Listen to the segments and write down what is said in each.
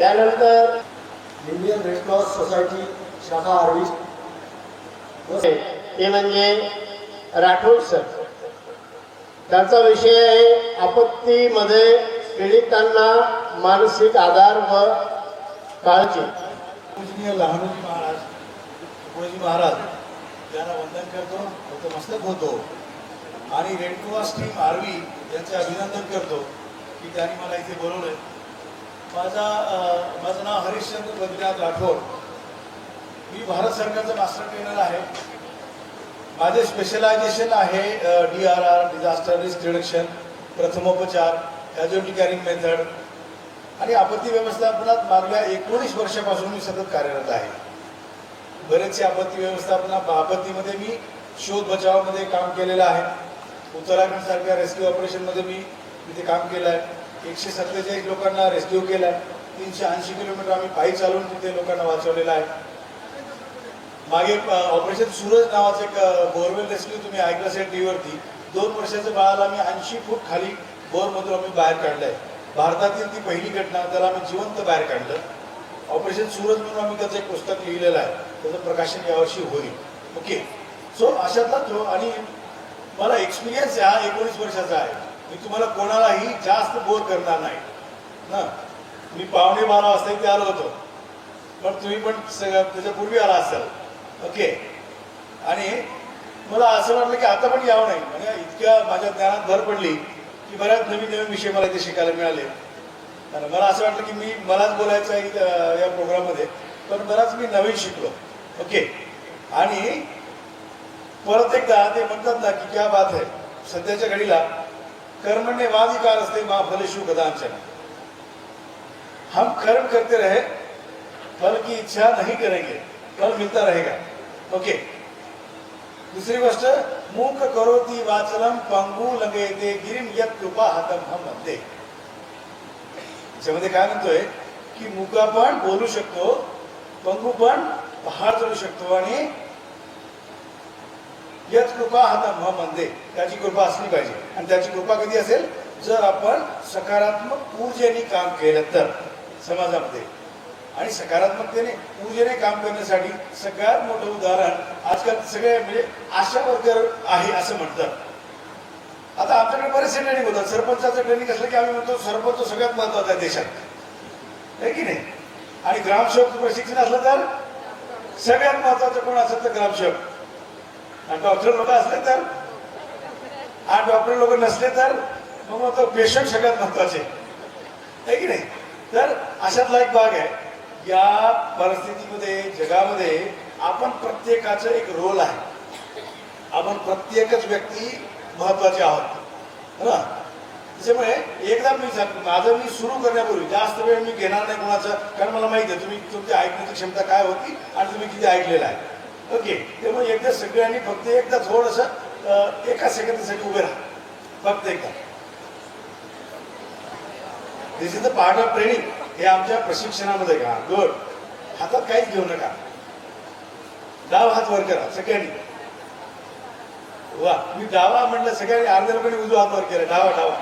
त्यानंतर Indian red cross society शाखा आर्वी ते म्हणजे राठोड सर, त्यांचा विषय आहे आपत्तीमध्ये पीडितांना मानसिक आधार व काळजी. पूजनीय लहानोजी महाराज यांना वंदन करतो, नतमस्तक होतो आणि रेड क्रॉस टीम आर्वी यांचे अभिनंदन करतो की त्यांनी मला इथे बोलवलंय. माझं नाव हरिश्चंद्र बद्रीनाथ राठोड. मी भारत सरकारचा मास्टर ट्रेनर आहे. माझे स्पेशलायझेशन आहे DRR डिझास्टर रिस्क रिडक्शन, प्रथमोपचार, कॅज्युअल्टी कॅरिंग मेथड आणि आपत्ती व्यवस्थापनात मागल्या 19 वर्षापासून मी सतत कार्यरत आहे. बरेचसे आपत्ती आपत्तीमध्ये मी शोध बचावामध्ये काम केलेलं आहे. उत्तराखंड सारख्या रेस्क्यू ऑपरेशनमध्ये मी तिथे काम केलं आहे. 147 लोकांना रेस्क्यू केला आहे. 380 किलोमीटर आम्ही पायी चालून तिथे लोकांना वाचवलेलं आहे. मागे ऑपरेशन सूरज नावाचं एक बोरवेल रेस्क्यू तुम्ही ऐकलं असेल टीव्हीवरती. 2 वर्षाच्या बाळाला आम्ही 80 फूट खाली बोरमधून आम्ही बाहेर काढलंय. भारतातील ती पहिली घटना, त्याला आम्ही जिवंत बाहेर काढलं. ऑपरेशन सूरज म्हणून आम्ही त्याचं एक पुस्तक लिहिलेलं आहे, त्याचं प्रकाशन यावर्षी होईल. ओके, सो अशातला तो आणि मला एक्सपिरियन्स हा 19 वर्षाचा आहे. मी तुम्हाला कोणालाही जास्त बोर करणार नाही ना. मी 11:15 वाजता इथे आलो होतो, पण तुम्ही पण त्याच्यापूर्वी आला असाल. ओके, आणि मला असं वाटलं की आता पण यावं नाही. म्हणजे इतक्या माझ्या ज्ञानात भर पडली की बऱ्याच नवीन नवीन विषय मला इथे शिकायला मिळाले. आणि मला असं वाटलं की मलाच बोलायचं आहे या प्रोग्राममध्ये, पण बराच मी नवीन शिकलो. ओके, आणि परत एकदा ते म्हणतात ना की क्या बात आहे, सध्याच्या घडीला कर्मण्य वाधिकार असते मा फलेषु कदाचन. हम कर्म करते रहे, फल की इच्छा नहीं करेंगे, फल मिलता रहेगा. ओके, दुसरी गोष्ट, मूक करोती वाचलम पंगू लंगेते गिरिम यत कृपा हातम हम म्हणते. त्याच्यामध्ये काय म्हणतोय की मुका पण बोलू शकतो, पंगू पण पहाड चढू शकतो आणि यत कृपा हातम हम म्हणते, त्याची कृपा असली पाहिजे. आणि त्याची कृपा कधी असेल, जर आपण सकारात्मक ऊर्जेने काम केलं तर समाजामध्ये. आणि सकारात्मकतेने ऊर्जेने काम करण्यासाठी सगळ्यात मोठं उदाहरण आजकाल सगळे म्हणजे आशा वर्कर आहे असं म्हणतात. आता आमच्याकडे बरेचसे ट्रेनिंग होतात. सरपंचाचं ट्रेनिंग असलं की आम्ही म्हणतो सरपंच सगळ्यात महत्वाचा आहे देशात, आहे की नाही. आणि ग्रामसेवक प्रशिक्षण असलं तर सगळ्यात महत्वाचं कोण असेल तर ग्रामसेवक. आणि डॉक्टर लोक असले तर, आणि डॉक्टर लोक नसले तर मग तो पेशंट सगळ्यात महत्वाचे, आहे की नाही. तर अशातला एक भाग आहे. या परिस्थितीमध्ये जगामध्ये आपण प्रत्येकाचं एक रोल आहे. आपण प्रत्येकच व्यक्ती महत्वाचे आहोत ना. त्याच्यामुळे एकदा मी सांगतो, मी सुरू करण्यापूर्वी जास्त वेळ मी घेणार नाही कोणाचं, कारण मला माहिती आहे तुमची ऐकण्याची क्षमता काय होती आणि तुम्ही किती ऐकलेलं आहे. ओके, त्यामुळे एकदा सगळ्यांनी फक्त एकदा थोडंसं 1 सेकंदासाठी उभे राहा, फक्त एकदा. This is the part of training. हे आमच्या प्रशिक्षणामध्ये घ्या. गुड. हातात काहीच घेऊ नका. डाव हात वर करा सगळ्यांनी. वा, मी डावा म्हटलं सगळ्यांनी, अर्ध्या लोकांनी उजवा हात वर केला. डावा डावा.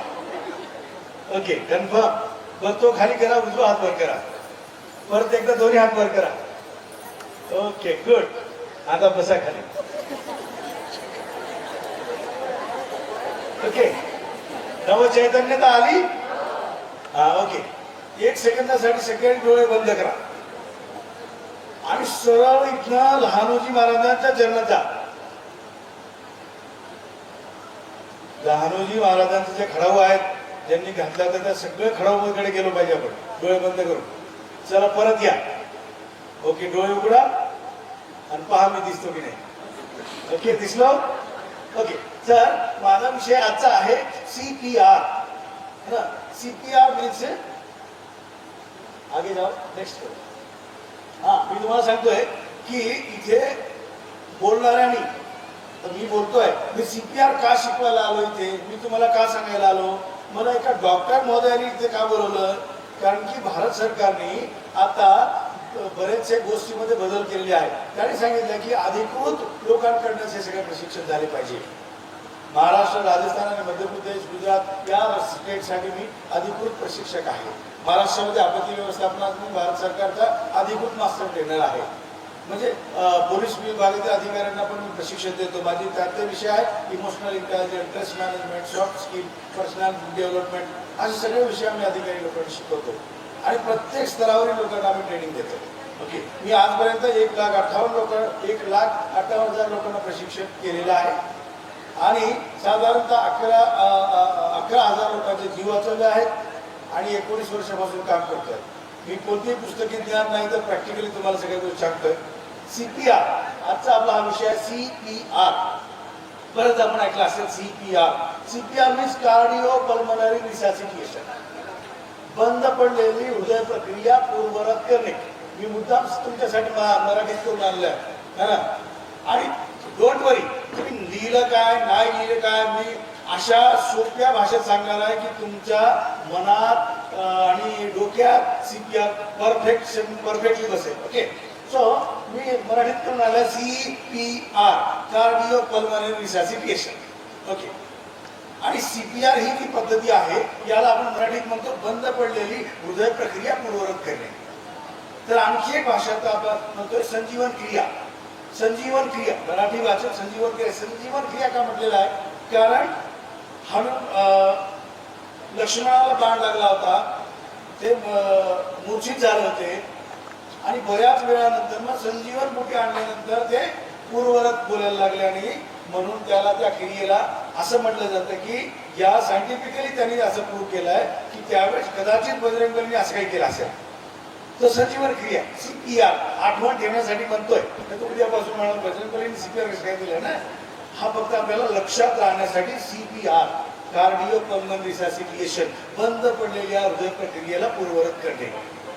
Okay, confirm. बस तो खाली करा, उजवा हात वर करा. परत एकदा दोन्ही हात वर करा. Okay, good. आता बसा खाली. ओके, नवचैतन्यता आली. हा, ओके. 1 सेकंदासाठी सगळ्यांनी डोळे बंद करा आणि सरळ इथनं लहानोजी महाराजांच्या जन्माचा, लहानोजी महाराजांचे जे खडाऊ आहेत ज्यांनी घातला होता त्या सगळ्या खडाऊकडे गेलो पाहिजे आपण, डोळे बंद करून. चला परत या. ओके, डोळे उघडा आणि पहा मी दिसतो की नाही. ओके, दिसलो. ओके, तर माझा विषय आजचा आहे CPR. CPR मीन्स आगे जाओ, नेक्स्ट करो. हा, मी तुम्हाला सांगतोय की इथे बोलणाऱ्यानी, तर मी बोलतोय, मी CPR का शिकवायला आलो इथे, मी तुम्हाला का सांगायला आलो. मला एका डॉक्टर महोदयाने इथे का बोलवलं, कारण की भारत सरकारने आता बरेचशा गोष्टीमध्ये बदल केलेले आहेत. त्यांनी सांगितलं की अधिकृत लोकांकडनं हे सगळे प्रशिक्षण झाले पाहिजे. महाराष्ट्र, राजस्थान आणि मध्य प्रदेश, गुजरात या स्टेटसाठी मी अधिकृत प्रशिक्षक आहे. महाराष्ट्रामध्ये आपत्ती व्यवस्थापनात मी भारत सरकारचा अधिकृत मास्टर ट्रेनर आहे. म्हणजे पोलीस विभागातील अधिकाऱ्यांना पण मी प्रशिक्षण देतो. माझे त्यातले विषय आहे emotional intelligence, stress management, soft skill, personal development, असे सगळे विषय आम्ही अधिकारी लोकांना शिकवतो आणि प्रत्येक स्तरावरील लोकांना आम्ही ट्रेनिंग देतो. ओके, मी आजपर्यंत 1,58,000 लोकांना प्रशिक्षण केलेलं आहे आणि साधारणतः 11,000 लोकांचे जीव वाचवले आहेत आणि 19 वर्षापासून काम करतोय. मी कोणतेही पुस्तकी ज्ञान नाही तर प्रॅक्टिकली तुम्हाला सगळ्या गोष्टी सांगतोय. CPR, आजचा आपला हा विषय आहे CPR. परत आपण ऐकला असेल CPR. CPR means cardio pulmonary resuscitation, बंद पडलेली हृदय प्रक्रिया पूर्ववत करणे. मी मुद्दाम तुमच्यासाठी मराठीत करून आणलं आहे ना. आणि डोंट वरी, तुम्ही लिहिलं काय नाही लिहिलं काय, मी अशा सोप्या भाषेत सांगणार आहे की तुमच्या मनात आणि डोक्यात CPR परफेक्टली बसेल. ओके, सो मी मराठीत करून आलं CPR, कार्डिओ पल्मनरी रिसॅसिटेशन. ओके, आणि CPR ही जी पद्धती आहे याला आपण मराठीत म्हणतो बंद पडलेली हृदय प्रक्रिया पूर्ववत करणे. तर आणखी एक भाषा तर आपण म्हणतोय संजीवन क्रिया. संजीवन क्रिया, मराठी भाषेत संजीवन क्रिया. संजीवन क्रिया का म्हटलेलं आहे? कारण लक्ष्मणाला बाण लागला होता, ते मूर्छित झाले होते आणि बऱ्याच वेळानंतर मग संजीवन बुटी आणल्यानंतर ते पूर्ववत बोलायला लागले आणि म्हणून त्याला त्या क्रियेला असं म्हटलं जातं की या सायंटिफिकली त्यांनी असं प्रूव्ह केलं आहे की त्यावेळेस कदाचित बजरंगबलीने असं काही केलं असेल. तर संजीवन क्रिया CPR आठवण ठेवण्यासाठी म्हणतोय. तर उद्यापासून म्हणाल बजरंगबलीने CPR कसं काय दिलं ना, हा फक्त आपल्याला लक्षात राहण्यासाठी CPR, कार्डिओ पल्मनरी रिसॅसिटेशन, बंद पडलेल्या हृदय प्रक्रियेला पूर्ववत करणे.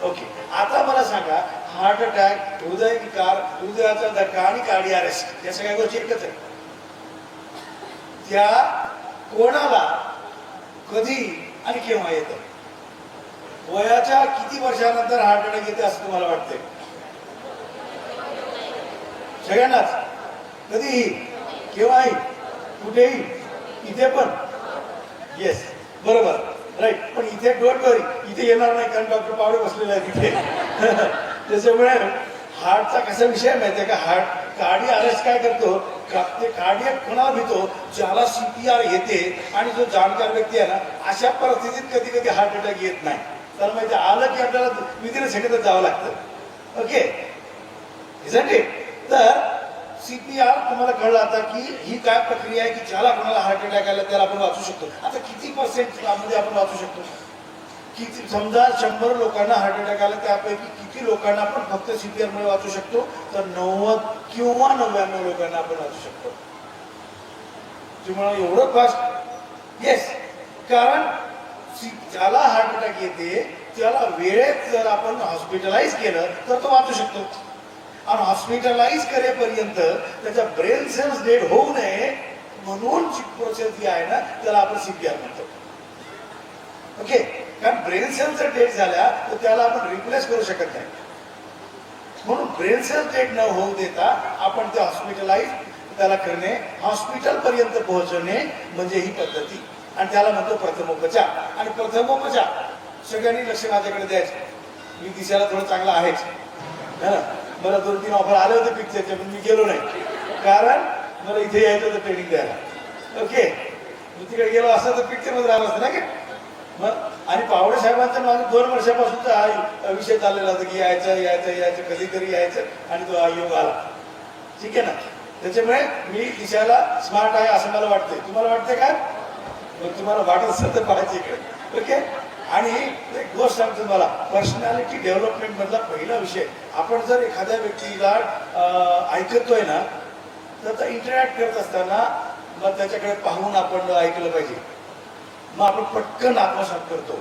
ओके, आता मला सांगा, हार्ट अटॅक, हृदय विकार, हृदयाचा धक्का आणि कार्डिया अरेस्ट या सगळ्या गोष्टी एकच आहे. त्या कोणाला कधी आणि केव्हा येतं? वयाच्या किती वर्षानंतर हार्ट अटॅक येते असं तुम्हाला वाटतंय? सगळ्यांनाच, कधीही, केव्हाही, कुठेही, इथे पण. येस, बरोबर, राईट. पण इथे डोंट वरी, इथे येणार नाही कारण डॉक्टर पावडे बसलेले आहे तिथे. त्याच्यामुळे हार्टचा कसा विषय माहिती आहे का? हार्ट कार्डिया अरेस्ट काय करतो? ते कार्डिया कोणाला भीतो? ज्याला CPR येते आणि जो जाणकार व्यक्ती आहे ना, अशा परिस्थितीत कधी कधी हार्ट अटॅक येत नाही. तर माहिती आलं की आपल्याला विदिन सेकंदात जावं लागतं. Okay, isn't it? तर CPR तुम्हाला कळलं आता की ही काय प्रक्रिया आहे की ज्याला कोणाला हार्ट अटॅक आला त्याला आपण वाचू शकतो. आता किती % मध्ये आपण वाचू शकतो? किती, समजा 100 लोकांना हार्ट अटॅक आला त्यापैकी किती लोकांना आपण फक्त CPR मुळे वाचू शकतो? तर 90 किंवा 99 लोकांना आपण वाचू शकतो. तुम्हाला एवढं फास्ट? येस, कारण ज्याला हार्ट अटॅक येते त्याला वेळेत जर आपण हॉस्पिटलाइज केलं तर तो वाचू शकतो. आणि हॉस्पिटलाइज करेपर्यंत त्याच्या ब्रेन सेल्स डेड होऊ नये म्हणून जी प्रोसेस जी आहे ना त्याला आपण CPR म्हणतो. ओके, कारण ब्रेन सेल्स जर डेड झाल्या तर त्याला आपण रिप्लेस करू शकत नाही. म्हणून ब्रेन सेल्स डेड न होऊ देता आपण ते हॉस्पिटलाइज त्याला करणे, हॉस्पिटल पर्यंत पोहोचवणे म्हणजे ही पद्धती. आणि त्याला म्हणतो प्रथमोपचार. आणि प्रथमोपचार सगळ्यांनी लक्ष माझ्याकडे द्यायचं. मी दिसायला थोडं चांगला आहेच ना. मला 2-3 ऑफर आले होते पिक्चरचे पण मी गेलो नाही कारण मला इथे यायचं होतं ट्रेनिंग द्यायला. ओके, मी तिकडे गेलो असं तर पिक्चरमध्ये राहिलं असतं ना की मग. आणि पावडे साहेबांचा माझं 2 वर्षापासूनचा हा विषय चाललेला होता की यायचं कधीतरी यायचं आणि तो योग आला. ठीक आहे ना. त्याच्यामुळे मी दिसायला स्मार्ट आहे असं मला वाटतंय. तुम्हाला वाटतंय का? मग तुम्हाला वाटत असेल तर पाहायचं इकडे. ओके, आणि एक गोष्ट सांगतो मला, पर्सनॅलिटी डेव्हलपमेंट मधला पहिला विषय, आपण जर एखाद्या व्यक्तीला ऐकतोय ना तर इंटरॅक्ट करत असताना मग त्याच्याकडे पाहून आपण ऐकलं पाहिजे. मग आपण पटकन आत्मसात करतो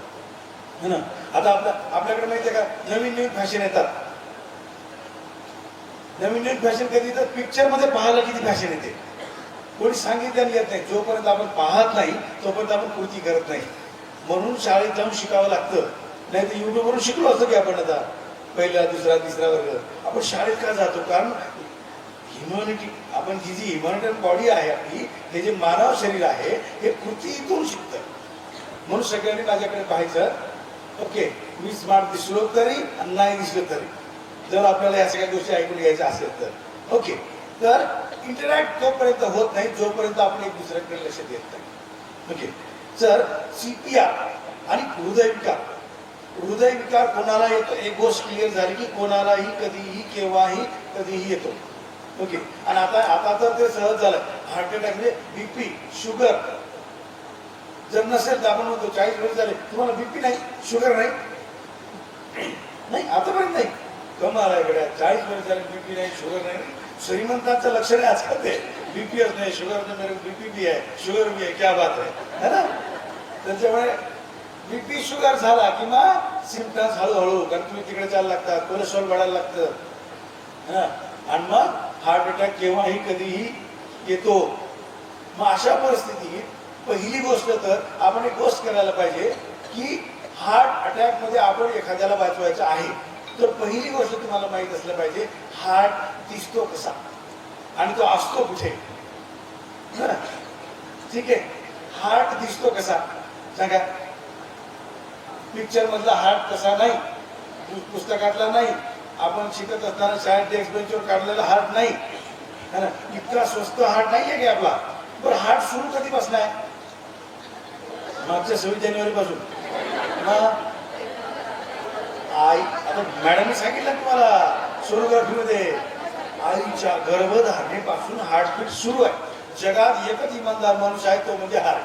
है ना. आता आपल्याकडे माहिती आहे का, नवीन फॅशन येतात. नवीन फॅशन कधी तर पिक्चरमध्ये पाहायला किती फॅशन येते, कोणी सांगितल्याने येत नाही. जोपर्यंत आपण पाहत नाही तोपर्यंत आपण कृती करत नाही. म्हणून शाळेत जाऊन शिकावं लागतं. नाही तर युट्यूबवरून शिकलो असतो की आपण आता पहिला, दुसरा, तिसरा वर्ग. आपण शाळेत का जातो? कारण ह्युमॅनिटी, आपण जी ह्युमॅनिटन बॉडी आहे आपली, हे जे मानव शरीर आहे हे कृतीतून शिकतं. म्हणून सगळ्यांनी माझ्याकडे पाहायचं. ओके, मी स्मार्ट दिसलो तरी आणि नाही दिसलो तरी, जर आपल्याला या सगळ्या गोष्टी ऐकून घ्यायच्या असेल तर ओके. तर इंटरॅक्ट तोपर्यंत होत नाही जोपर्यंत आपण एक दुसऱ्याकडे लक्ष देत नाही. ओके, तर CPR आणि हृदयविकार कोणाला येतो, एक गोष्ट क्लिअर झाली की कोणालाही कधीही केव्हाही कधीही येतो. ओके, आणि आता तर ते सहज झालं. हार्ट अटॅक म्हणजे BP, शुगर जर नसेल तर आपण म्हणतो 40 वर्ष झाले तुम्हाला BP नाही, शुगर नाही, नाही आतापर्यंत नाही. कमाल आहे गड्या, 40 वर्ष झाले BP नाही, शुगर नाही. श्रीमंतांचं लक्षण आहे आजकाल ते, BPच नाही, शुगर नाही, BP भी आहे, शुगर भी आहे, क्या बात आहे ना. त्याच्यामुळे BP शुगर झाला किंवा सिम्पटम्स हळूहळू, कारण तुम्ही तिकडे जायला लागतात, कोलेस्ट्रॉल वाढायला लागतं आणि मग हार्ट अटॅक केव्हाही कधीही येतो. मग अशा परिस्थितीत पहिली गोष्ट तर आपण एक गोष्ट करायला पाहिजे की हार्ट अटॅक मध्ये आपण एखाद्याला वाचवायचं आहे तर पहिली गोष्ट तुम्हाला माहित असलं पाहिजे, हार्ट दिसतो कसा आणि तो असतो कुठे. ठीक आहे, हार्ट दिसतो कसा सांगा. पिक्चर मधला हार्ट कसा नाही, पुस्तकातला नाही, आपण शिकत असताना शाळेत डेस्क बेंचवर काढलेला हार्ट नाही, है ना. इतका स्वस्त हार्ट नाहीये की आपला. बरं, हार्ट सुरू कधीपासून आहे? मागच्या 26 जानेवारी पासून. आई, आता मॅडमने सांगितलं तुम्हाला सोनोग्राफीमध्ये, आईच्या गर्भधारणेपासून हार्टबीट सुरू आहे. जगात एकच इमानदार माणूस आहे, तो म्हणजे हार्ट.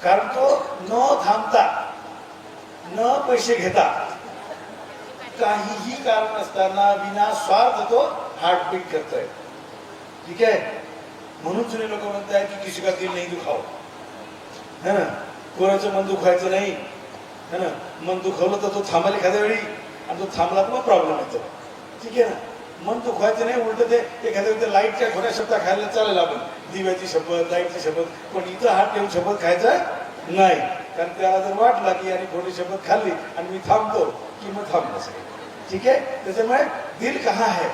कारण तो न थांबता, न पैसे घेता, काहीही कारण नसताना विना स्वार्थ तो हार्टबीट करतोय. ठीक आहे, म्हणून जुने लोक म्हणतात की किसी का दिल नाही दुखाव, है ना. कोणाचं मन दुखायचं नाही, है ना. मन दुखवलं तर तो थांबायला एखाद्या वेळी, आणि तो थांबला तर मग प्रॉब्लेम येतो. ठीक आहे ना. मन दुखवायचं नाही, उलट ते एखाद्या वेळी लाईटच्या खोट्या शब्द खायला चालेल, आपण दिव्याची शपथ, लाईटची शपथ, पण इथं हात ठेवून शपथ खायचा नाही. कारण त्याला जर वाटला की आणि खोटी शपथ खाल्ली आणि मी थांबतो की मग थांबलं सगळं. ठीक आहे, त्याच्यामुळे दिल कहा है,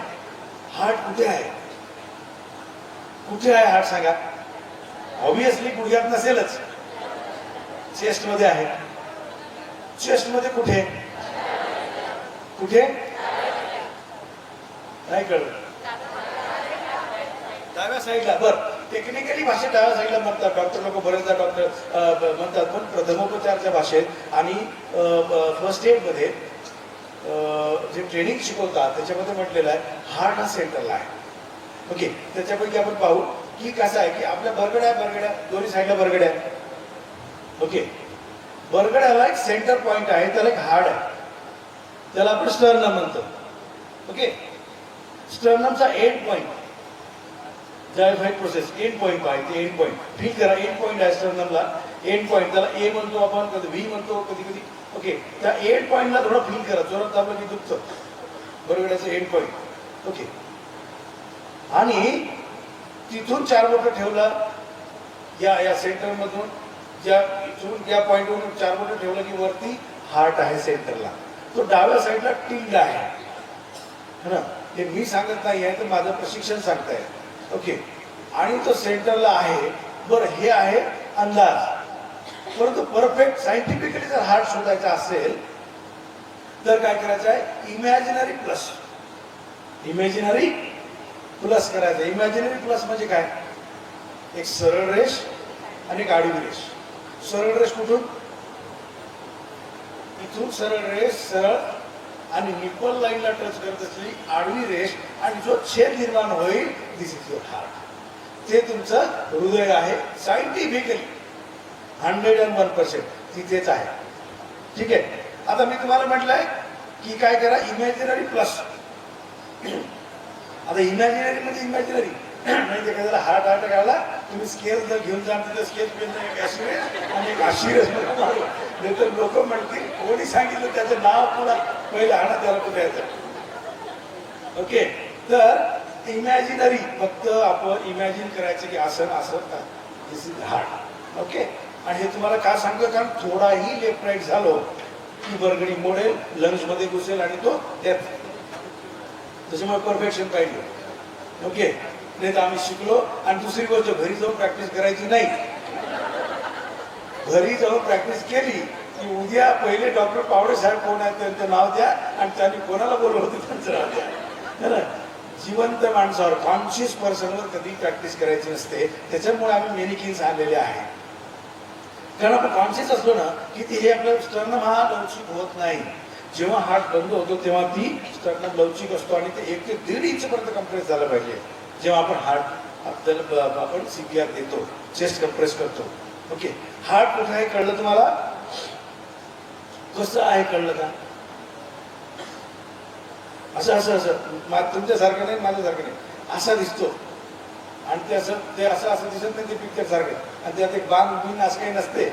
हार्ट कुठे आहे, कुठे आहे हार्ट सांगा. ऑब्विसली गुडघ्यात नसेलच, चेस्ट मध्ये आहे. चेस्ट मध्ये कुठे कुठे नाही कळलं. डाव्या साईडला. बरं, टेक्निकली भाषेत डाव्या साईडला म्हणतात डॉक्टर लोक, बरेचदा डॉक्टर म्हणतात, पण प्रथमोपचारच्या भाषेत आणि फर्स्ट एड मध्ये जे ट्रेनिंग शिकवतात त्याच्यामध्ये म्हटलेलं आहे हार्ट हा सेंटरला आहे. ओके, त्याच्यापैकी आपण पाहू की कसं आहे की आपल्या बरगड्या दोन्ही साईडला बरगड्या. ओके, बरगड्याला एक सेंटर पॉइंट आहे, त्याला एक हाड आहे, त्याला आपण स्टर्नम म्हणतो. ओके, स्टर्नमचा एंड पॉइंट, डायफाईट प्रोसेस एंड पॉइंट आहे, ते एंड पॉइंट फील करा. एंड पॉइंट आहे स्टर्नमला, एंड पॉइंट, त्याला ए म्हणतो आपण, कधी व्ही म्हणतो, कधी कधी. ओके, त्या एंड पॉइंटला थोडं फील करा, जोरात दाबलं की दुखतं, बरगड्याचं एंड पॉइंट. ओके, आणि तिथून 4 बोटं ठेवलं या सेंटर मधून, ज्या इथून या पॉइंटवरून 4 बोटं ठेवलं की वरती हार्ट आहे सेंटरला. तो डाव्या साईडला टिल्ड आहे, है ना. हे मी सांगत नाही आहे, तर माझं प्रशिक्षण सांगताय. ओके, आणि तो सेंटरला आहे. बरं, हे आहे अंदाज. परंतु परफेक्ट सायंटिफिकली जर हार्ट शोधायचा असेल तर काय करायचं आहे, इमॅजिनरी प्लस. इमॅजिनरी प्लस करायचं. इमॅजिनरी प्लस म्हणजे काय, एक सरळ रेष आणि एक आडवी रेष. सरळ रेष कुठून, इथून सरळ रेष सरळ आणि निप्पल लाईनला टच करत असलेली आडवी रेष, आणि जो छेद निर्माण होईल दिस इज युअर हार्ट. ते तुमचं हृदय आहे. सायंटिफिकली 101% तिथेच आहे. ठीक आहे, आता मी तुम्हाला म्हटलंय की काय करा, इमॅजिनरी प्लस. आता इमॅजिनरी म्हणजे इमॅजिनरी म्हणजे एखाद्याला हार्ट अटॅक आला, तुम्ही स्केल जर घेऊन जा, तिथं स्केल पेन एक अशी रेस आणि एक अशी रेस मारलं, नाही तर लोक म्हणतील कोणी सांगितलं त्याचं नाव पुन्हा पहिलं हाणा त्याला कुठे येतं. ओके, तर इमॅजिनरी फक्त आपण इमॅजिन करायचं की असं असं दिस इज हार्ट. ओके, आणि हे तुम्हाला का सांगतो, कारण थोडाही लेफ्ट राईट झालो की बरगडी मोडेल, लंग्स मध्ये घुसेल आणि तो डेथ. त्याच्यामुळे परफेक्शन पाहिजे. ओके, नाही तर आम्ही शिकलो. आणि दुसरी गोष्ट, घरी जाऊन प्रॅक्टिस करायची नाही. घरी जाऊन प्रॅक्टिस केली की की उद्या पहिले डॉक्टर पावडे साहेब कोण आहेत त्यांचं नाव द्या आणि त्यांनी कोणाला बोलवलं होतं त्यांचं नाव द्या, है ना. जिवंत माणसावर, कॉन्शियस पर्सनवर कधी प्रॅक्टिस करायची नसते. त्याच्यामुळे आम्ही मेनिकिन्स आणलेले आहे. कारण आपण कॉन्शियस असलो ना की ती हे आपलं स्टर्नम हा लवचिक होत नाही. जेव्हा हार्ट बंद होतो तेव्हा ती स्टर्नम लवचिक असतो आणि ते 1 ते 1.5 इंचपर्यंत कम्प्रेस झालं पाहिजे. जेव्हा आपण हार्ट आपल्याला आपण CPR देतो, चेस्ट कम्प्रेस करतो. ओके, हार्ट कुठं आहे कळलं तुम्हाला? कसं आहे कळलं का? असं असं असं तुमच्यासारखं नाही, माझ्यासारखं नाही, असा दिसतो. आणि ते असं असं दिसत नाही ते पिक्चर सारखं. आणि त्यात एक बाण बिन असं काही नसते,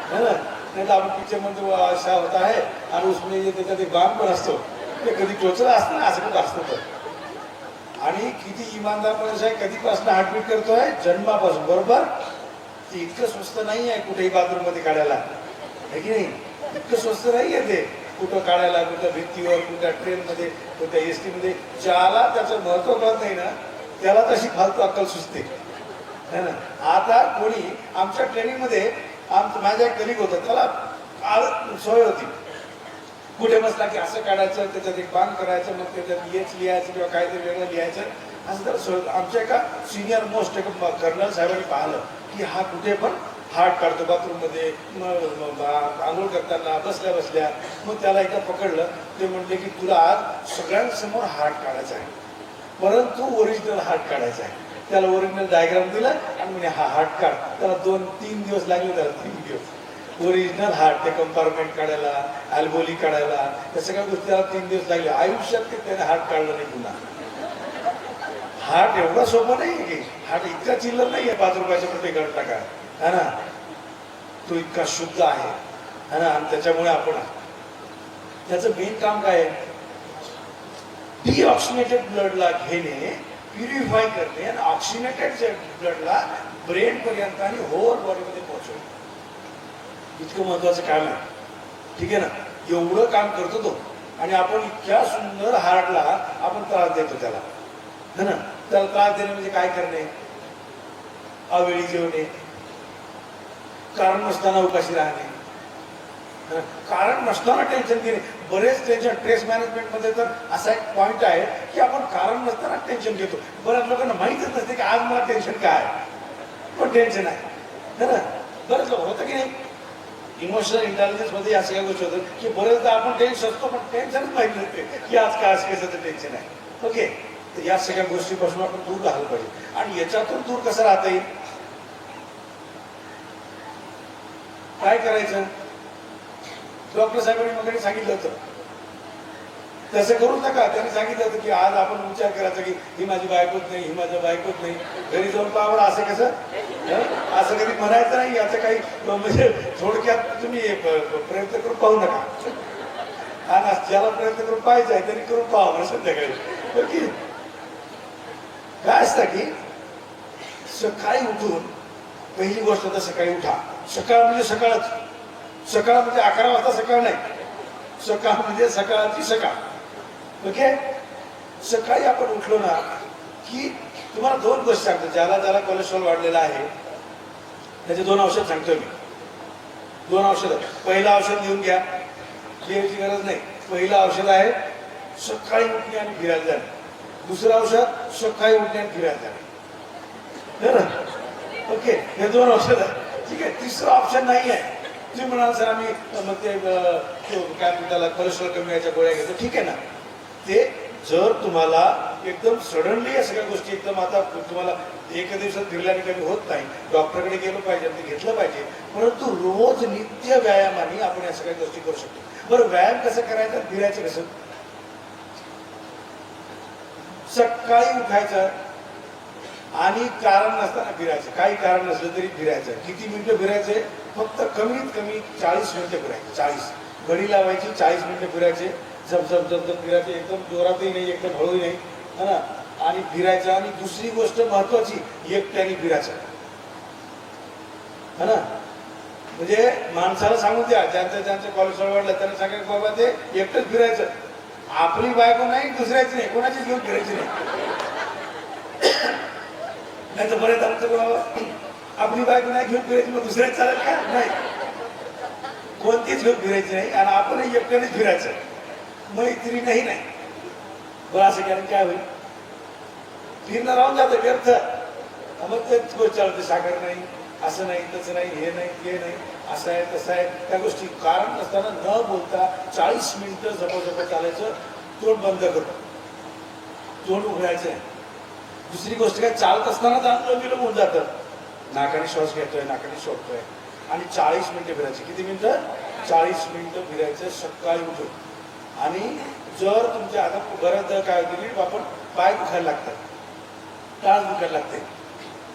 है ना. नाही तर आपण पिक्चर मध्ये असा होता आहे आणि उसमें त्याच्यात एक बाण पण असतो. ते कधी टोचलं असतं ना, असं कुठं असतं तर. आणि किती इमानदार माणूस आहे, कधीपासून हार्टबीट करतोय? जन्मापासून, बरोबर. ते इतकं स्वस्त नाही आहे कुठेही बाथरूम मध्ये काढायला, आहे की नाही. इतकं स्वस्त नाही आहे ते कुठं काढायला, कुठं भिंतीवर, कुठल्या ट्रेनमध्ये, कुठल्या SD मध्ये. ज्याला त्याचं महत्व कळत नाही ना त्याला तशी फालतू अक्कल सुचते, है ना. आता कोणी आमच्या ट्रेनिंगमध्ये माझा एक कलिग होता, त्याला सोय होती. कुठे बसला की असं काढायचं, त्याच्यात एक बाण करायचं, मग त्याच्यात एच लिहायचं किंवा काहीतरी वेगळं लिहायचं, असं तर सोय. आमच्या एका सिनियर मोस्ट एका कर्नल साहेबांनी पाहिलं की हा कुठे पण हार्ट काढतो बाथरूममध्ये, आंघोळ करताना, बसल्या बसल्या. मग त्याला एकदा पकडलं. ते म्हणले की तुला आज सगळ्यांसमोर हार्ट काढायचा आहे, परंतु ओरिजिनल हार्ट काढायचा आहे. त्याला ओरिजिनल डायग्राम दिला आणि म्हणे हा हार्ट काढ. त्याला 2-3 दिवस लागले, त्याला 3 दिवस ओरिजिनल हार्ट, ते कंपार्टमेंट काढायला, अल्बोली काढायला, त्या सगळ्या गोष्टी त्याला 3 दिवस लागले. आयुष्यात त्याने हार्ट काढलं नाही पुन्हा. हार्ट एवढा सोपा नाही की हार्ट इतका चिल्लर नाही आहे 5 रुपयाच्या कुठे काढून टाका, है ना. तो इतका शुद्ध आहे, है ना. आणि त्याच्यामुळे आपण त्याचं मेन काम काय आहे? डिऑक्सिनेटेड ब्लडला घेणे, प्युरिफाय करणे आणि ऑक्सिनेटेड ब्लडला ब्रेन पर्यंत आणि होल बॉडीमध्ये पोहोचवणे. इतकं महत्वाचं काम आहे, ठीक आहे ना. एवढं काम करतो तो. आणि आपण इतक्या सुंदर हार्टला आपण त्रास देतो त्याला, है ना. त्याला त्रास देणे म्हणजे काय करणे? अवेळी जेवणे, कारण नसताना उपाशी राहणे, कारण नसताना टेन्शन घेणे. बरेच टेन्शन, स्ट्रेस मॅनेजमेंटमध्ये तर असा एक पॉईंट आहे की आपण कारण नसताना टेन्शन घेतो. बऱ्याच लोकांना माहीतच नसते की आज मला टेन्शन काय, पण टेन्शन आहे, है ना. बरेच लोक होतं की नाही. इमोशनल इंटेलिजन्स मध्ये या सगळ्या गोष्टी होतात की बरेचदा आपण टेन्शन असतो पण टेन्शनच माहीत नसते की आज काय कशाचं टेन्शन आहे. ओके, तर या सगळ्या गोष्टीपासून आपण दूर राहिलं पाहिजे. आणि याच्यातून दूर कसं राहता येईल? काय करायचं? डॉक्टर साहेबांनी वगैरे सांगितलं होतं तसं करू नका. त्यांनी सांगितलं होतं की आज आपण विचार करायचा की ही माझी बायकोच नाही, ही माझं बायकोच नाही, घरी जाऊन पाहावं. असं कसं? असं कधी म्हणायचं नाही. याचं काही म्हणजे थोडक्यात तुम्ही प्रयत्न करून पाहू नका. आणि ज्याला प्रयत्न करून पाहायचा आहे तरी करून पाहावं संध्याकाळी. ओके, काय असतं की सकाळी उठून पहिली गोष्ट तर सकाळी उठा. सकाळ म्हणजे सकाळच. सकाळ म्हणजे 11 वाजता सकाळ नाही, सकाळ म्हणजे सकाळची सकाळ. ओके, सकाळी आपण उठलो ना की तुम्हाला 2 गोष्टी सांगतो. ज्याला कोलेस्ट्रॉल वाढलेला आहे त्याचे 2 औषध सांगतोय मी. 2 औषधं. पहिलं औषध लिहून घ्या, लिहायची गरज नाही. पहिलं औषध आहे सकाळी उठणे आणि फिरायला जाणे. दुसरं औषध सकाळी उठणे आणि फिरायला जाणे. ओके, हे 2 औषध आहे, ठीक आहे. तिसरं ऑप्शन नाही आहे. तुम्ही म्हणाल सर आम्ही मग ते काय त्याला कोलेस्ट्रॉल कमी व्हायच्या गोळ्या घेतो, ठीक आहे ना. ते जर तुम्हाला एकदम सडनली या सगळ्या गोष्टी एकदम आता तुम्हाला एका दिवसात फिरल्याने कमी होत नाही, डॉक्टरकडे गेलो पाहिजे, ते घेतलं पाहिजे. परंतु रोज नित्य व्यायामाने आपण या सगळ्या गोष्टी करू शकतो. बरं, व्यायाम कसं करायचं, फिरायचं कसं? सकाळी उठायचं आणि कारण नसताना फिरायचं. काही कारण नसलं तरी फिरायचं. किती मिनिटं फिरायचे? फक्त कमीत कमी 40 मिनिटं फिरायचे. 40 घडी लावायची, 40 मिनिटं फिरायचे. झपझप झपझप फिरायचे, एकदम जोरातही नाही, एकदम हळूही नाही, है ना. आणि फिरायचं. आणि दुसरी गोष्ट महत्वाची, एकट्याने फिरायचं, है ना. म्हणजे माणसाला सांगून द्या, ज्यांचं कोलेस्ट्रॉल वाढलं त्यांना सांगायचं बाबा ते एकटंच फिरायचं. आपली बायको नाही, दुसऱ्याची नाही, कोणाचीच घेऊन फिरायची नाही. नाही तर बरेच आमचं बाबा आपली बायको नाही घेऊन फिरायची, मग दुसऱ्याच चालेल का? नाही. कोणतीच घेऊन फिरायची नाही आणि आपणही एकट्यानेच फिरायचं, मैत्रीणही नाही. बरं असं केलं काय होईल? फिरणं राहून जातं व्यर्थ. मग तेच गोष्ट चालते, साखर नाही, असं नाही, तसं नाही, हे नाही, ते नाही, असं आहे तसं आहे, त्या गोष्टी कारण नसताना न बोलता 40 मिनिटं जपजप चालायचं. तोंड बंद करून तोंड उघडायचं आहे. दुसरी गोष्ट काय, चालत असताना चांगलं विलंब होऊन जातं. नाकाने श्वास घेतोय, नाकाने सोडतोय आणि 40 मिनिटं फिरायची. किती मिनिटं? 40 मिनिटं फिरायचं सकाळी उठून. आणि जर तुमच्या आता बऱ्याच काय होते, आपण पाय दुखायला लागतात, टाच दुखायला लागते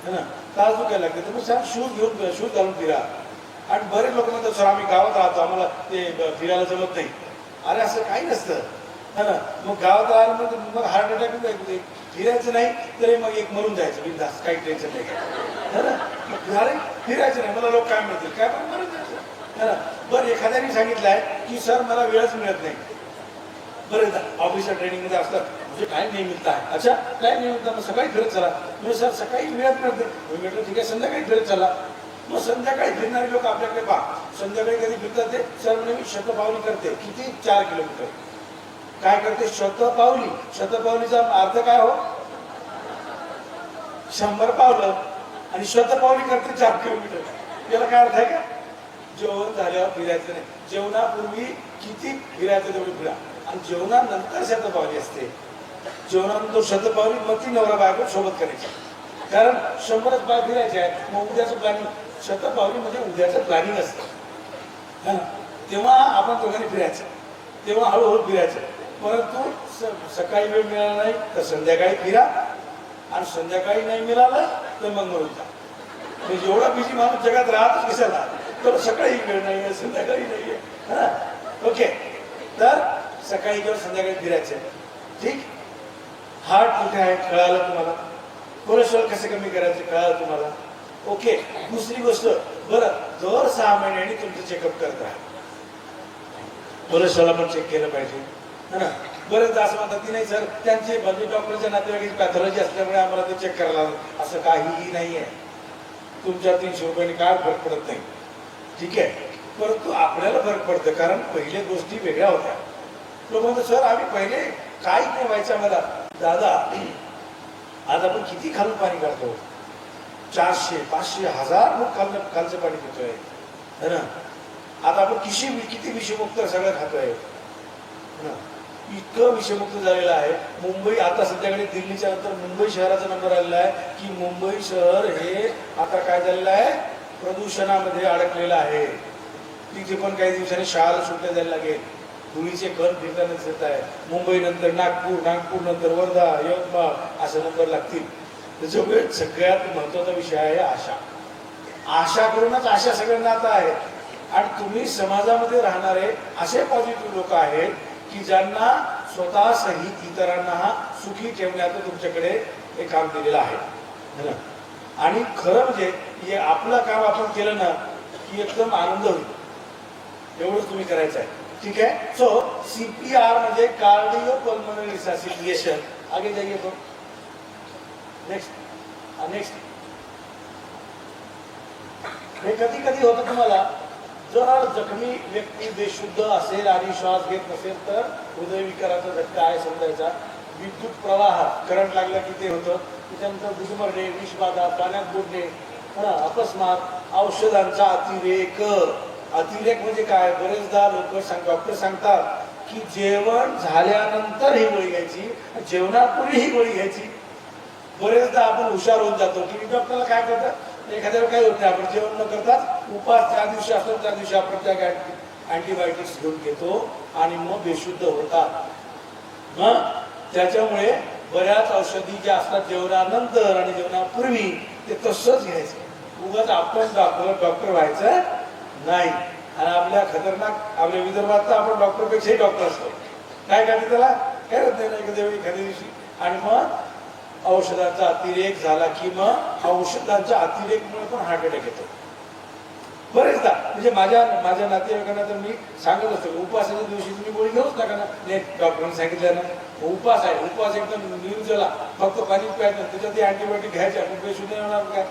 है ना, टाच दुखायला लागते, तर मग छान शूज घालून फिरा. आणि बरेच लोक म्हणतात सर आम्ही गावात राहतो, आम्हाला ते फिरायला जमत नाही. अरे असं काही नसतं है ना. मग गावात राहिलं मग हार्ट अटॅक फिरायचं नाही तरी मग एक मरून जायचं बिनधास्त, काही टेन्शन नाही है ना. मग अरे फिरायचं नाही, मला लोक काय म्हणतील, काय पण मरून जायचं है ना. बरं एखाद्याने सांगितलं आहे की सर मला वेळच मिळत नाही. बरं ऑफिसच्या ट्रेनिंगमध्ये असतात, म्हणजे काय नाही मिळत आहे. अच्छा काय नाही मिळतं, मग सकाळी फिरत चला. म्हणजे सर सकाळी मिळत नव्हते, मी म्हटलं ठीक आहे संध्याकाळी फिरत चला. मग संध्याकाळी फिरणारे लोक आपल्याकडे पहा, संध्याकाळी कधी फिरतात ते, सर म्हणजे मी शतपावली करते. किती? 4 किलोमीटर. काय करते? शतपावली. शतपावलीचा अर्थ काय हो? 100 पावलं. आणि शतपावली करते 4 किलोमीटर. याला काय अर्थ आहे का? जेवण झाल्यावर फिरायचं नाही, जेवणापूर्वी किती फिरायचं तेवढी फिरा. आणि जेवणानंतर शतपावली असते. जेवणानंतर शतपावली मग ती नवरा बायको सोबत करायची, कारण 100च पाय फिरायचे आहे. मग उद्याचं प्लॅनिंग, शतपावली म्हणजे उद्याचं प्लॅनिंग असतं है ना. तेव्हा आपण दोघांनी फिरायचं, तेव्हा हळूहळू फिरायचं. परंतु सकाळी वेळ मिळाला नाही तर संध्याकाळी फिरा, आणि संध्याकाळी नाही मिळालं तर मग मरून जा. म्हणजे एवढा बिझी माणूस जगात राहतच कशाला, तर सकाळी वेळ नाही आहे, संध्याकाळी नाही आहे है ना. ओके, तर सकाळी किंवा संध्याकाळी फिरायचं. ठीक. हार्ट कुठे आहे कळालं तुम्हाला, कोलेस्ट्रॉल कसं कमी करायचं कळालं तुम्हाला. ओके. दुसरी गोष्ट, बरं दर 6 महिन्यांनी तुमचं चेकअप करत राहा. कोलेस्ट्रॉल आपण चेक केलं पाहिजे है ना. बरेचदा असं म्हणतात की नाही सर त्यांचे म्हणजे डॉक्टरच्या नातेवाईकाची पॅथॉलॉजी असल्यामुळे आम्हाला ते चेक करायला लागलं. असं काहीही नाही आहे. तुमच्या 300 रुपयांनी काय फरक पडत नाही, ठीक आहे. परंतु आपल्याला फरक पडतं, कारण पहिले गोष्टी वेगळ्या होत्या. लोक म्हणतात सर आम्ही पहिले काही नाही व्हायचं मला. दादा आज आपण किती खालून पाणी काढतो, 400, 500, 1000 लोक खालचं पाणी पितोय है ना. आता आपण किती विषमुक्त सगळं खातोय ना. इतकं विषमुक्त झालेलं आहे. मुंबई आता सध्याकडे दिल्लीच्या नंतर मुंबई शहराचा नंबर आलेला आहे की मुंबई शहर हे आता काय झालेलं आहे, प्रदूषणामध्ये अडकलेलं आहे. तिथे पण काही दिवसांनी शाळा सुट्ट्या द्यायला लागेल. धुळीचे कण फिरताना दिसत आहे. मुंबई नंतर नागपूर, नागपूर नंतर वर्धा, यवतमाळ असे नंबर लागतील. त्याच्यामुळे सगळ्यात महत्वाचा विषय आहे आशा. आशा करूनच आशा सगळ्यांना आता आहे. आणि तुम्ही समाजामध्ये राहणारे असे पॉझिटिव्ह लोक आहेत की ज्यांना स्वतः सहित इतरांना सुखी ठेवण्याचं तुमच्याकडे हे काम दिलेलं आहे. आणि खरं म्हणजे हे आपलं काम आपण केलं ना की एकदम आनंद होईल. एवढंच तुम्ही करायचं आहे. ठीक आहे. सो CPR म्हणजे कार्डिओपल्मोनरी रिससिटेशन. आगे जाइए तो नेक्स्ट. हे कधी कधी होतं तुम्हाला, जर जखमी व्यक्ती बेशुद्ध असेल आणि श्वास घेत नसेल तर हृदयविकाराचा झटका आहे समजायचा. विद्युत प्रवाह करंट लागला की ते होतं. त्याच्यानंतर गुदमरणे, विषबाधा, पाण्यात बुडणे, अकस्मात, औषधांचा अतिरेक. अतिरेक म्हणजे काय, बरेचदा लोक डॉक्टर सांगतात की जेवण झाल्यानंतर ही गोळी घ्यायची, जेवणापूर्वी ही गोळी घ्यायची. बरेचदा आपण हुशार होऊन जातो की डॉक्टरला काय करतात, एखाद्याला काय होत नाही, आपण जेवण न करतात उपास ज्या दिवशी असतो त्या दिवशी आपण त्या अँटीबायोटिक्स घेऊन घेतो आणि मग बेशुद्ध होतात. मग त्याच्यामुळे बऱ्याच औषधी ज्या असतात जेवणानंतर आणि जेवणापूर्वी ते तसंच घ्यायचं. उगाच आपण डॉक्टर व्हायचं नाही. आणि आपल्या खतरनाक आपल्या विदर्भात तर आपण डॉक्टरपेक्षाही डॉक्टर असतो. काय करते त्याला काय होत नाही एखाद्या दिवशी. आणि मग औषधांचा अतिरेक झाला की मग औषधांच्या अतिरेकमुळे पण हार्ट अटॅक येतो. बरेचदा म्हणजे माझ्या नातेवाईकांना तर मी सांगत असतो उपवासाच्या दिवशी तुम्ही गोळी घेऊच नका ना. नाही डॉक्टरांनी सांगितलं ना उपवास आहे, उपवास एकदम निर्जला, फक्त पाणी प्यायचं, त्याच्यात अँटीबायोटिक घ्यायचे, आपण बेशुद्ध होणार काय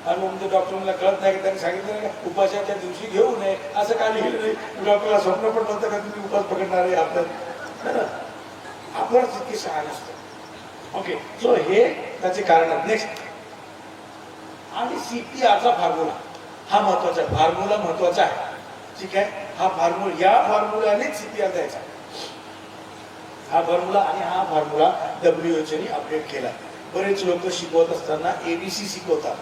आणि मग ते डॉक्टरला कळत नाही की त्यांनी सांगितलं नाही का उपासाच्या दिवशी घेऊ नये असं काय लिहिलं नाही. डॉक्टरला स्वप्न पण नव्हतं का तुम्ही उपास पकडणार आहे आपण आपण तितकी शहाण असतो. ओके, सो हे त्याचे कारण आहेत. नेक्स्ट, आणि CPRचा फॉर्म्युला हा महत्वाचा आहे. फॉर्म्युला महत्वाचा आहे, ठीक आहे. हा फॉर्म्युला, या फॉर्म्युलानेच CPR द्यायचा हा फॉर्म्युला. आणि हा फॉर्म्युला WHO ने अपडेट केला. बरेच लोक शिकवत असताना ABC शिकवतात,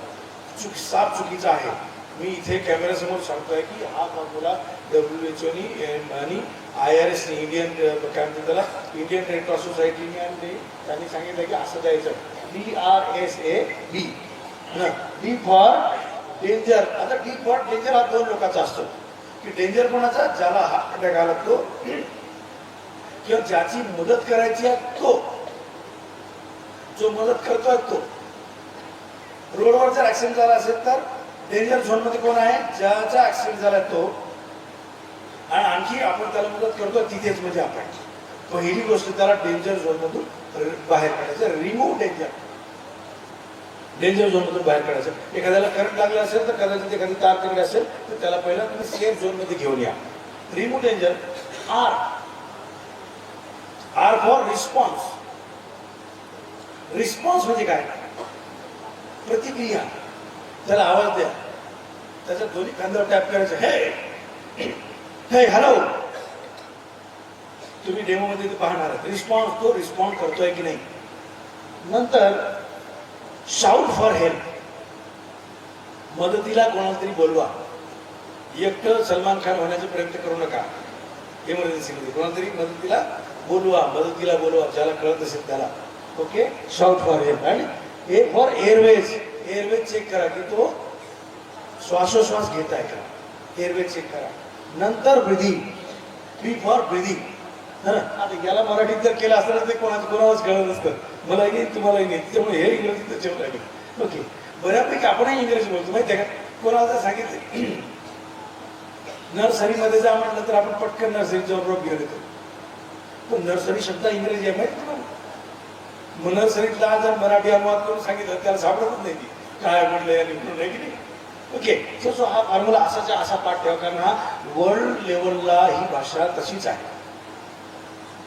साफ चुकीचा आहे. मी इथे कॅमेऱ्यासमोर सांगतोय की हा फॉर्म्युला WHO ने आणि IRS ने, इंडियन काय म्हणतात त्याला, इंडियन रेड क्रॉस सोसायटीने, आणि त्यांनी सांगितलं की असं द्यायचं DRSAB. D for danger. आता D फॉर डेंजर हा 2 लोकांचा असतो, की डेंजर कोणाचा, ज्याला हार्ट अटॅक आला तो, किंवा ज्याची मदत करायची आहे तो, जो मदत करतोय तो. रोडवर जर ऍक्सिडेंट झाला असेल तर डेंजर झोन मध्ये कोण आहे, ज्याचा ऍक्सिडेंट झालाय तो, आणि आणखी आपण त्याला मदत करतो तिथेच म्हणजे आपण. पहिली गोष्ट त्याला डेंजर झोन मधून बाहेर काढायचं, रिमूव्ह डेंजर. डेंजर झोन मधून बाहेर काढायचं. एखाद्याला करंट लागला असेल तर कदाचित एखादी तार तिकडे असेल तर त्याला पहिला तुम्ही सेफ झोन मध्ये घेऊन या. Remove danger. R for response. Response म्हणजे काय, प्रतिक्रिया. त्याला आवाज द्या, त्याच्या दोन्ही खांद्यावर टॅप करायचं, हे हे हॅलो. तुम्ही डेमो मध्ये पाहणार आहात रिस्पॉन्स, तो रिस्पॉन्ड करतोय की नाही. नंतर शाउट फॉर हेल्प. मदतीला कोणाला तरी बोलवा. एकटं सलमान खान होण्याचा प्रयत्न करू नका. इमर्जन्सीमध्ये कोणाला तरी मदतीला बोलवा, मदतीला बोलवा, ज्याला कळत असेल त्याला. Okay, shout for help. आणि A for airways. Airways check करा की तो श्वासोश्वास घेत आहे का, एअरवेज चेक करा. नंतर ब्रिदिंग. B for breathing. आता याला मराठीत जर केलं असतं तर ते कोणालाच कळत नसतं, मलाही नाही तुम्हालाही नाही, त्यामुळे हे इंग्रजीत ठेवलं आहे. ओके, बऱ्यापैकी आपणही इंग्रजी बोलतो माहिती आहे का. कोणाला जर सांगितलं नर्सरीमध्ये जा म्हटलं तर आपण पटकन नर्सरीचा रोप घेऊन येतो, पण नर्सरी शब्द इंग्रजी आहे माहिती तुम्हाला. मग नर्सरीतला जर मराठी अनुवाद करून सांगितलं त्याला सापडतच नाही ती काय म्हटलं या निघून नाही की नाही. ओके, सो हा फॉर्म्युला असाचा असा पाठ ठेवा, कारण हा वर्ल्ड लेवलला ही भाषा तशीच आहे.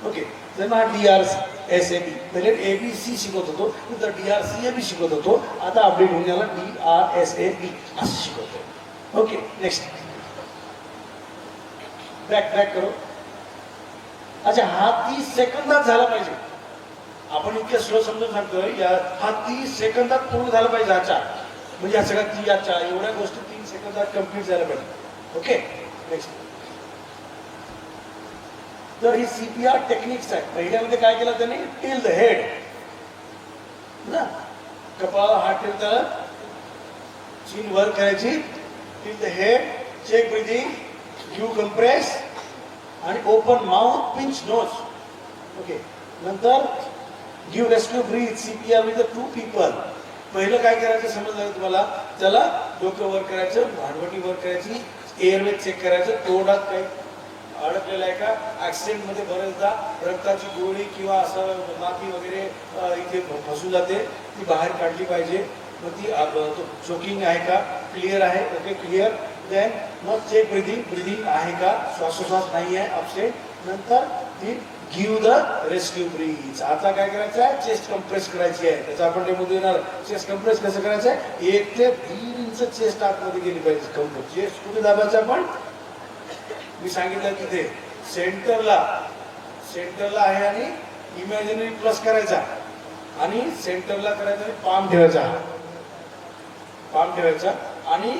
ओके, तर हा DRSAB. पहिले ABC शिकवत होतो, नंतर DRCAB शिकवत होतो, आता अपडेट होऊन याला DRSAB असं शिकवतो. ओके, नेक्स्ट, बॅक करो. अच्छा, हा 30 सेकंदात झाला पाहिजे. आपण इतकं स्लो समजून सांगतोय, हा 30 सेकंदात पूर्ण झाला पाहिजे. अच्छा, म्हणजे हा सगळ्या अच्छा एवढ्या गोष्टी 3 सेकंदात कम्प्लीट झाल्या पाहिजे. Okay, next. तर ही CPR टेक्निक्स आहे. पहिल्यामध्ये काय केलं त्यांनी, टिल द हेड ना, कपाळाला हात ठेवता, चीन वर करायची, till the head, check breathing, give compress, आणि open mouth, pinch nose. Okay, नंतर give rescue breath. CPR with 2 people. पहिलं काय करायचं समजलं तुम्हाला, त्याला डोकं वर करायचं, भांडवटी वर करायची, एअरवेज चेक करायचं, तोंडात काही अडकलेलं आहे का. ऍक्सिडेंट मध्ये बरेचदा रक्ताची गोळी किंवा असं माती वगैरे इथे फसून जाते, ती बाहेर काढली पाहिजे. मग ती चोकिंग आहे का, क्लिअर आहे, ओके क्लिअर. देन मग चेक ब्रीदिंग, ब्रीदिंग आहे का, श्वासोश्वास नाही आहे अपसेट. नंतर ती गिव्ह द रेस्क्यू ब्रीथ. आता काय करायचं आहे, चेस्ट कंप्रेस करायची आहे. त्याचा आपण डेमो देणार. चेस्ट कंप्रेस कसं करायचं आहे, 1 ते 3 इंच चेस्ट आतमध्ये गेली पाहिजे. कंप्रेस चेस्ट कुठे दाबायचं आपण, मी सांगितलं तिथे सेंटरला आहे, आणि इमॅजिनरी प्लस करायचा, आणि सेंटरला करायचा, आणि पाम ठेवायचा, आणि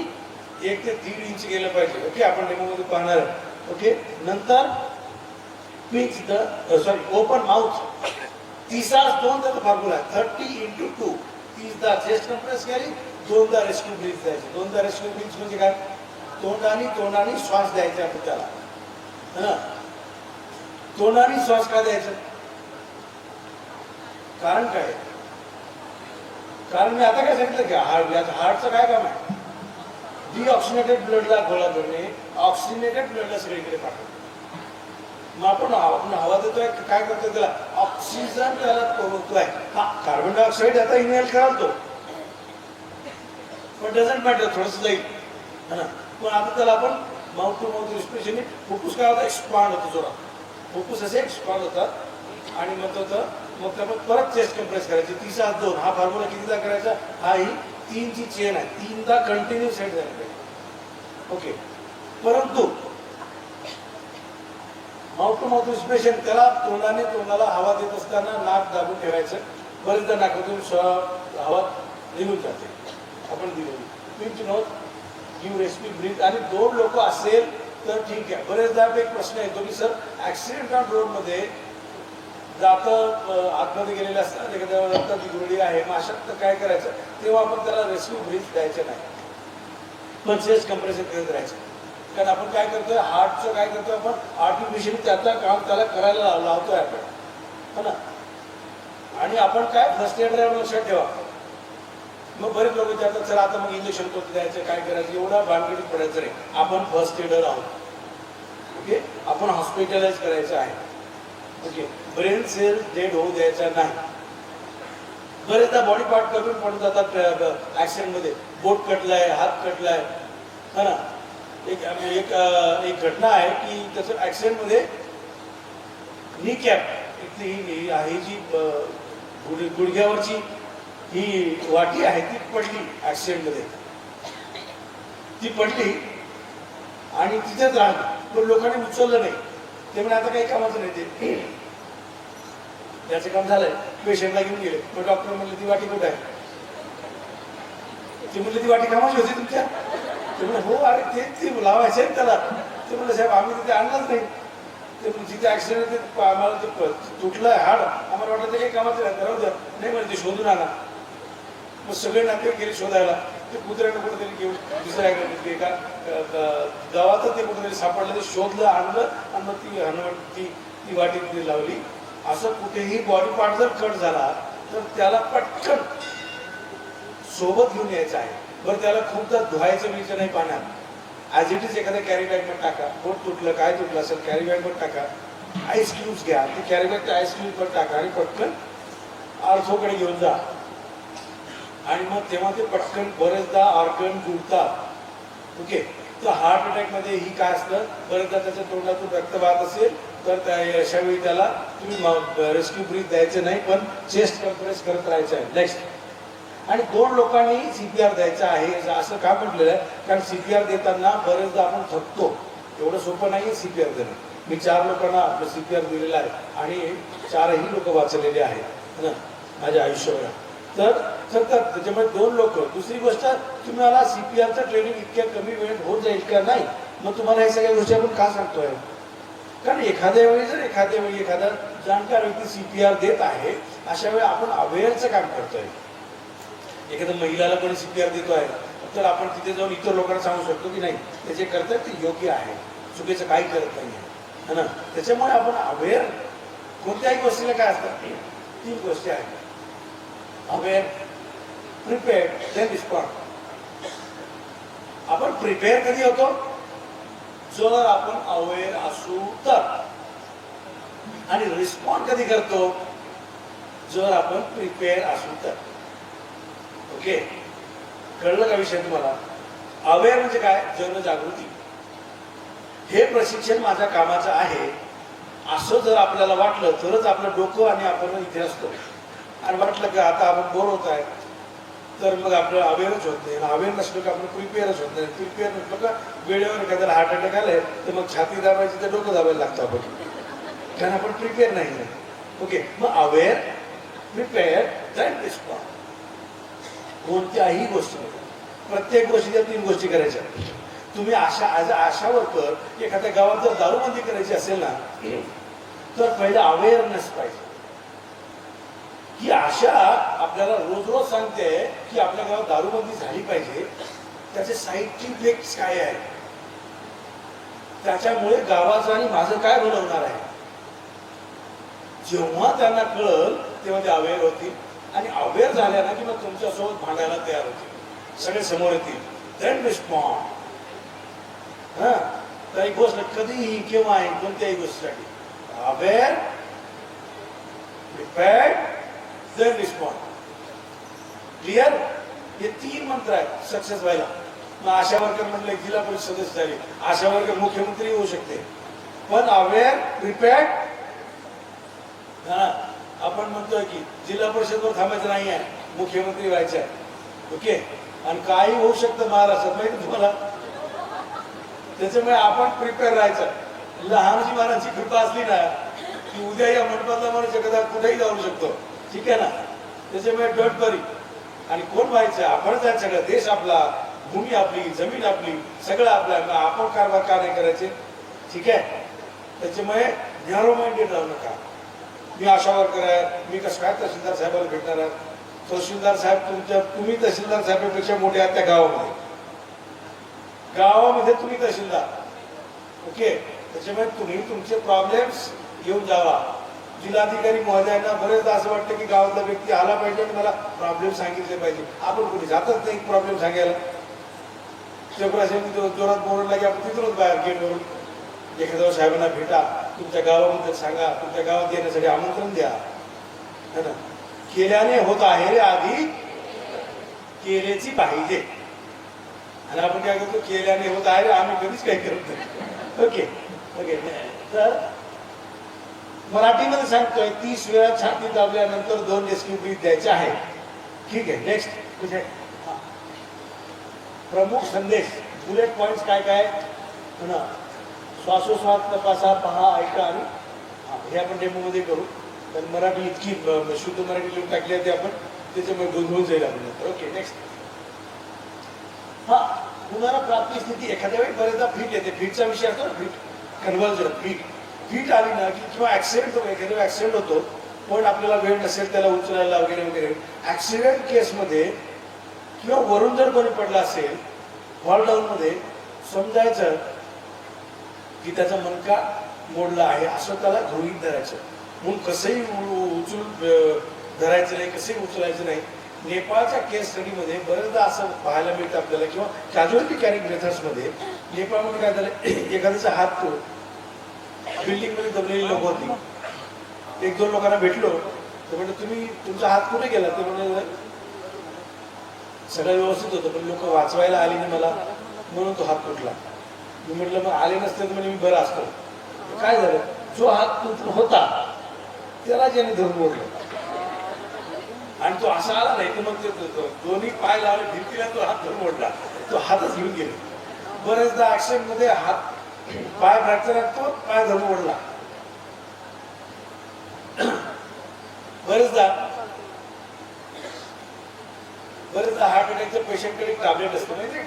1 ते 3 इंच गेलं पाहिजे. ओके, आपण डेमो मध्ये पाहणार. ओके, नंतर पिंच द ओपन माउथ. 2दा फॉर्म्युला आहे, 30x2. 30दा चेस्ट कंप्रेस केली, 2दा रेस्क्यू ब्रीथ द्यायची. 2दा रेस्क्यू ब्रीथ म्हणजे काय, तोंडाने श्वास द्यायचा आपण त्याला. तोंडाने श्वास का द्यायचं, कारण काय, कारण मी आता काय सांगितलं की हार्टचं काय काम आहे, डिऑक्सिनेटेड ब्लडला गोळा करणे, ऑक्सिनेटेड ब्लडला सगळीकडे पाठवणे. मग आपण हवा देतोय, काय करतोय, त्याला ऑक्सिजन त्याला पुरवतोय. हा कार्बन डायऑक्साईड आता इनहेल कराल तो, पण डझंट मॅटर, थोडंसं जाईल है ना. पण आता त्याला आपण माउथ टू माउथ रेस्पिरेशन, फुफ्फुस काय होतं, एक्सपांड होतो जोरात, फुफ्फुस असे एक्सपांड होतात आणि मग होतं. मग आपण परत चेस्ट कम्प्रेस करायची, 3-7-2 हा फॉर्म्युला कितीदा करायचा, हा ही 3ची चेन आहे, 3दा कंटिन्यू सेट झाला पाहिजे. ओके. परंतु माउथ टू माउथ रेस्पिरेशन, त्याला तोंडाला हवा देत असताना नाक दाबून ठेवायचं. बरेचदा नाकातून हवा निघून जाते, आपण दिली पिंच नोज, गिव्ह रेस्पी ब्रीथ. आणि 2 लोक असेल तर ठीक आहे. बरेचदा एक प्रश्न येतो की सर ॲक्सिडेंट ऑन रोडमध्ये जातं आतमध्ये गेलेले असतात, एखाद्या रक्ताची गुरडी आहे, मग अशात काय करायचं, तेव्हा आपण त्याला रेस्क्यू ब्रीथ द्यायचं नाही, पण चेस्ट कम्प्रेशन करत राहायचं. कारण आपण काय करतोय, हार्टचं काय करतोय, आपण आर्टिफिशियली त्याचं काम त्याला करायला लावतोय आपण, है ना. आणि आपण काय फर्स्ट एडर लक्षात ठेवा. मग बरेच लोक विचारतात सर आता मग इंजेक्शन कोणतं द्यायचं, काय करायचं, एवढा भानगडीत पडायचं नाही. आपण फर्स्ट एडर आहोत. ओके. आपण हॉस्पिटलाइज करायचं आहे. ओके. ब्रेन सेल डेड होऊ द्यायचा नाही. बरेचदा बॉडी पार्ट करून पडून जातात ॲक्सिडेंटमध्ये, बोट कटलाय, हात कटलाय, है ना. एक घटना आहे की त्याचं ॲक्सिडेंटमध्ये नी कॅप इथली ही जी गुडघ्यावरची ही वाटी आहे ती पडली ॲक्सिडेंटमध्ये, ती पडली आणि तिथेच राहिली. पण लोकांनी उचललं नाही. ते म्हणजे आता काही कामाचं नाही, ते त्याचं काम झालंय. पेशंटला घेऊन गेले, मग डॉक्टर म्हणले ती वाटी कुठे आहे, ते म्हणले ती वाटी कामाची होती तुमच्या. ते म्हणलं हो, अरे ते लावायचं आहे त्याला. ते म्हणलं साहेब आम्ही तिथे आणलंच नाही. ते म्हणजे जिथे ॲक्सिडेंट ते आम्हाला ते तुटलं आहे हाड, आम्हाला वाटलं ते काही कामाचं नाही, राहू द्या. नाही म्हणजे ते शोधून आणा. मग सगळे नातेवाईक गेले शोधायला. ते कुत्र्यानं कुठेतरी घेऊन दुसऱ्या एका गावातच ते कुठेतरी सापडलं, ते शोधलं, आणलं आणि मग ती वाटी तिथे लावली. असं कुठेही बॉडी पार्ट जर कट झाला तर त्याला पटकन सोबत घेऊन यायचं आहे. बरं त्याला खूपदा धुवायचं मिळतं नाही पाण्यात, ॲज इट इज एखाद्या कॅरी बॅगमध्ये टाका. बोट तुटलं, काय तुटलं असेल, कॅरी बॅगमध्ये टाका. आईस क्यूब्स घ्या, ते कॅरी बॅग त्या आईस क्यूबवर टाका आणि पटकन आर्थोकडे घेऊन जा. आणि मग तेव्हा ते पटकन बरेचदा ऑर्गन जुळतात. ओके. तर हार्ट अटॅकमध्ये ही काय असतं, बरेचदा त्याच्या तोंडातून रक्त वाहत असेल तर त्या अशा वेळी त्याला तुम्ही रेस्क्यू ब्रीथ द्यायचं नाही, पण चेस्ट कम्प्रेस करत राहायचं आहे. नेक्स्ट. आणि 2 लोकांनी CPR द्यायचं आहे. असं का म्हटलेलं आहे, कारण CPR देताना बरेचदा आपण थकतो. एवढं सोपं नाही आहे CPR देणं. मी 4 लोकांना आपलं CPR दिलेलं आहे आणि 4ही लोक वाचलेले आहेत ना माझ्या आयुष्यावर. तर त्याच्यामुळे 2 लोक. दुसरी गोष्ट, तुम्हाला CPRचं ट्रेनिंग इतक्या कमी वेळेत होत जाईल का, नाही. मग तुम्हाला हे सगळ्या गोष्टी आपण का सांगतोय, कारण एखाद्या वेळी एखादा जाणकार व्यक्ती CPR देत आहे, अशा वेळी आपण अवेअरचं काम करतोय. एखाद्या महिलाला कोणी CPR देतो आहे तर आपण तिथे जाऊन इतर लोकांना सांगू शकतो की नाही, ते जे करतात ते योग्य आहे, चुकीचं काही करत नाही आहे, है ना. त्याच्यामुळे आपण अवेअर. कोणत्याही गोष्टीला काय असतात, 3 गोष्टी आहेत: अवेअर, प्रिपेअर, देन रिस्पॉन्ड. आपण प्रिपेअर कधी होतो, जर आपण अवेअर असू तर. आणि रिस्पॉन्ड कधी करतो, जर आपण प्रिपेअर असू तर. ओके. कळलं का विषय तुम्हाला. अवेअर म्हणजे काय, जनजागृती. हे प्रशिक्षण माझ्या कामाचं आहे असं जर आपल्याला वाटलं तरच आपलं डोकं आणि आपण इथे असतो. आणि वाटलं की आता आपण बोर होत आहे तर मग आपलं अवेअरच होत नाही. अवेअर नसलं का आपण प्रिपेअरच होत नाही. प्रिपेअर नसलं का वेळेवर एखाद्याला हार्ट अटॅक आलाय तर मग छाती दाबायची तर डोकं दाबायला लागतं आपण, कारण आपण प्रिपेअर नाही. ओके. मग अवेअर, प्रिपेअर, देन रिस्पॉन्ड. कोणत्याही गोष्टीमध्ये प्रत्येक गोष्टीच्या 3 गोष्टी करायच्या. तुम्ही आशा वर्कर एखाद्या गावात जर दारूबंदी करायची असेल ना, तर पहिलं अवेअरनेस पाहिजे की आशा आपल्याला रोज रोज सांगते की आपल्या गावात दारूबंदी झाली पाहिजे. त्याचे साईड इफेक्ट्स काय आहेत, त्याच्यामुळे गावाचं आणि माझं काय भलं होणार आहे. जेव्हा त्यांना कळल तेव्हा ते अवेअर होतील. आणि अवेअर झाल्या ना की मग तुमच्यासोबत भांडायला तयार होतील, सगळे समोर येतील. Then respond. हा, तर एक गोष्ट कधीही केव्हा आहे, कोणत्याही गोष्टीसाठी aware, prepared, then respond. Clear. हे 3 मंत्र आहेत सक्सेस व्हायला. मग आशा वर्कर म्हटलं जिल्हा परिषद सदस्य झाले, आशा वर्कर मुख्यमंत्री होऊ शकते. पण अवेअर प्रिपेअर्ड, हा आपण म्हणतोय की जिल्हा परिषदवर थांबायचं नाही आहे, मुख्यमंत्री व्हायचं आहे. ओके, आणि काही होऊ शकतं महाराष्ट्रात माहिती तुम्हाला. त्याच्यामुळे आपण प्रिपेअर राहायचं. लहानजी महाराजांची कृपा असली ना की उद्या या मंडपातला माणूस एखादा कुठेही जाऊ शकतो. ठीक आहे ना. त्याच्यामुळे डोंट वरी. आणि कोण व्हायचं आपणच आहे. सगळं देश आपला, भूमी आपली, जमीन आपली, सगळं आपलं. आपण कारभार का नाही करायचे. ठीक आहे. त्याच्यामुळे नॅरो माइंडेड राहू नका. मी आशा वर्कर आहे, मी कसं काय तहसीलदार साहेबांना भेटणार आहे. तहसीलदार साहेब तुम्ही तहसीलदार साहेबांपेक्षा मोठे आहात त्या गावामध्ये तुम्ही तहसीलदार. ओके. त्याच्यामुळे तुम्ही तुमचे प्रॉब्लेम्स घेऊन जावा. जिल्हाधिकारी महोदयांना बरेचदा असं वाटतं की गावातला व्यक्ती आला पाहिजे आणि मला प्रॉब्लेम सांगितले पाहिजे. आपण कुठे जातच नाही प्रॉब्लेम सांगायला. चपराशांनी जोरात बोलला की आपण तिथूनच बाहेर गेलो. एखाद्या साहेबांना भेटा, तुमच्या गावाबद्दल सांगा, तुमच्या गावात येण्यासाठी आमंत्रण द्या. है ना. केल्याने होत आहे रे, आधी केलेची पाहिजे. आणि आपण काय करतो, केल्याने होत आहे रे, आम्ही कधीच काही करत नाही. Okay okay. तर मराठीमध्ये सांगतोय 30 वेळा छाती दाबल्यानंतर 2 रेस्क्यू ब्रीथ द्यायचे आहे. ठीक आहे. नेक्स्ट कुठे प्रमुख संदेश, बुलेट पॉइंट्स काय काय ना. श्वासोश्वास तपासा, पहा, ऐका आणि हे आपण डेमोमध्ये करू. तर मराठी इतकी शुद्ध मराठी लिहून टाकली आहे ते आपण, त्याच्यामुळे गोंधळून जाईल आपण. ओके. नेक्स्ट. हा पुनर्प्राप्ती स्थिती एखाद्या वेळी बरेचदा फिट येते. फिटचा विषय असतो ना, फिट कन्व्हर्जन. फिट आली ना की किंवा ऍक्सिडेंट होतो, एखाद्या ऍक्सिडेंट होतो पण आपल्याला वेळ नसेल त्याला उचलायला वगैरे वगैरे. ऍक्सिडेंट केसमध्ये किंवा वरून जर कोणी पडला असेल फॉल डाऊन मध्ये, समजायचं की त्याचा मणका मोडला आहे असं त्याला गृहीत धरायचं. म्हणून कसंही उचलून धरायचं नाही, कसंही उचलायचं नाही. नेपाळच्या केस स्टडीमध्ये बरेचदा असं पाहायला मिळतं आपल्याला, किंवा कॅज्युअलिटी कॅरिंग मेथड्समध्ये. नेपाळमध्ये काय झालं, एखाद्याचा हात बिल्डिंगमध्ये दबलेली लोक होती. 1-2 लोकांना भेटलो तर म्हटलं तुम्ही तुमचा हात कुठे गेला. ते म्हणजे सगळं व्यवस्थित होतं पण लोक वाचवायला आली नाही मला, म्हणून तो हात तुटला. मी म्हटलं मग आले नसते तर म्हणजे मी बरं असतो. काय झालं, जो हात तुटला होता त्याला ज्याने धरून मोडलं आणि तो असा आला नाही तर मग ते दोन्ही पाय लावले भिंतीला, तो हात धरून मोडला, तो हातच घेऊन गेले. बरेचदा ऍक्सिडेंट मध्ये हात पाय फ्रॅक्चर असतो, पाय धरून मोडला. बरेचदा हार्ट अटॅकच्या पेशंटकडे टॅबलेट असतो माहिती,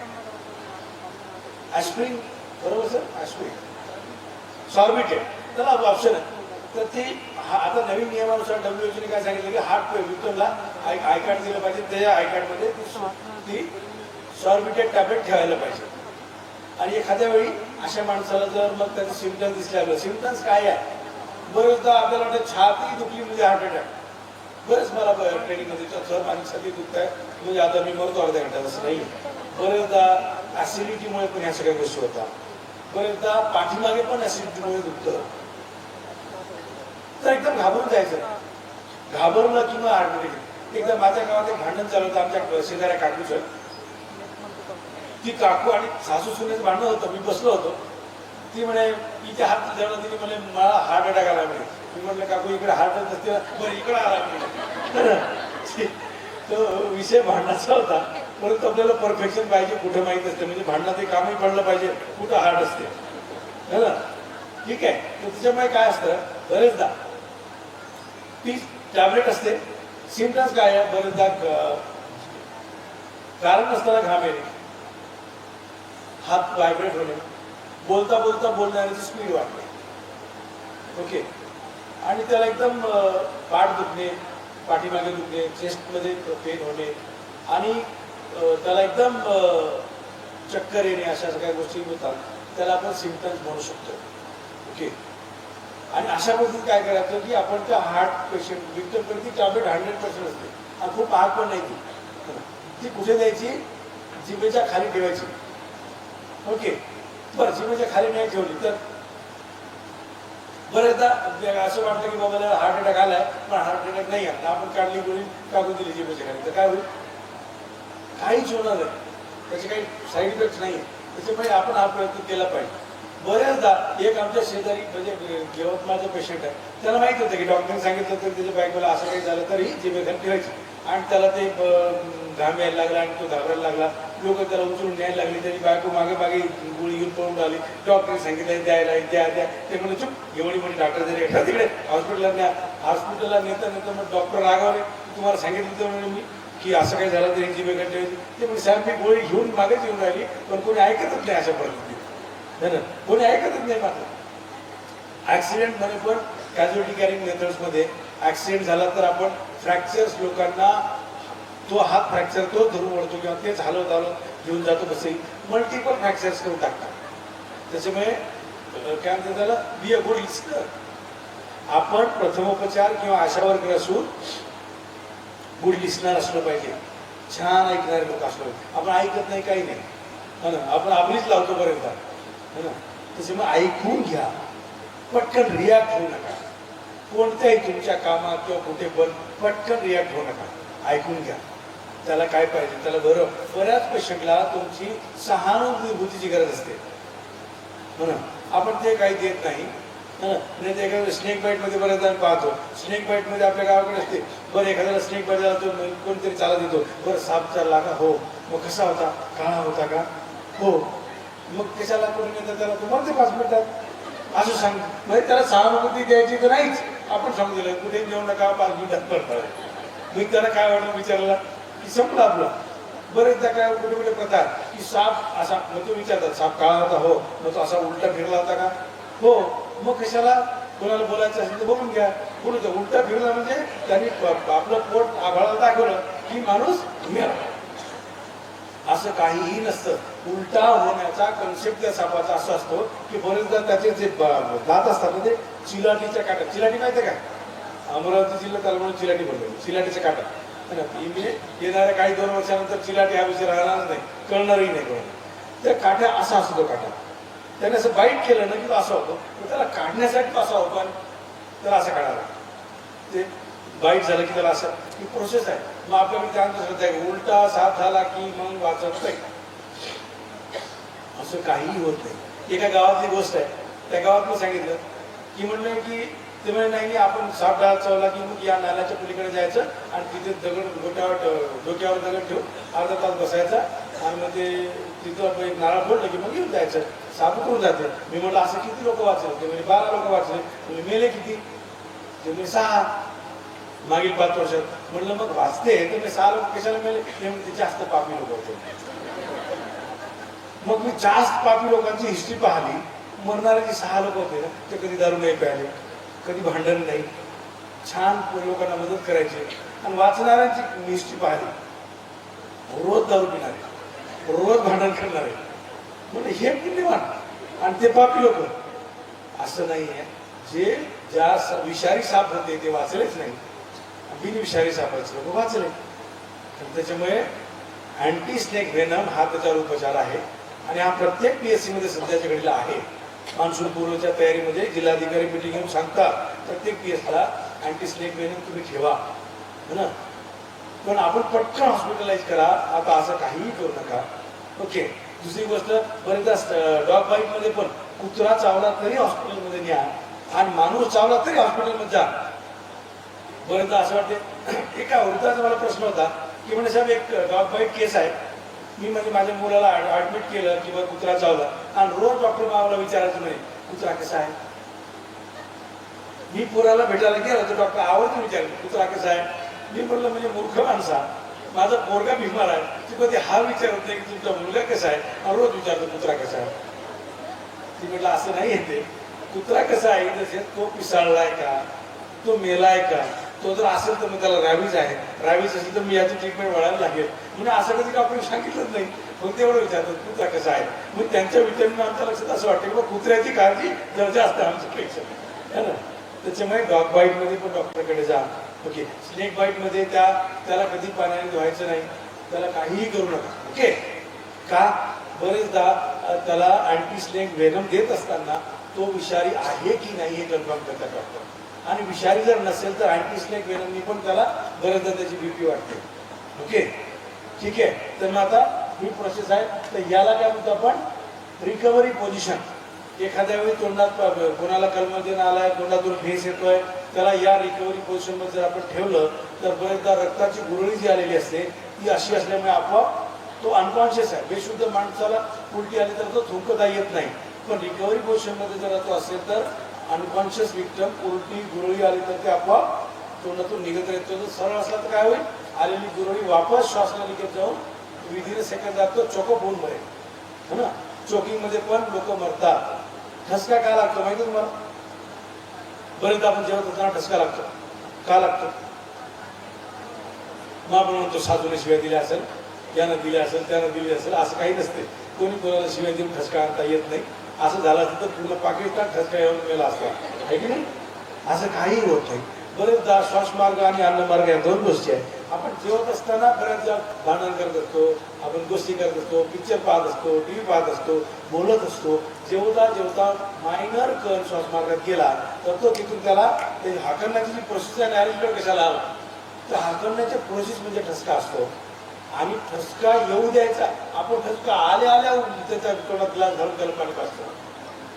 ऍस्प्रिन. बरोबर सर, ऍस्प्रिन, सॉर्बिटेट, त्याला ऑप्शन आहे. तर ती आता नवीन नियमानुसार WHO ने काय सांगितलं की हार्ट विक्टिमला आय कार्ड दिलं पाहिजे, त्या आय कार्डमध्ये ती सॉर्बिटेट टॅबलेट ठेवायला पाहिजे. आणि एखाद्या वेळी अशा माणसाला जर मग त्याचे सिम्पटम्स दिसले, सिम्पटम्स काय आहे, बरेचदा आपल्याला वाटतं छाती दुखली म्हणजे हार्ट अटॅक. बरेच मला ट्रेनिंगमध्ये सर माझी छाती दुखत आहे म्हणजे आता मी मरतो अर्ध्या घंट्यात, असं नाही. बरेचदा ऍसिडिटीमुळे पण ह्या सगळ्या गोष्टी होतात. बरेचदा पाठीमागे पण ऍसिडिटीमुळे दुखतं. तर एकदम घाबरून जायचं, घाबरलं किंवा हार्ट अटॅक. एकदा माझ्या गावात एक भांडण चालू होतं आमच्या शेजाऱ्या काकूचं. ती काकू आणि सासू सुनेचं भांडण होतं. मी बसलो होतो. ती म्हणे इथे हात जेवण दिली, म्हणे मला हार्ट अटॅक आला म्हणे. मी म्हटलं काकू इकडे हार्ट अटॅक असते, बरं इकडे आला म्हणे. तो विषय भांडणाचा होता. परंतु आपल्याला परफेक्शन पाहिजे, कुठं माहीत असते, म्हणजे भांडणात कामही पडलं पाहिजे, कुठं हार्ट असते, है ना. ठीक आहे. तर त्याच्यामुळे काय असतं, बरेचदा ती टॅबलेट असते. सिम्पटम्स काय आहे, बरेचदा कारण नसताना घाम येणे, हात व्हायब्रेट होणे, बोलता बोलता बोलण्याची स्पीड वाढणे. ओके. आणि त्याला एकदम पाठ दुखणे, पाठीमागे दुखणे, चेस्टमध्ये पेन होणे आणि त्याला एकदम चक्कर येणे, अशा सगळ्या गोष्टी होतात. त्याला आपण सिम्पटम्स म्हणू शकतो. ओके. आणि अशा पद्धतीत काय करायचं की आपण त्या हार्ट पेशंट विक्टिमकडे टॅबलेट 100% असते आणि खूप महाग पण नाही. ती कुठे द्यायची, जिभेच्या खाली ठेवायची. ओके. बरं, जिभेच्या खाली नाही ठेवली तर बरेचदा असं वाटतं की बाबा हार्ट अटॅक आलाय पण हार्ट अटॅक नाही आहे. आपण काढली गोळी टाकून दिली जिभेच्या खाली तर काय होईल, काहीच होणार नाही, त्याचे काही साईड इफेक्ट नाही. त्याच्यामुळे आपण हा प्रयत्न केला पाहिजे. बऱ्याचदा एक आमच्या शेजारी म्हणजे यवतमाळचा पेशंट आहे, त्याला माहित होतं की डॉक्टरने सांगितलं तर त्याच्या बायकोला असं काही झालं तरी जिभेखाली ठेवायची, आणि त्याला ते घाम यायला लागला आणि तो घाबरायला लागला. लोक त्याला उचलून न्यायला लागली, त्याची बायको मागे मागे गोळी घेऊन पळून आली. डॉक्टरने सांगितलं द्यायला द्या. ते म्हणजे चुप, एवढी मोठी डॉक्टर जरी एका तिकडे हॉस्पिटलला नेता मग डॉक्टर रागावले, तुम्हाला सांगितलं तर म्हणजे मी की असं काही झालं तरी जिभेखाली ठेवायची. ते म्हणजे साहेब मी गोळी घेऊन मागेच येऊन राहिली, पण कोणी ऐकतच नाही अशा परिस्थितीत. कोणी ऐकतच नाही. मात्र ऍक्सिडेंटमध्ये पण कॅज्युअलिटी कॅरिंग मेथड्समध्ये ऍक्सिडेंट झाला तर आपण फ्रॅक्चर्स लोकांना तो हात फ्रॅक्चर तो धरून ओढतो किंवा तेच हलवत घेऊन जातो, कसे मल्टिपल फ्रॅक्चर्स करून टाकतात. त्याच्यामुळे काय म्हणतात त्याला बी अ गुड लिस्नर. आपण प्रथमोपचार किंवा आशा वर्कर असून गुड लिस्नर असलं पाहिजे, छान ऐकणारे लोक असलं पाहिजे. आपण ऐकत नाही, काही नाही, है ना, आपण आपलीच लावतो पर्यंत, है ना. त्याच्यामुळे ऐकून घ्या, पटकन रिॲक्ट होऊ नका. कोणत्याही तुमच्या कामात किंवा कुठे पण पटकन रिॲक्ट होऊ नका, ऐकून घ्या. त्याला काय पाहिजे त्याला बऱ्याच पेशंटला तुमची सहानुभूतीची गरज असते, म्हणून आपण ते काही देत नाही. नाही तर एखाद्या स्नेक बाईटमध्ये बऱ्याच जण पाहतो, स्नेक बाईटमध्ये आपल्या गावाकडे असते, बरं एखाद्याला स्नेक बाईट झाला तो कोणतरी चालत येतो, बरं साप चालला का, हो, मग कसा होता, काळा होता का, हो, मग कशाला करून येतं त्याला, तुम्हाला ते 5 मिनिटात असं सांग. म्हणजे त्याला सहानुभूती द्यायची तर नाहीच, आपण सांगू दिलं कुठे घेऊ नका, 5 मिनिटात पडतात. मी त्याला काय वाटलं विचारला की संपलं आपलं. बरेचदा काय कुठे कुठे प्रकार की साप असा, मग तो विचारतात साप काळा होता, हो, मग तो असा उलटा फिरला होता का, हो, मग कशाला कोणाला बोलायचं असेल तर बोलून घ्या. बोलू द्या. उलटा फिरला म्हणजे त्यांनी आपलं पोट आभाळाला दाखवलं की माणूस मेला, असं काहीही नसतं. उलटा होण्याचा कन्सेप्ट त्या सापाचा असा असतो की बरेचदा त्याचे जे दात असतात ना ते चिलाटीच्या काट्या, चिलाटी माहिती आहे का, अमरावती जिल्ह्यात त्याला म्हणून चिलाटी बोलतो, चिलाटीच्या काट्या, है ना. येणाऱ्या काही 2 वर्षानंतर चिलाटी हा विषय राहणार नाही, कळणारही नाही कोणाला. त्या काट्या असा असतो काटा, त्याने असं बाईट केलं ना की तो असा होतो, तर त्याला काढण्यासाठी तो असा होतो आणि त्याला असं काढायला, ते बाईट झालं की त्याला असं ही प्रोसेस आहे. मग आपल्याकडे त्यानंतर श्रद्धा आहे, उलटा साप झाला की मग वाचत नाही, असं काहीही होत नाही. एका गावातली गोष्ट आहे, त्या गावात मी सांगितलं की म्हणलं की ते म्हणजे नाही आपण साप डाळ चावला की मग या नाल्याच्या पलीकडे जायचं आणि तिथे दगड डोक्यावर दगड ठेवून अर्धा तास बसायचा आणि मग ते तिथं एक नारळ फोडलं की मग येऊन जायचं, साप करून जातं. मी म्हटलं असं किती लोक वाचले, ते म्हणजे 12 लोक वाचले. म्हणजे मेले किती, ते म्हणजे 6 मागील 5 वर्षात. म्हणलं मग वाचते तर मी 6 लोक कशाला मेले, ते म्हणजे जास्त पापी लोक होते. मग मी जास्त पापी लोकांची हिस्ट्री पाहिली. मरणारे जे 6 लोक होते ना ते कधी दारू नाही प्यायले, कधी भांडण नाही, छान लोकांना मदत करायची. आणि वाचणाऱ्यांची हिस्ट्री पाहिली, रोज दारू पिणारे, रोज भांडण करणारे, म्हणजे हे पुण्यवान आणि ते पापी लोक. असं नाही आहे. जे ज्या विषारी साप होते ते वाचलेच नाही, बिनविषारी सापाचे लोक वाचले. तर त्याच्यामुळे अँटी स्नेक व्हेनम हा त्याच्यावर उपचार आहे आणि हा प्रत्येक PSC मध्ये सध्याच्या घडीला आहे. मान्सून पूर्वच्या तयारीमध्ये जिल्हाधिकारी मिटिंग घेऊन सांगतात प्रत्येक PSC ला अँटी स्नेक व्हेनम तुम्ही ठेवा, है ना. पण आपण पटकन हॉस्पिटलाइज करा, आता असं काहीही करू नका. ओके. दुसरी गोष्ट, बरेचदा डॉग बाईट मध्ये पण कुत्रा चावला तरी हॉस्पिटलमध्ये न्या आणि माणूस चावला तरी हॉस्पिटलमध्ये जा. बरेचदा असं वाटते. एका वृद्धाचा मला प्रश्न होता की म्हणजे साहेब एक डॉग बाईट केस आहे, मी म्हणजे माझ्या मुलाला ऍडमिट केलं की बरं कुत्रा चावला आणि रोज डॉक्टर मला विचारायचं नाही कुत्रा कसा आहे. मी पोराला भेटायला गेलो तर डॉक्टर आवडतं विचारलं कुत्रा कसा आहे. मी म्हणलं म्हणजे मूर्ख माणसा, माझा पोरगा बिमार आहे, तू कधी हा विचारत नाही की तुमचा मुलगा कसा आहे आणि रोज विचारतो कुत्रा कसा आहे. ती म्हटलं असं नाही येते, कुत्रा कसा आहे जसे तो पिसाळलाय का, तो मेलाय का, तो जर असेल तर मग त्याला रॅबीज आहे, रॅबीज असेल तर मी याची ट्रीटमेंट वाढायला लागेल. म्हणजे असं कधी डॉक्टरने सांगितलंच नाही, मग तेवढं विचारतात कुत्रा कसा आहे. मग त्यांच्या विचारून आमच्या लक्षात असं वाटतं की मग कुत्र्याची काळजी दर्जा असते आमच्यापेक्षा, है ना. त्याच्यामुळे डॉग बाईटमध्ये पण डॉक्टरकडे जा. ओके. स्नेक बाईटमध्ये त्याला कधी पाण्याने धुवायचं नाही, त्याला काहीही करू नका. ओके. का बरेचदा त्याला अँटी स्नेक व्हेनम देत असताना तो विषारी आहे की नाही हे कन्फर्म करतात डॉक्टर. आणि विषारी जर नसेल तर अँटी स्नेक व्हेनमनी पण त्याला बरेचदा त्याची BP वाढते. ओके. ठीक आहे. तर मग आता ही प्रोसेस आहे. तर याला काय म्हणतो आपण, रिकव्हरी पोझिशन. एखाद्या वेळी तोंडात कोणाला कलमजन आलाय, तोंडातून भेस येतोय, त्याला या रिकव्हरी पोझिशनमध्ये जर आपण ठेवलं तर बरेचदा रक्ताची गुरळी जी आलेली असते ती अशी असल्यामुळे आपोआप तो अनकॉन्शियस आहे. बेशुद्ध माणसाला उलटी आली तर तो थुंकता येत नाही, पण रिकव्हरी पोझिशनमध्ये जर तो असेल तर अनकॉन्शियस विक्टम उलटी गुरळी आली तर ते आपोआप तोंडातून निघत राहतो. जर सरळ असला तर काय होईल, आलेली गुरळी वापस श्वासनलिकेत जाऊन विदिन सेकंदात तो चोकअप होऊन मरेल, है ना. चोकिंगमध्ये पण लोक मरतात. ठसका का लागतो माहिती तुम्हाला? बरेच आपण जेवत होताना ठसका लागतो. का लागतो? मग आपण म्हणतो साधूने शिव्या दिल्या असेल, यानं दिल्या असेल, त्यानं दिली असेल, असं काही नसते. कोणी कोणाला शिव्या देऊन ठसका आणता येत नाही. असं झालं असतं तर पूर्ण पाकिस्तान ठसका येऊन गेला असता, आहे की नाही? असं काही होत नाही. बरेचदा श्वासमार्ग आणि अन्नमार्ग या दोन गोष्टी आहेत. आपण जेवत असताना बऱ्याचदा भांडण करत असतो, आपण गोष्टी करत असतो, पिक्चर पाहत असतो, टी व्ही पाहत असतो, बोलत असतो. जेवता जेवता मायनर कण श्वासमार्गात गेला तर तो तिथून त्याला ते हाकलण्याची जी प्रोसेस आहे नॅरेटिव्ह कशाला आला, तर हाकलण्याची प्रोसेस म्हणजे ठसका असतो. आणि ठसका येऊ द्यायचा, आपण ठसका आल्या आल्या त्याच्या तोंडात ग्लास घालून त्याला पाणी पाजतो,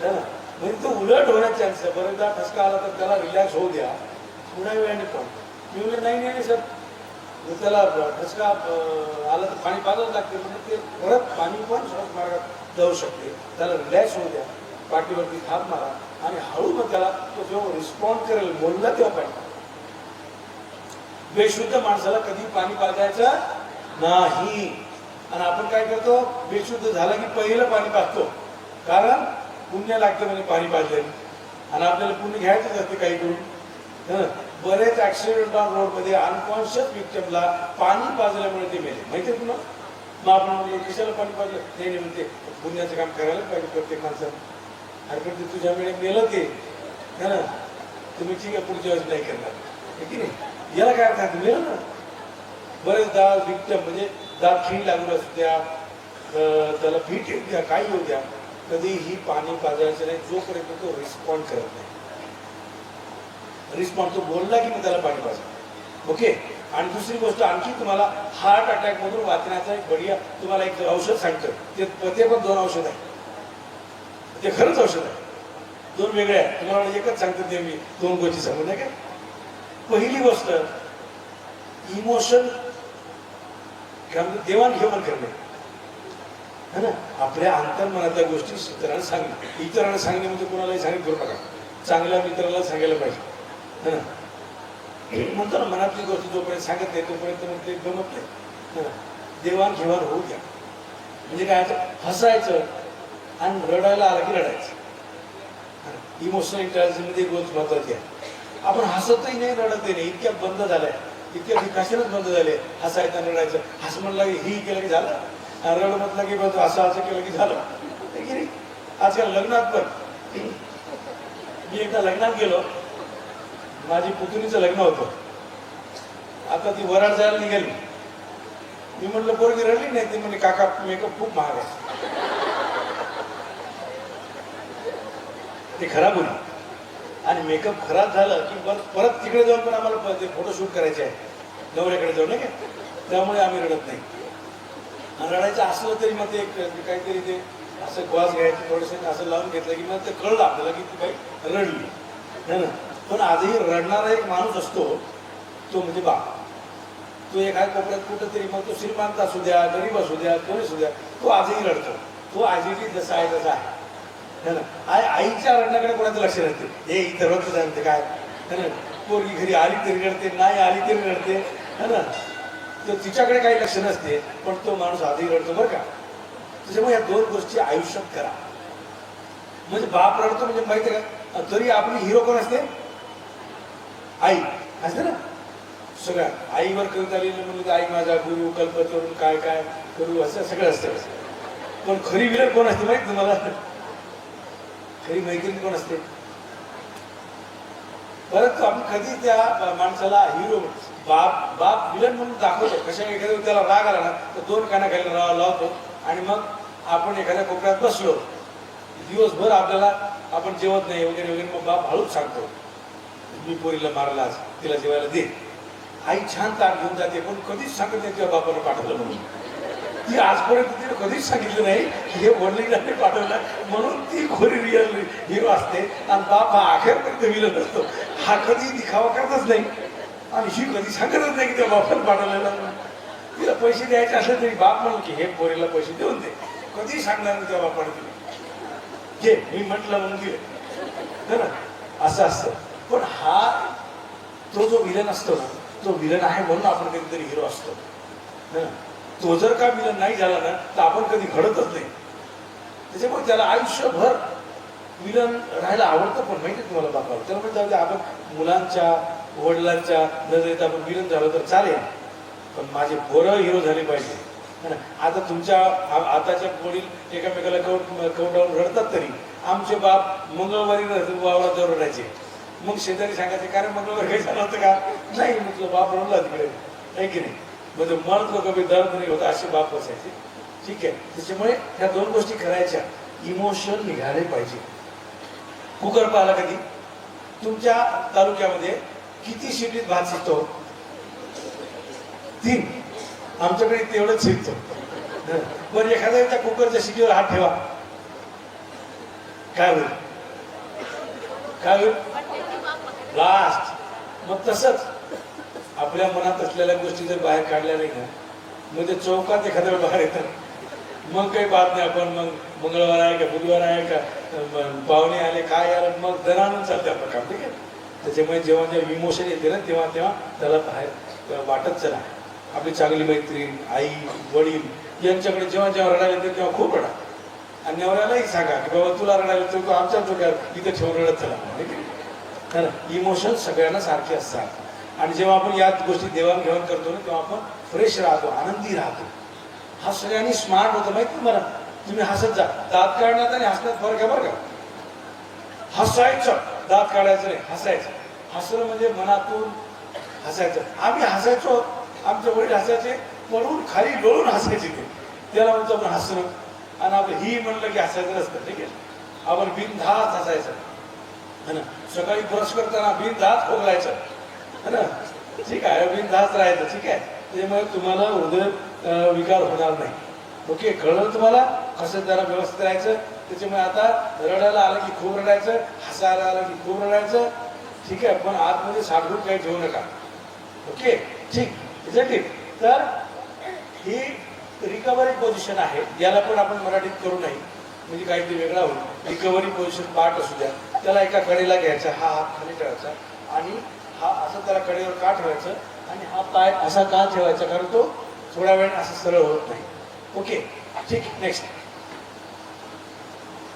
है ना. म्हणजे तो उलट होण्याचे चान्स आहे. बरेचदा ठसका आला तर त्याला रिलॅक्स होऊ द्या, थोड्या वेळाने पण. मी म्हणलं नाही नाही सर, त्याला ठसका आला तर पाणी पाजावंच लागते, म्हणजे ते परत पाणी पण श्वासमार्गात जाऊ शकते. त्याला रिलॅक्स होऊ द्या, पाठीवरती थाप मारा आणि हळू मग त्याला तो जेव्हा रिस्पॉन्ड करेल बोलला तेव्हा पाणी. बेशुद्ध माणसाला कधी पाणी पाजायचं नाही. आणि आपण काय करतो, बेशुद्ध झालं की पहिलं पाणी पाजतो, कारण पुण्य लागतं म्हणजे पाणी पाजले. आणि आपल्याला पुण्य घ्यायचंच असते काही करून. बरेच ऍक्सिडेंट ऑन रोडमध्ये अनकॉन्शियस विक्टिमला पाणी पाजल्यामुळे ते मेले, माहिती आहे तुम्हाला. मग आपण म्हणलो कशाला पाणी पाजलं, नाही म्हणते पुण्याचं काम करायला पाहिजे प्रत्येक माणसानं. अरे पण ते तुझ्या वेळेस मेलं ते, है ना. तुम्ही ठीक आहे पुढच्या वेळेस नाही करणार, आहे की नाही. याला काय अर्थ मेलं ना. बरेचदा विक्टिम म्हणजे दात खीळ लागून असू द्या, त्याला फिट येऊ द्या, काही येऊ द्या, कधीही पाणी पाजायचं नाही जोपर्यंत तो रिस्पॉन्ड करत नाही. रिस्पॉन्ड तो बोलला की मग त्याला पाणी पाजा, ओके. आणि दुसरी गोष्ट आणखी तुम्हाला हार्ट अटॅक मधून वाचण्याचा एक बढिया तुम्हाला एक औषध सांगतं. ते पण दोन औषध आहे, ते खरंच औषध आहे. दोन वेगळे आहे. तुम्हाला एकच सांगतो ते मी, दोन गोष्टी सांगू नये काय. पहिली गोष्ट इमोशन देवाणघेवाण करणे, है ना. आपल्या अंतर्मनातल्या गोष्टी इतरांना सांगणे. इतरांना सांगणे म्हणजे कोणालाही सांगितलं करू नका, चांगल्या मित्राला सांगायला पाहिजे, है ना. म्हणतो ना मनातली गोष्ट जोपर्यंत सांगत नाही तोपर्यंत मग ते गमत नाही. देवाणघेवाण होऊ द्या. म्हणजे काय, हसायचं आणि रडायला आला की रडायचं. इमोशनल इंटेलिजन्स मध्ये एक गोष्ट महत्वाची आहे. आपण हसतही नाही रडतही नाही, इतक्या बंद झालंय, इतक्या विकासनच बंद झाले. हसायचं आणि रडायचं. हस म्हणलं की ही केलं की झालं, रड म्हटलं की बस असं केलं की झालं, की नाही. आजकाल लग्नात पण, मी एकदा लग्नात गेलो, माझी पुतणीचं लग्न होतं. आता ती वराड जायला निघाली. मी म्हटलं पोरगी रडली नाही. ती म्हणजे काका मेकअप खूप महाग आहे, ते खराब होईल. आणि मेकअप खराब झालं की परत तिकडे जाऊन पण आम्हाला ते फोटोशूट करायचे आहे नवऱ्याकडे जाऊन, नाही का. त्यामुळे आम्ही रडत नाही. आणि रडायचं असलं तरी मग ते काहीतरी ते असं ग्वास घ्यायचं थोडंसं असं लावून घेतलं की मग ते कळलं आपल्याला की ती काही रडली, है ना. पण आजही रडणारा एक माणूस असतो, तो म्हणजे बाप. तो एका कोपऱ्यात कुठंतरी, मग तो श्रीमंत असू द्या, गरीब असू द्या, कोणी असू द्या, तो आजही रडतो. तो आजही जसा आहे तसा आहे, है ना. आईच्या रडण्याकडे कोणाचं लक्ष नसते. हे इथं रडत जाणते काय, है ना. पोरगी घरी आली तरी रडते, नाही आली तरी रडते, है ना. तर तिच्याकडे काही लक्ष नसते, पण तो माणूस आजही रडतो बरं का. त्याच्यामुळे या दोन गोष्टी आयुष्यात करा. म्हणजे बाप रडतो म्हणजे माहिती आहे का, तरी आपली हिरो कोण असते, आई असते ना. सगळ्या आईवर कविता लिहिली म्हणजे आई माझा गुरु, कल्पतरू, काय काय करू, असं सगळं असतं. पण खरी विलन कोण असते माहिती तुम्हाला, खरी मैत्रीण कोण असते. परंतु आपण कधी त्या माणसाला हिरो, बाप विलन म्हणून दाखवतो. कशा एखाद्या त्याला राग आला ना तर दोन कानाखाली लावतो आणि मग आपण एखाद्या कोपऱ्यात बसलो, दिवसभर आपल्याला आपण जेवत नाही वगैरे वगैरे, मग बाप हळूच सांगतो मी पोरीला मारला आज, तिला जेवायला दे. आई छान ताट घेऊन जाते, पण कधीच सांगत नाही तुझ्या बापाला पाठवलं म्हणून. ती आजपर्यंत तिने कधीच सांगितलं नाही की हे वडिलांनी पाठवलं, म्हणून ती खोरी रिअल हिरो असते. आणि बाप हा अखेरपर्यंत विलन असतो, हा कधी दिखावा करतच नाही आणि ही कधी सांगतच नाही की त्या बापाला पाठवलेला. तिला पैसे द्यायचे असले तरी बाप म्हणून की हे पोरीला पैसे देऊन दे, कधी सांगणार नाही त्या बापाने दिले घे, मी म्हटलं म्हणून दिले ना, असं असतं. पण हा तो जो विलन असतो ना, तो विलन आहे म्हणून आपण कधीतरी हिरो असतो ना. तो जर का विलन नाही झाला ना तर आपण कधी घडतच नाही. त्याच्यामुळे त्याला आयुष्यभर विलन राहायला आवडतं. पण माहिती तुम्हाला बापाला, त्याला म्हणजे जाऊ आपण मुलांच्या वडिलांच्या नजरेत आपण विलन झालो तर चालेल, पण माझे पोरं हिरो झाले पाहिजे. आता तुमच्या आताच्या वडील एकामेकाला कवटावून रडतात, तरी आमचे बाप मंगळवारी वावरात जाऊन रडायचे. मग शेजारी सांगायचे कारण मंगळवार काही झालं होतं का, नाही म्हटलं बाप रडला तिकडे, आहे की नाही. म्हणजे मर्द लोक कमी दर्द नाही होता असे बाप असायचे. ठीक आहे, त्याच्यामुळे ह्या दोन गोष्टी करायच्या, इमोशन निघाले पाहिजे. कुकर पाहिला कधी? तुमच्या तालुक्यामध्ये किती शिटीत भात शिजतो? 3. आमच्याकडे तेवढंच शिजतो. बरं, एखाद्या त्या कुकरच्या शिटीवर हात ठेवा, काय होईल? काय होईल? ब्लास्ट. मग तसंच आपल्या मनात असलेल्या गोष्टी जर बाहेर काढल्या नाही ना, मग ते चौकात एखाद्या वेळ बाहेर येतात. मग काही बात नाही, आपण मग मंगळवार आहे का बुधवार आहे का पाहुणे आले काय आलं, मग दणानून चालते आपलं काम. ठीक आहे, त्याच्यामुळे जेव्हा जेव्हा इमोशन येते ना तेव्हा तेव्हा त्याला बाहेर वाटत चला. आपली चांगली मैत्रीण, आई, वडील यांच्याकडे जेव्हा जेव्हा रडायला येते तेव्हा खूप रडा. आणि नवऱ्यालाही सांगा की बाबा तुला रडायला येतो, तू आमच्या चोक्यात इथं ठेवून रडत चला. ठीक आहे, इमोशन सगळ्यांना सारखे असतात. आणि जेव्हा आपण या गोष्टी देवाणघेवाण करतो ना तेव्हा आपण फ्रेश राहतो, आनंदी राहतो. हा सगळ्यांनी स्मार्ट होतं माहिती तुम्हाला. तुम्ही हसत जा, दात काढण्यात आणि हसण्यात फरक आहे बरं का. हसायचं, दात काढायचं नाही, हसायचं. हसणं म्हणजे मनातून हसायचं. आम्ही हसायचो, आमचे वडील हसायचे, पडून खाली लोळून हसायचे ते, त्याला म्हणतो आपण हसणं. आणि आपलं ही म्हणलं की हसायचं नसतं. ठीक आहे, आपण बिनधास्त हसायचं है ना. सकाळी ब्रश करताना बिनधास्त खोकलायचं है ना. ठीक आहे, बिनधास्त राहायचं. ठीक आहे, त्यामुळे तुम्हाला हृदय विकार होणार नाही. ओके, कळलं तुम्हाला कसं जरा व्यवस्थित राहायचं. त्याच्यामुळे आता रडायला आलं की खूप रडायचं, हसायला आलं की खूप रडायचं. ठीक आहे, पण आतमध्ये साठवून काही ठेवू नका. ओके, ठीक ठीक. तर ही रिकव्हरी पोझिशन आहे, याला पण आपण मराठीत करू नाही म्हणजे काहीतरी वेगळा होईल. रिकव्हरी पोझिशन पार्ट असू द्या. त्याला एका कडेला घ्यायचा, हा हात खाली ठेवायचा आणि हा असं त्याला कडेवर का ठेवायचं आणि हा पाय असा का ठेवायचा, कारण तो थोड्या वेळ असं सरळ होत नाही. ओके, ठीक. नेक्स्ट.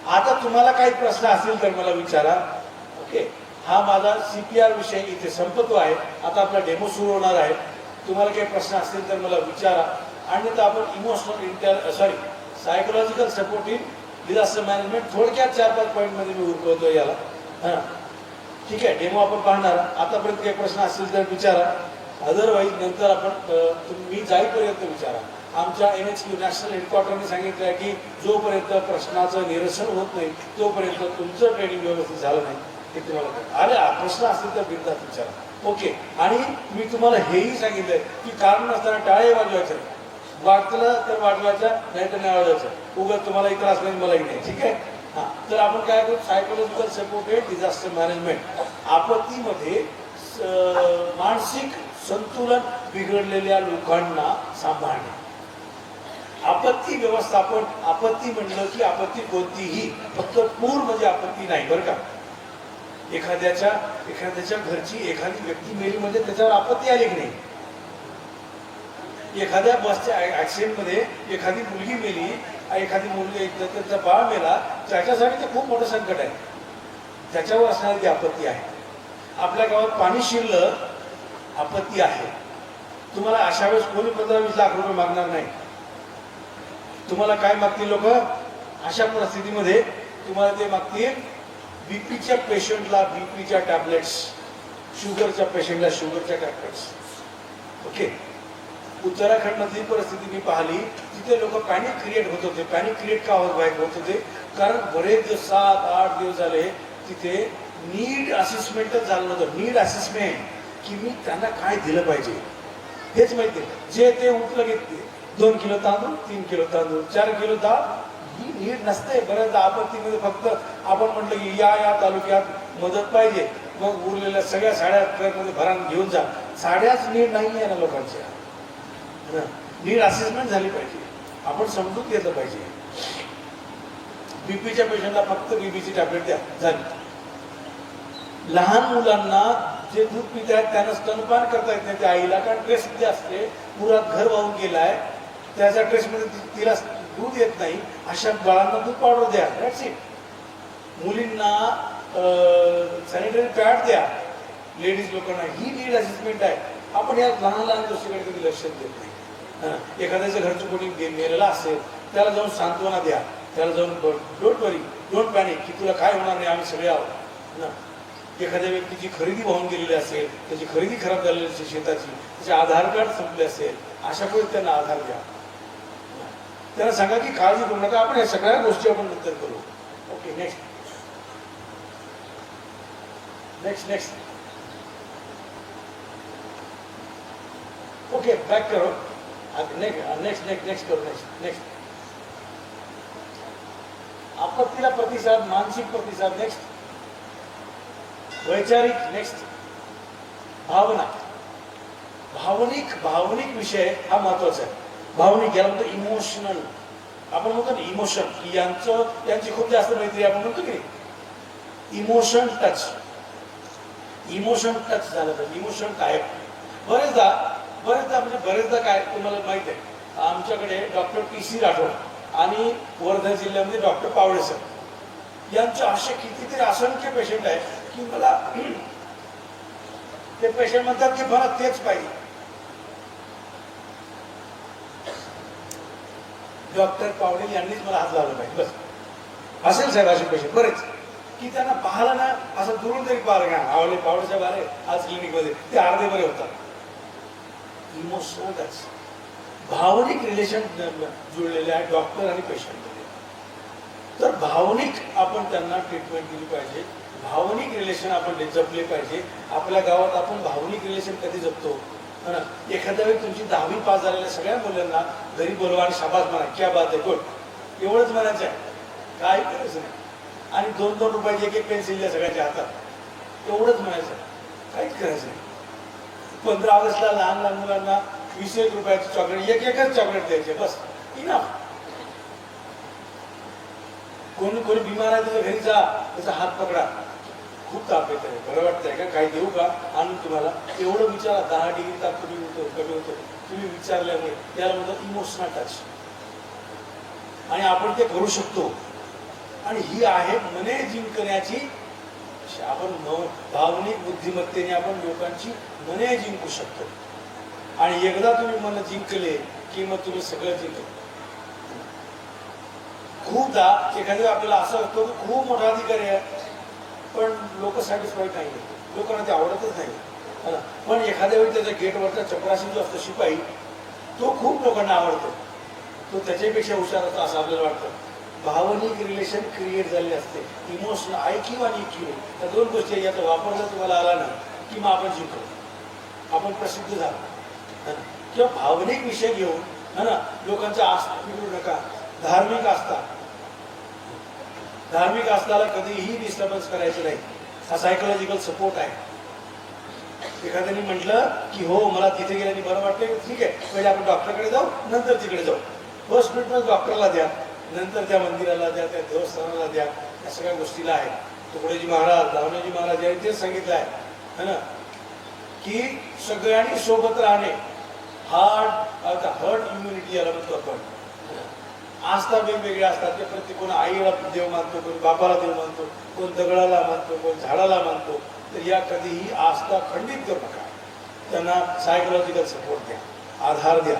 आता तुम्हाला काही प्रश्न असतील तर मला विचारा. ओके, हा माझा CPR विषय इथे संपतो आहे. आता आपला डेमो सुरू होणार आहे. तुम्हाला काही प्रश्न असतील तर मला विचारा. आणि तर आपण emotional psychological support in disaster management थोडक्यात 4-5 पॉईंटमध्ये मी उरकवतो याला. हां, ठीक आहे, डेमो आपण पाहणार. आतापर्यंत काही प्रश्न असतील तर विचारा, अदरवाईज नंतर आपण मी जाईपर्यंत विचारा. आमच्या NHQ नॅशनल हेडक्वार्टरने सांगितलं आहे की जोपर्यंत प्रश्नाचं निरसन होत नाही तोपर्यंत तुमचं ट्रेनिंग व्यवस्थित झालं नाही. हे तुम्हाला आले प्रश्न असतील तर बिनधास्त विचारा. ओके, आणि मी तुम्हाला हेही सांगितलंय की कारण नसताना टाळे वाजवायचं, वाटलं तर वाजवायचं, नाही तर नाही वाजवायचं. उगाच तुम्हालाही त्रास नाही मलाही नाही. ठीक आहे. हां, तर आपण काय करू, सायकोलॉजिकल सपोर्टेड डिझास्टर मॅनेजमेंट. आपत्तीमध्ये मानसिक संतुलन बिघडलेल्या लोकांना सांभाळणे. आपत्ती व्यवस्थापन. आपत्ती म्हणलं की आपत्ती कोणतीही, फक्त पूर म्हणजे आपत्ती नाही बरं का. एखाद्याच्या घरची एखादी व्यक्ती मेली म्हणजे त्याच्यावर आपत्ती आली की नाही. एखाद्या बसच्या ऍक्सिडेंटमध्ये एखादी मुलगी मेली, एखादी मुलगी त्याचा बाळ मेला, त्याच्यासाठी ते खूप मोठं संकट आहे. त्याच्यावर असणारी ती आपत्ती आहे. आपल्या गावात पाणी शिरलं, आपत्ती आहे. तुम्हाला अशा वेळेस कोणी 15-20 लाख रुपये मागणार नाही. तुम्हाला काय मागतील लोक अशा परिस्थितीमध्ये? तुम्हाला ते मागतील बीपीच्या पेशंटला बीपीच्या टॅबलेट्स, शुगरच्या पेशंटला शुगरच्या टॅबलेट्स. ओके, उत्तराखंडमधली परिस्थिती मी पाहिली. तिथे लोक पॅनिक क्रिएट होत होते. पॅनिक क्रिएट का होत होते? कारण बरेच 7-8 दिवस झाले तिथे नीड असेसमेंटच झालं नव्हतं. नीड असेसमेंट की मी त्यांना काय दिलं पाहिजे हेच माहिती आहे. जे ते उठलं घेतले 2 किलो तांदूळ, 3 किलो तांदूळ, 4 किलो डाळ, ही नीड नसते. बऱ्याचदा आपत्तीमध्ये फक्त आपण म्हटलं की या तालुक्यात मदत पाहिजे, मग उरलेल्या सगळ्या साड्या ट्रकमध्ये भरान घेऊन जा. साड्याच नीड नाही आहे ना लोकांच्या. नीड असेसमेंट झाली पाहिजे, आपण समजून घेतलं पाहिजे. बीपीच्या पेशंटला फक्त बीपीची टॅबलेट द्या, झाली. लहान मुलांना जे दूध पित आहेत त्यांना स्तनपान करता येत नाही त्या आईला, कारण ट्रेस मध्ये असते, पुरात घर वाहून गेलाय, त्याच्या ट्रेसमध्ये तिला दूध येत नाही. अशा बाळांना दूध पावडर द्या, दॅट्स इट. मुलींना सॅनिटरी पॅड द्या, लेडीज लोकांना. ही नीड असेसमेंट आहे. आपण या लहान लहान गोष्टीकडे कधी लक्ष देत नाही. एखाद्याच्या घरचं कोणी गेलेला असेल त्याला जाऊन सांत्वना द्या, त्याला जाऊन डोंट वरी, डोंट पॅनिक, की तुला काय होणार नाही, आम्ही सगळे आहोत ना. एखाद्या व्यक्तीची खरेदी वाहून गेलेली असेल, त्याची खरेदी खराब झालेली असेल शेताची, त्याचे आधार कार्ड संपले असेल, अशा वेळी त्यांना आधार द्या. त्यांना सांगा की काळजी करू नका, आपण या सगळ्या गोष्टी आपण नंतर करू. Okay, next next next okay, back करो. नेक्स्ट नेक्स्ट नेक्स्ट करो. नेक्स्ट आपत्तीला प्रतिसाद, मानसिक प्रतिसाद. नेक्स्ट वैचारिक. नेक्स्ट भावना. भावनिक विषय हा महत्वाचा आहे. भावनिक, याला म्हणतो इमोशनल. आपण म्हणतो ना इमोशन, की यांची खूप जास्त मैत्री आपण म्हणतो की इमोशन टच. इमोशन टच झालं पाहिजे. इमोशन काय बरेचदा काय तुम्हाला माहित आहे, आमच्याकडे डॉक्टर PC राठोड आणि वर्धा जिल्ह्यामध्ये डॉक्टर पावळे सर यांचे असे कितीतरी असंख्य पेशंट आहे की मला ते पेशंट म्हणतात की मला तेच पाहिजे. डॉक्टर पावडे यांनीच मला हात लावला पाहिजे, बस. असेल साहेब असे पेशंट बरेच, की त्यांना पाहिलं ना असं दुरून तरी पाहिलं का आवडले पावडे साहेब आले आज क्लिनिकमध्ये, ते अर्धे बरे होतात. इमोशनल टच, भावनिक रिलेशन जुळलेले आहे डॉक्टर आणि पेशंटमध्ये. तर भावनिक आपण त्यांना ट्रीटमेंट दिली पाहिजे. भावनिक रिलेशन आपण जपले पाहिजे. आपल्या गावात आपण भावनिक रिलेशन कधी जपतो? एखाद्या वेळी तुमची 10वी पास झालेल्या सगळ्या मुलांना घरी बोलवा आणि शाबास म्हणा, क्या बात आहे, गुड, एवढंच म्हणायचं आहे, काही करायचं नाही. आणि 2-2 रुपयाची एक पेन्सिल द्या सगळ्यांच्या हातात, एवढंच म्हणायचं, काहीच करायचं नाही. 15 ऑगस्टला लहान लहान मुलांना 20 रुपयाची चॉकलेट, एकच चॉकलेट द्यायचे, बस, इनफ. कोणी बिमार आहे त्याच्या घरी जा, त्याचा हात पकडा, खूप ताप येत आहे, बरं वाटतंय का, काही देऊ का, आणून तुम्हाला, एवढं विचारा. 10 डिग्री ताप कमी होतो तुम्ही विचारल्यामुळे. त्याला म्हणतात इमोशनल टच, आणि आपण ते करू शकतो. आणि ही आहे मने जिंकण्याची. आपण भावनिक बुद्धिमत्तेने आपण लोकांची मने जिंकू शकतो. आणि एकदा तुम्ही मन जिंकले की मग तुम्ही सगळं जिंकले. खूपदा एखाद्या आपल्याला असं असतं की खूप मोठा अधिकारी आहे पण लोक सॅटिस्फाईड नाही, लोकांना ते आवडतच नाही. पण एखाद्या वेळी त्याच्या गेटवरचा चपराशी जो असतो शिपाई, तो खूप लोकांना आवडतो, तो त्याच्यापेक्षा हुशार असतो असं आपल्याला वाटतं. भावनिक रिलेशन क्रिएट झाले असते. इमोशनल IQ आणि EQ, त्या 2 गोष्टी याचा वापर जर तुम्हाला आला ना की मग आपण जिंकलो, आपण प्रसिद्ध झालो. किंवा भावनिक विषय घेऊन लोकांचा आस्था बिघडू नका. धार्मिक आस्थाला कधीही डिस्टर्बन्स करायचं नाही. हा सायकोलॉजिकल सपोर्ट आहे. एखाद्याने म्हटलं की हो मला तिथे गेल्याने बरं वाटलं, ठीक आहे, पहिले आपण डॉक्टरकडे जाऊ, नंतर तिकडे जाऊ. फर्स्ट ट्रीटमेंट डॉक्टरला द्या, नंतर त्या मंदिराला द्या, त्या देवस्थानाला द्या. या सगळ्या गोष्टीला आहे. तुकडोजी महाराज, दावणेजी महाराज यांनी तेच सांगितलं आहे ना, की सगळ्यांनी सोबत राहणे. हर्ड इम्युनिटी याला म्हणतो आपण. आस्था वेगवेगळ्या असतात. ते प्रत्येक कोण आईला देव मानतो, कोण बापाला देव मानतो, कोण दगडाला मानतो, कोण झाडाला मानतो. तर या कधीही आस्था खंडित करू नका. त्यांना सायकोलॉजिकल सपोर्ट द्या, आधार द्या.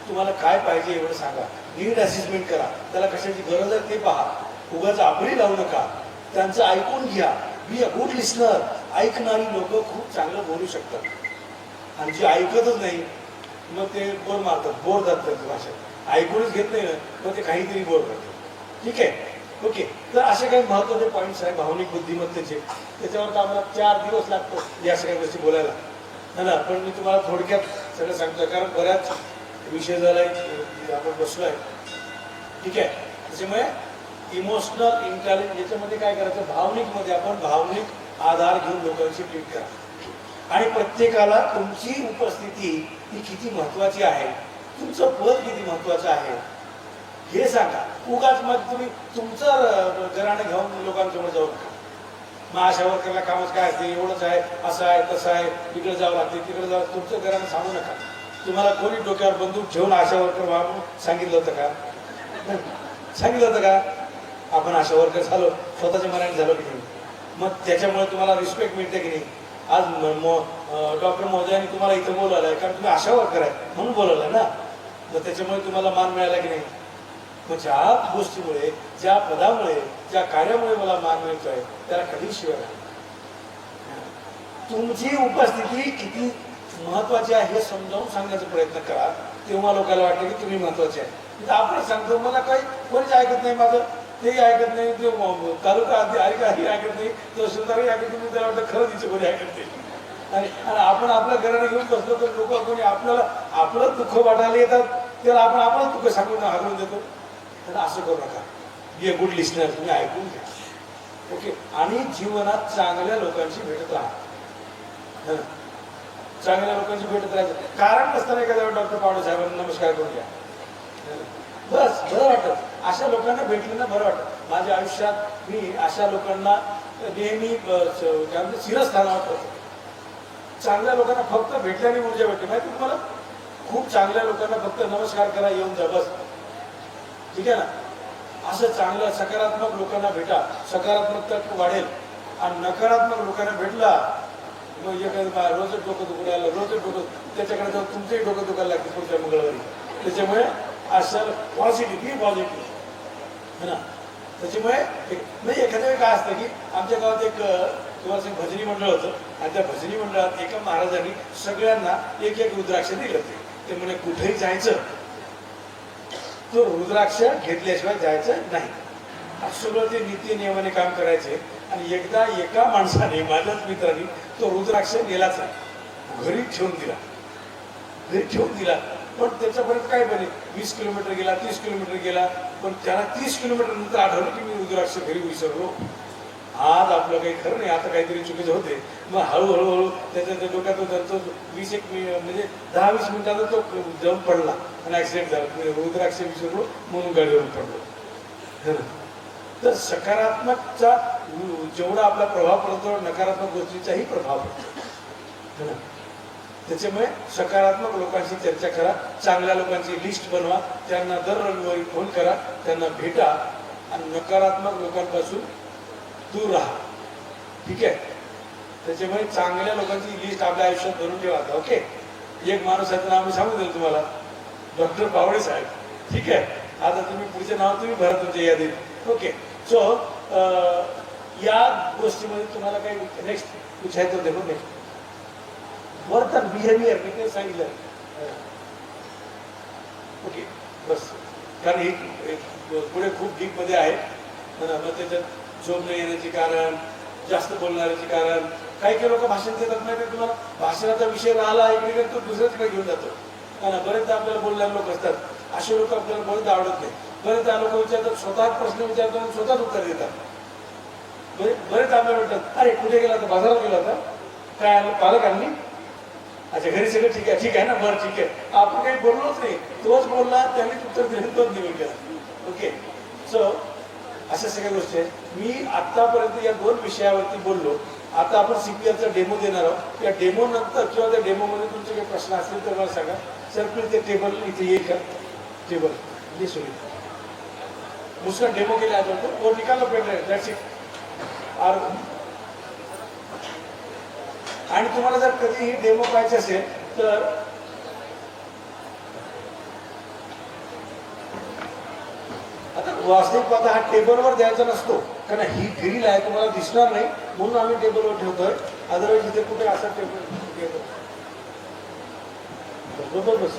तुम्हाला काय पाहिजे एवढं सांगा. नीड असेसमेंट करा. त्याला कशाची गरज आहे ते पहा. उगाच आपली लावू नका. त्यांचं ऐकून घ्या. Be a good listener. ऐकणारी लोक खूप चांगलं बोलू शकतात. आणि जे ऐकतच नाही मग ते बोर मारतात, बोर जातात भाषा. ऐकूनच घेत नाही ना मग ते काहीतरी बोर करतात. ठीक आहे, ओके. तर असे काही महत्त्वाचे पॉईंट्स आहेत भावनिक बुद्धिमत्तेचे. त्याच्यावर तर आम्हाला 4 दिवस लागतो या सगळ्या गोष्टी बोलायला. है ना. पण मी तुम्हाला थोडक्यात सगळं सांगतो कारण बऱ्याच विषय झालाय आपण बसलोय. ठीक आहे. त्याच्यामुळे इमोशनल इंटेलिजन्स याच्यामध्ये काय करायचं, भावनिकमध्ये आपण भावनिक आधार घेऊन लोकांशी ट्रीट करा. आणि प्रत्येकाला तुमची उपस्थिती ही किती महत्वाची आहे, तुमचं पद किती महत्वाचं आहे हे सांगा. उगाच मग तुम्ही तुमचं घराणं घेऊन लोकांसमोर जाऊ नका. मग अशा वर्करला कामच काय असते, एवढंच आहे, असं आहे, तसं आहे, इकडे जावं लागते, तिकडे जावं. तुमचं घराणं सांगू नका. तुम्हाला कोणी डोक्यावर बंदूक ठेवून आशा वर्कर व्हावं सांगितलं होतं का? सांगितलं होतं का? आपण आशा वर्कर झालो, स्वतःच्या मनाने झालो की नाही. मग त्याच्यामुळे तुम्हाला रिस्पेक्ट मिळते की नाही. आज डॉक्टर महोदयांनी तुम्हाला इथं बोलवलं आहे कारण तुम्ही आशा वर्कर आहे म्हणून बोलवलं ना. तर त्याच्यामुळे तुम्हाला मान मिळाला की नाही. मग ज्या गोष्टीमुळे, ज्या पदामुळे, ज्या कार्यामुळे मला मान मिळतोय त्याला कधी शिवाय नाही. तुमची उपस्थिती किती महत्वाची आहे हे समजावून सांगण्याचा प्रयत्न करा. तेव्हा लोकांना वाटतं की तुम्ही महत्वाचे आहे. आपण सांगतो मला काही कोणीच ऐकत नाही, माझं तेही ऐकत नाही, ते तालुका अधिकारी ऐकत नाही, तहसीलदारही ऐकत नाही. त्याला वाटतं खरं तिचं कोणी ऐकत नाही. आणि आपण आपल्या घराने घेऊन बसलो तर लोक कोणी आपल्याला आपलं दुःख वाटायला येतात, त्याला आपण आपलं दुःख सांगून हाकलून देतो. तर असं करू नका. बी अ गुड लिस्नर, तुम्ही ऐकून घ्या. ओके. आणि जीवनात चांगल्या लोकांशी भेटत राहा. चांगल्या लोकांशी भेटत राहायचं. कारण नसताना एखाद्या डॉक्टर पावडे साहेबांना नमस्कार करून घ्या, बस बरं वाटतं. अशा लोकांना भेटलं ना बरं वाटतं. माझ्या आयुष्यात मी अशा लोकांना नेहमी काय म्हणते शिरस्थानावर ठेवतो. चांगल्या लोकांना फक्त भेटल्याने ऊर्जा भेटते. माहिती तुम्हाला, खूप चांगल्या लोकांना फक्त नमस्कार करा, येऊन जा, बस. ठीक आहे ना. असं चांगलं सकारात्मक लोकांना भेटा, सकारात्मकता वाढेल. आणि नकारात्मक लोकांना भेटला मग एखादं रोजच डोकं दुखायला, रोजच डोकं, त्याच्याकडे जाऊन तुमचंही डोकं दुखायला लागते पुढच्या मंगळवारी. त्याच्यामुळे असं पॉझिटिव्ह है ना. त्याच्यामुळे नाही एखाद्या वेळी काय असतं की आमच्या गावात एक तुम्हाला भजनी मंडळ होतं आणि त्या भजनी मंडळात एका महाराजांनी सगळ्यांना एक एक रुद्राक्ष दिलं. ते म्हणे कुठेही जायचं तो रुद्राक्ष घेतल्याशिवाय जायचं नाही. सगळं ते नीती नियमाने काम करायचे. आणि एकदा एका माणसाने, माझ्याच मित्राने, तो रुद्राक्ष नेलाच नाही, घरी ठेवून दिला. पण त्याच्यापर्यंत काय बने, 20 किलोमीटर गेला, 30 किलोमीटर गेला. पण त्याला 30 किलोमीटर नंतर आढळलं की मी रुद्राक्ष घरी विसरलो. आज आपलं काही खरं नाही, आता काहीतरी चुकीचं होते. मग हळूहळू त्याच्या डोक्यात त्यांचं 20 म्हणजे 10-20 मिनिटांचा तो जाऊन पडला आणि ऍक्सिडेंट झाला. रुद्राक्ष विसरलो म्हणून गाडीवरून पडलो. तर सकारात्मकचा जेवढा आपला प्रभाव पडतो, नकारात्मक गोष्टींचाही प्रभाव पडतो. त्याच्यामुळे सकारात्मक लोकांशी चर्चा करा, चांगल्या लोकांची लिस्ट बनवा, त्यांना दर रविवारी फोन करा, त्यांना भेटा आणि नकारात्मक लोकांपासून दूर राहा. ठीक आहे. त्याच्यामुळे चांगल्या लोकांची लिस्ट आपल्या आयुष्यात बनवून ठेवा. ओके. एक माणूस आहे, नाव मी सांगू देईल तुम्हाला, डॉक्टर पावडे साहेब. ठीक आहे. आता तुम्ही पुढचे नाव तुम्ही भरा तुमच्या यादीत. ओके. सो या गोष्टीमध्ये तुम्हाला काही नेक्स्ट विचारायचं होते बघ. वर्तन, बिहेवियर मी काही सांगितलं. ओके बस. कारण ही पुढे खूप डीप मध्ये आहे. मग त्याच्यात झोप न येण्याचे कारण, जास्त बोलणाऱ्याचे कारण, काही लोक भाषण देतात नाही का तुम्हाला. भाषणाचा विषय राहिला इकडे तो दुसऱ्याकडे घेऊन जातो. कारण बरेचदा आपल्याला बोलणारे लोक असतात, असे लोक आपल्याला बरेचदा आवडत नाही. बरेचदा लोक विचारतात, स्वतः प्रश्न विचारतात आणि स्वतःच उत्तर देतात. बरेच आपल्याला म्हणतात, अरे कुठे गेला तर बाजारात गेला होता, काय आलं पालकांनी, अच्छा घरी सगळं ठीक आहे, ठीक आहे ना, बरं ठीक आहे. आपण काही बोललोच नाही, तोच बोलला, त्यांनीच उत्तर दिलं, तोच निवड केला. ओके. सो अशा सगळ्या गोष्टी आहेत. मी आतापर्यंत या 2 विषयावरती बोललो. आता आपण CPR डेमो देणार आहोत. या डेमो नंतर किंवा त्या डेमोमध्ये तुमचे काही प्रश्न असतील तर मला सांगा. सर प्लीज ते टेबल इथे येईल का, टेबल ये सोडून उसका डेमो के लिए आ जाओ. वो निकालो पेन ड्राइव, दॅट्स इट. आणि तुम्हाला जर कधीही डेमो पाहिजे असेल तर आता वास्तविक पाहता हा टेबलवर द्यायचा नसतो, कारण ही ग्रिल आहे, तुम्हाला दिसणार नाही म्हणून आम्ही टेबलवर ठेवतोय. अदरवाईज इथे कुठे असा टेबल बस.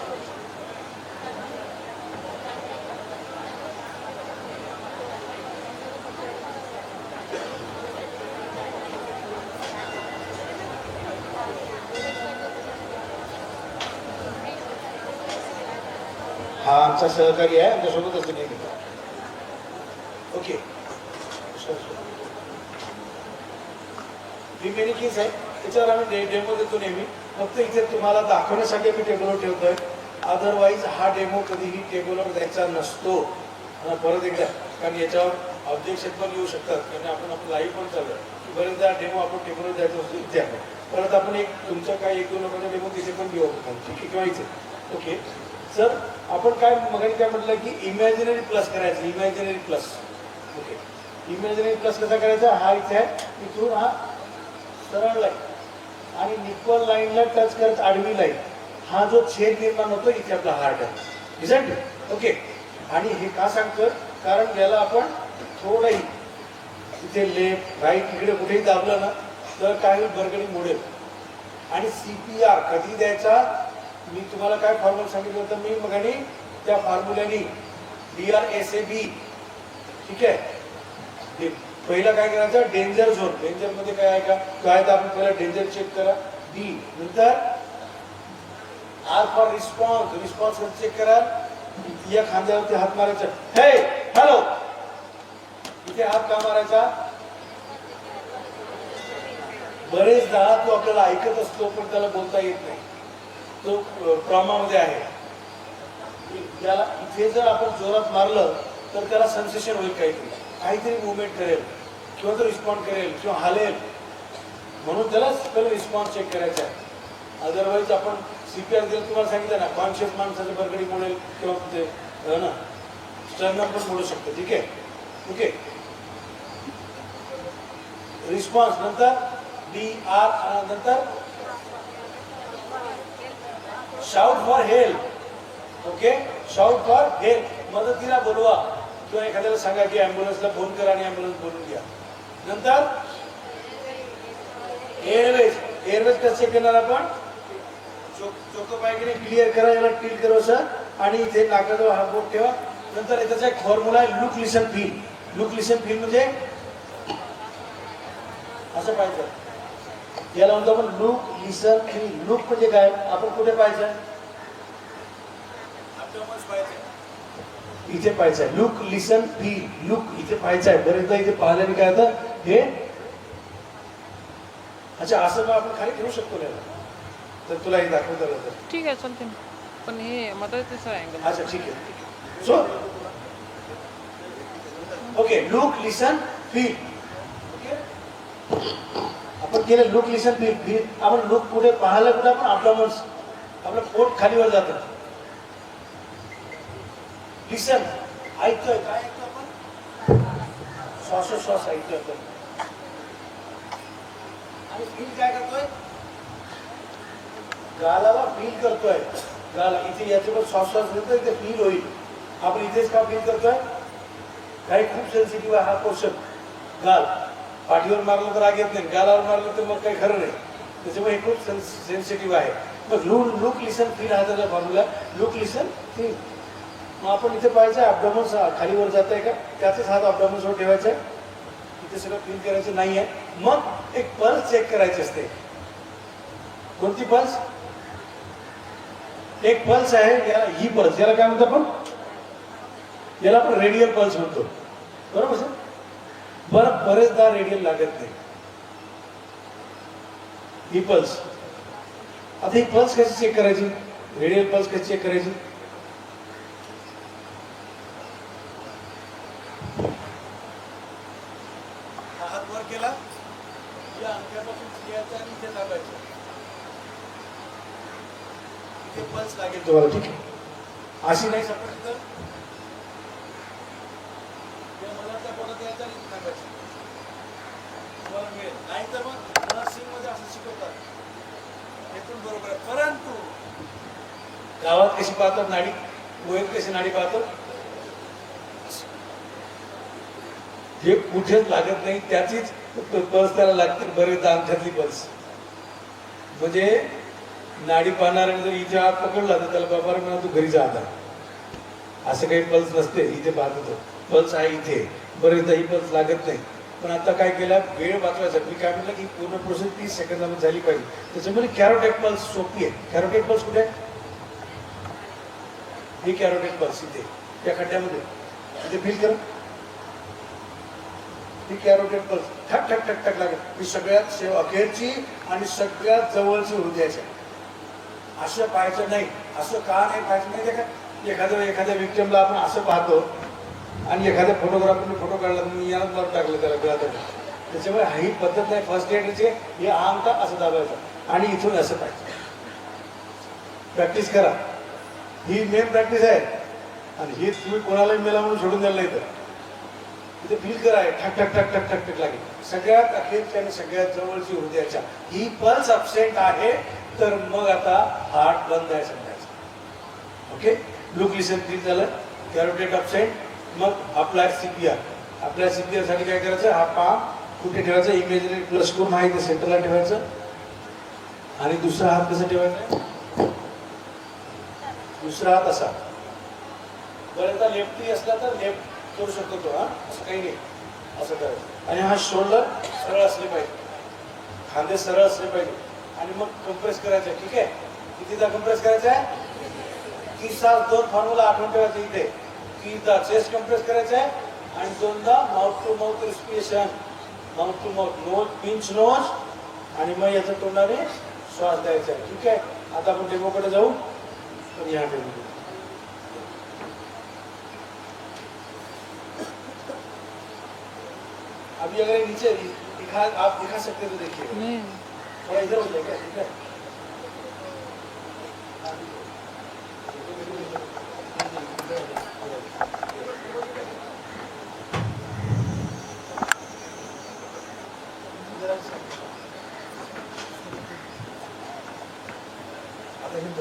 आमचा सहकारी आहे, आमच्यासोबत असं नेहमी. ओके, ही मेनी कीज आहे, त्याच्यावर आम्ही डेमो देतो नेहमी. फक्त इथे तुम्हाला दाखवण्यासाठी आम्ही टेबलवर ठेवतोय. अदरवाईज हा डेमो कधीही टेबलवर द्यायचा नसतो. परत एकदा, कारण याच्यावर ऑब्जेक्शन पण येऊ शकतात, कारण आपण लाईव्ह पण चालू आहे. बरेचदा डेमो आपण टेबलवर द्यायचा असतो इथे आपण. परत आपण एक तुमचं काय 1-2 लोकांचा डेमो तिथे पण घेऊ आपण, ठीक आहे, किंवा इथे. ओके सर, आपण काय मगाशी काय म्हटलं की इमॅजिनरी प्लस करायचं, imaginary plus. Okay, imaginary plus कसा करायचा? हा इथे आहे, इथून हा सरळ लाईन आणि इक्वल लाईनला टच करत आडवी लाईन, हा जो छेद निर्माण होतो इथे आपला हार्ट आहे, इजंट. ओके, आणि हे का सांगतोय? कारण याला आपण थोडंही इथे लेफ्ट राईट इकडे कुठेही दाबलं ना तर काही बरगडी मोडेल. आणि CPR कधी द्यायचा? मी तुम्हाला काय फॉर्म्युला सांगितलं होतं मी मग, आणि त्या फॉर्म्युल्यानी DRSAB, ठीक आहे. पहिला काय करायचं? Danger zone. डेंजर मध्ये काय आहे का? काय तर आपण पहिला डेंजर चेक करा, D. नंतर R for response, response check करा. या खांद्यावरती हात मारायचा, हे हॅलो, इथे हात का मारायचा? बरेचदा तो आपल्याला ऐकत असतो पण त्याला बोलता येत नाही, तो ट्रॉमामध्ये आहे. त्याला इथे जर आपण जोरात मारलं तर त्याला सेन्सेशन होईल, काहीतरी मुवमेंट करेल किंवा तो रिस्पॉन्ड करेल किंवा हालेल, म्हणून त्याला पहिला रिस्पॉन्स चेक करायचा आहे. अदरवाईज आपण CPR दिलं, तुम्हाला सांगितलं ना, कॉन्शियस माणसाचं बरगडी मोडेल किंवा ते ना स्टर्नम पण मोडू शकतो, ठीक आहे. ओके, रिस्पॉन्स नंतर DR, नंतर shout for help. Okay, shout for help, मदतीला बोलवा किंवा एखाद्याला सांगा की ॲम्ब्युलन्सला फोन करा आणि ॲम्ब्युलन्स बोलून घ्या. नंतर एअरवेज, एअरवेज कसे करणार आपण? चोकोपायकडे क्लिअर करा, याला टिल्ट करू सर, आणि इथे नाकाजवळ हा बोट ठेवा. नंतर त्याचा एक फॉर्म्युला आहे, लुक लिसन फील. लुक लिसन फील म्हणजे असं पाहिजे, याला म्हणतो आपण लुक लिसन फील. लुक म्हणजे काय? आपण कुठे पाहायचं? इथे पाहायचं आहे. लुक लिसन फील, लुक इथे पाहायचं आहे. बरेचदा इथे पाहिल्याने काय होतं हे, अच्छा असं मग आपण खाली ठेवू शकतो ना, तर तुला हे दाखवता आलं तर ठीक आहे, चालते ना. पण हे मदतीचं अँगल. अच्छा ठीक आहे. सो ओके, लुक लिसन फील. आपण केलं लुक लिसन फील. फील आपण लुक कुठे पाहायला, कुठे आपण आपलं आपलं पोट खालीवर जातं. लिसन ऐकतोय, काय ऐकतो आपण? श्वासोश्वास ऐकतोय आपण. आणि फील काय करतोय? गालाला फील करतोय. गाला इथे याचे पण श्वासोश्वास घेतोय, इथे फील होईल. आपण इथेच का फील करतोय? काही खूप सेन्सिटिव्ह आहे हा पोर्शन, गाल. पाठीवर मारलं तर राग येत नाही, गालावर मारलं तर मग काही खरं नाही, त्याच्यामुळे हे खूप सेन्सिटिव्ह आहे. मग लुक लिसन फील हा त्याचा फॉर्म्युला, लुक लिसन फील. मग आपण इथे पाहायचं अपडाऊन खालीवर जात आहे का, त्याचाच हात अपडाऊनवर ठेवायचा आहे, इथे सगळं फील करायचं नाही आहे. मग एक पल्स चेक करायची असते. कोणती पल्स? एक पल्स आहे, याला ही पल्स, याला काय म्हणतो आपण? याला आपण रेडियल पल्स म्हणतो, बरोबर सर? बरं, बरेचदा रेडियल लागत नाही ही पल्स. आता ही पल्स कशी चेक करायची? रेडियल पल्स कशी चेक करायची? हात वर केला, या अंगठ्यापासून घ्यायचा आणि इथे दाबायचं, इथे पल्स लागेल तुम्हाला, ठीक आहे? अशी नाही सापडली तर तुम्हाला मिळेल. नाही तर मग नर्सिंग मध्ये असं शिकवतात, हे पण बरोबर आहे. परंतु गावात कशी पाहतात नाडी, गोव्यात कशी नाडी पाहतात, जे कुठेच लागत नाही त्याचीच पल्स त्याला लागते. बरेचदा अंगठ्यातली पल्स म्हणजे नाडी पाहणाऱ्याने जर इथे हात पकडला तर त्याला बाबा म्हणा तू घरी जा आता, असं काही पल्स नसते. इथे पाहतो तो पल्स आहे इथे, बरेचदा ही पल्स लागत नाही. पण आता काय केलं, वेळ वाचवायचा. मी काय म्हटलं की पूर्ण प्रोसेस 30 सेकंदामध्ये झाली पाहिजे, त्याच्यामध्ये कॅरोटेक पल्स सोपी आहे. कॅरोटेक पल्स कुठे आहे? ही कॅरोटेड पल्स इथे त्या खड्ड्यामध्ये इथे फील करा. ही कॅरोटेड पल्स ठक ठक ठक ठक लागेल. ही सगळ्यात अखेरची आणि सगळ्यात जवळची हृदयाची. असं पाहायचं नाही. असं का नाही पाहायचं नाही का एखाद्या विक्टिमला आपण असं पाहतो आणि एखाद्या फोटोग्राफरने फोटो काढला मी यानं मारून टाकलं त्याला गळ्यात. त्याच्यामुळे ही पद्धत नाही फर्स्ट एडची. हे अंगठा असं दाबायचं आणि इथून असं पाहिजे. प्रॅक्टिस करा. ही मेन प्रॅक्टिस आहे आणि ही तुम्ही कोणालाही मेला म्हणून सोडून द्यायला नाही. तर इथे फील करा. ठक ठक ठक ठक ठक ठक लागेल. सगळ्यात अखेरच्या आणि सगळ्यात जवळची हृदयाच्या ही पल्स अबसेंट आहे तर मग आता हार्ट बंद आहे समजायचं. ओके. ब्लू ग्लिसरीन फील झालं. कॅरोटेड अबसेंट. मग अप्लाय CPR. आपल्या CPR साठी काय करायचं. हा पाम कुठे ठेवायचा. इमेजरी प्लस करून हा इथे सेंटरला ठेवायचं आणि दुसरा हात कसा ठेवायचा. दुसरा हात असा. बरेचदा लेफ्टी असला तर लेफ्ट करू शकतो तो. हा असं काही नाही. असं करायचं आणि हा शोल्डर सरळ असले पाहिजे. खांदे सरळ असले पाहिजे आणि मग कंप्रेस करायचं. ठीक आहे. कितीदा कंप्रेस करायचं आहे. 30 तास 2 फॉर्म्युला आठवून ठेवायचं इथे. 30दा चेस्ट कंप्रेस करायचं आहे आणि 2दा mouth to mouth respiration. Mouth to mouth. Nose pinch nose आणि मग याचं तोंडाने श्वास द्यायचा आहे. ठीक आहे. आता आपण डेमोकडे जाऊ. तर या डेमो अभी अगर नीचे दिखा आप दिखा सकते तो देखिए. नहीं थोड़ा इधर हो जाएगा. ठीक है. आता हिंद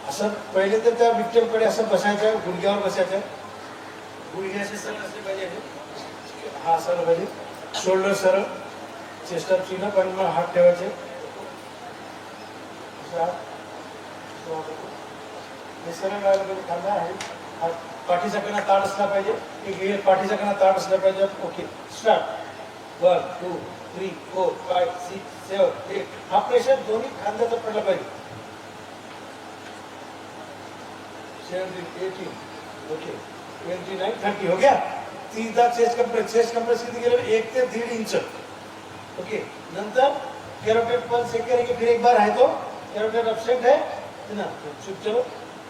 असं पहिले तर त्या विक्टिमकडे असं बसायचं. गुडघ्यावर बसायचं. गुडघे असे सरळ असले पाहिजे. हा सरळ पाहिजे. शोल्डर सरळ. चेस्ट अप चिन पण मग हात ठेवायचे. हे सरळ राहायला पाहिजे. खांदा आहे. हात पाठीचा कणा ताट असला पाहिजे. एक पाठीचा कणा ताट असला पाहिजे. ओके. स्टार्ट. 1 2 3 4 5 6 7 8. हा प्रेशर दोन्ही खांद्याचा पडला पाहिजे. 17 18 ओके 29 30 हो गया. 30दा चेस्ट कंप्रेस. चेस्ट कंप्रेस किती केलं. 1 ते 1.5 इंच. ओके. नंतर कॅरोटेड पल्स चेक करेंगे. फिर एक बार है तो कॅरोटेड अबसेंट है ना. चलो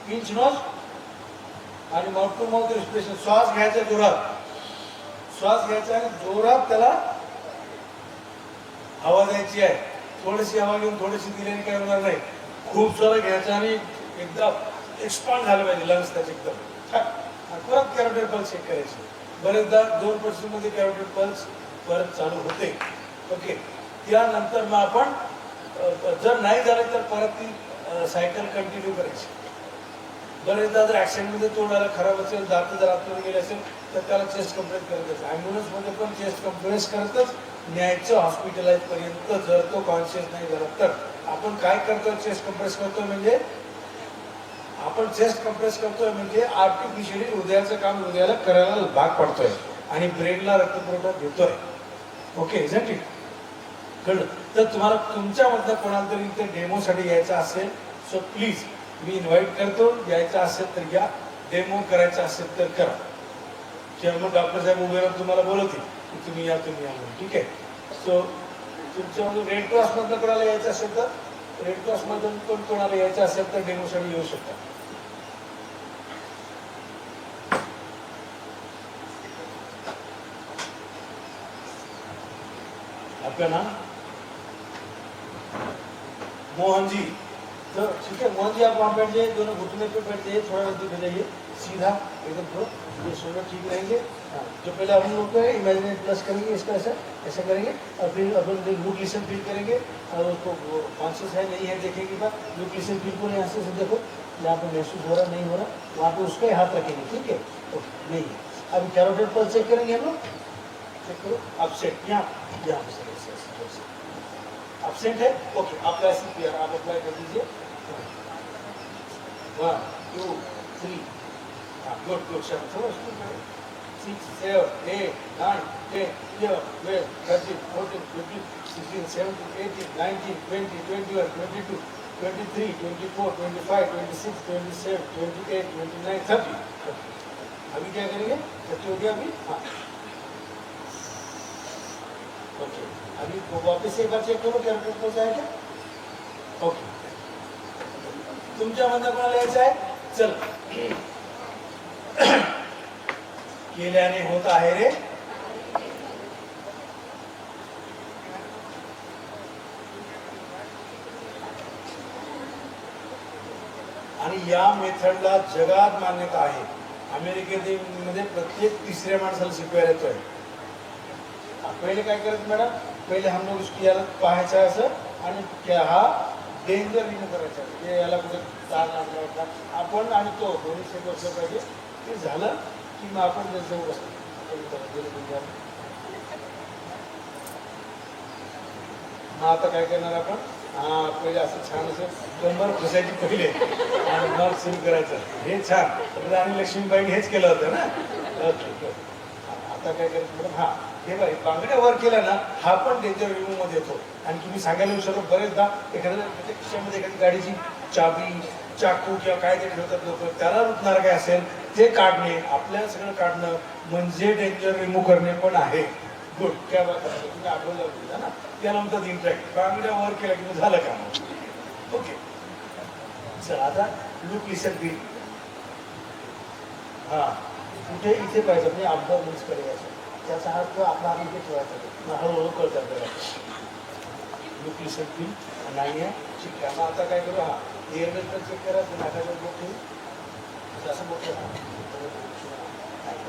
पिंच नोज आणि माउथ टू माउथ रेस्पिरेशन. श्वास घ्यायचा जोरात. श्वास घ्यायचा आणि जोरात त्याला हवा द्यायची आहे. थोडीशी हवा घेऊन थोडीशी दिल्याने काय होणार नाही. खूप सारं घ्यायचं आणि एकदा एक्सपांड झालं पाहिजे लंग्स त्याचे एकदम. परत कॅरोटेड पल्स चेक करायची. बरेचदा 2% मध्ये कॅरोटेड पल्स परत चालू होते. ओके. त्यानंतर मग आपण जर नाही झालं तर परत ती सायकल कंटिन्यू करायची. बरेचदा जर ॲक्सिडेंटमध्ये तोंडाला खराब असेल. दात जर आतमध्ये गेले असेल तर त्याला चेस्ट कंप्रेस करायचं. ॲम्ब्युलन्समध्ये पण चेस्ट कंप्रेस करतच न्यायचं हॉस्पिटलाइज पर्यंत. जर तो कॉन्शियस नाही झाला तर आपण काय करतो. चेस्ट कंप्रेस करतो म्हणजे आपण चेस्ट कंप्रेस करतोय म्हणजे आर्टिफिशियली हृदयाचं काम हृदयाला करायला भाग पडतोय आणि ब्रेनला रक्तपुरवठा देतोय. ओके. Isn't it. कळलं. तर तुम्हाला तुमच्यामधलं कोणाला तरी इथे डेमोसाठी यायचं असेल सो प्लीज मी इन्व्हाइट करतो. यायचं असेल तर या. डेमो करायचा असेल तर करा. किंवा मग डॉक्टर साहेब उभे राहून तुम्हाला बोलवतील की तुम्ही या म्हणून. ठीक आहे. सो तुमच्यामधून रेड क्रॉसमधनं कोणाला यायचं असेल तर रेड क्रॉसमधून पण कोणाला यायचं असेल तर डेमोसाठी येऊ शकता. आपका नाम मोहन जी. तो ठीक है मोहन जी. आप वहाँ बैठ जाइए. दोनों घुटने पे बैठ जाइए. थोड़ा नजदीक जाइए. सीधा एकदम थोड़ा. ये शोल्डर ठीक रहेंगे. हाँ. जो पहले हम लोग को इमेजिनरी प्लस करेंगे. इसका ऐसा ऐसा करेंगे और फिर अपन लुक लिसन फील करेंगे और उसको कॉन्शियस है नहीं है देखेंगे. बात लुक लिसन फील को यहाँ से देखो यहाँ पे महसूस हो रहा नहीं हो रहा. वहाँ पे उसका ही हाथ रखेंगे. ठीक है. ओके. नहीं है. अभी कैरोटेड पल्स चेक करेंगे हम लोग. चेक करो. अपसेट यहाँ पे एब्सेंट है. ओके. अप्लाई CPR आप अप्लाई कर दीजिए. 1 2 3. हाँ गुड गुड. 6, 7, 8, 9, 10, 11, 12, 13, 14, 15, 16, 17, 18, 19, 20, 21, 22, 23, 24, 25, 26, 27, 28, 29, 30. अभी क्या करेंगे? 30 हो गया अभी? हाँ। ओके, अभी वापस एक बार चेक करो कैलकुलेट हो जाएगा. ओके, तुमच्या मधनं कोणाला यायचं आहे? चल. केल्याने होत आहे रे. आणि या मेथडला जगात मान्यता आहे. अमेरिकेमध्ये प्रत्येक तिसऱ्या माणसाला शिकवायला येतोय. पहिले काय करायचं मॅडम? पहिले हम लोग उसकी याला पाहायचं असं आणि क्या हा डेंजर रिमूव्ह करायचा. म्हणजे याला कुठे तार लागला आपण आणि तो दोन्ही सेम असलं पाहिजे. ते झालं की मग आपण जवळ बसतो. मग आता काय करणार आपण? हा, पहिले असं छान असं कंबर घुसायची पहिले आणि मग सुरू करायचं. हे छान. आणि लक्ष्मीबाईने हेच केलं होतं ना. ओके, आता काय करायचं मॅडम? हा, हे बाई बांगड्या वर केल्या ना, हा पण डेंजर रिमूव्ह मध्ये येतो. आणि तुम्ही सांगायला विचारलो बरेचदा एखाद्या खिशामध्ये एखादी गाडीची चाबी, चाकू किंवा काय ते ठेवतात लोक, त्याला रुतणार काय असेल ते काढणे, आपल्याला सगळं काढणं म्हणजे डेंजर रिमूव्ह करणे पण आहे. गुड, क्या बात आहे. तुम्ही आठवलं दिला ना. त्यानंतर इंटरॅक्ट बांगड्या वर केल्या की झालं का? ओके, चला आता लुक लिसन बी. हा, कुठे इथे पाहिजे म्हणजे अपडाऊन यूज करायचं. त्याचा अर्थ आपला आपण इथे ठेवायचा. हळूहळू कळत आपल्याला. लुक लिसन बी नाही आहे. ठीक आहे, मग आता काय करू? हा, एअरवेज पण चेक करायचं. नाकाला बोट ठेवू असं बोट.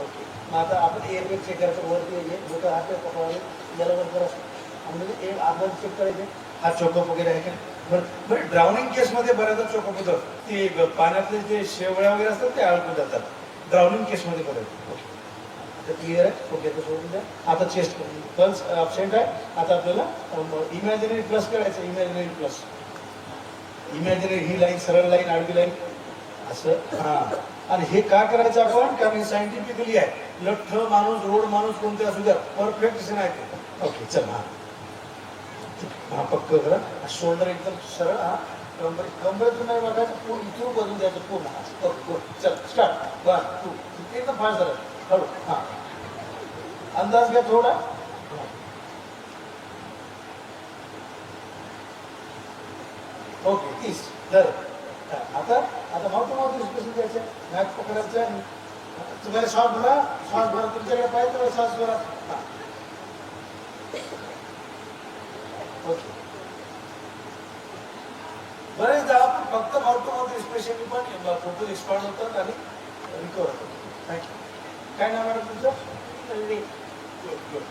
ओके, मग आता आपण एअरवेज चेक करायचं. वरती येईल मोठं हात पकडावे याला वर करायचं. म्हणजे एक आपण चेक करायचे हा चोकअप वगैरे आहे का. बरं, ड्राउनिंग केसमध्ये बऱ्याचदा चोकअप होतं. ते पाण्यातले जे शेवळ्या वगैरे असतात ते अडकून जातात. ड्राउनिंग केसमध्ये बरं. ओके, आता क्लिअर आहे. ओके, आता सोडून द्या. आता चेस्ट पल्स अबसेंट आहे. आता आपल्याला इमॅजिनरी प्लस करायचं. Imaginary plus. इमॅजिनरी ही लाईन सरळ लाईन आडवी लाईन असं. हां, आणि हे का करायचं आपण? कारण हे सायंटिफिकली आहे. लठ्ठ माणूस, रोड माणूस कोणते असू द्या, परफेक्ट दिसेन आहे ते. ओके, चल. हां, हा पक्क करा. शोल्डर एकदम सरळ. हा, कंबरेतून नाही बघायचं, पूर्ण इथून बदलून द्यायचं पूर्ण. हा, ओके, चल स्टार्ट. 1, 2, एकदम फास्ट झालं. हळू. हां, अंदाज घ्या थोडा. ओके, 30 धर. आता माउथ टू माउथ रिस्पिरेशन द्यायचं. नाक पकडायचं. तुम्हाला श्वास भरा. श्वास भरा. तुमच्याकडे पाहिजे तर श्वास भरा. हां, ओके. बरेचदा आपण फक्त माउथ टू माउथ रिस्पिरेशन पण फोटो एक्सपांड होतात आणि रिकवर होतात. थँक्यू. काय नाव मॅडम तुमचं? Good good.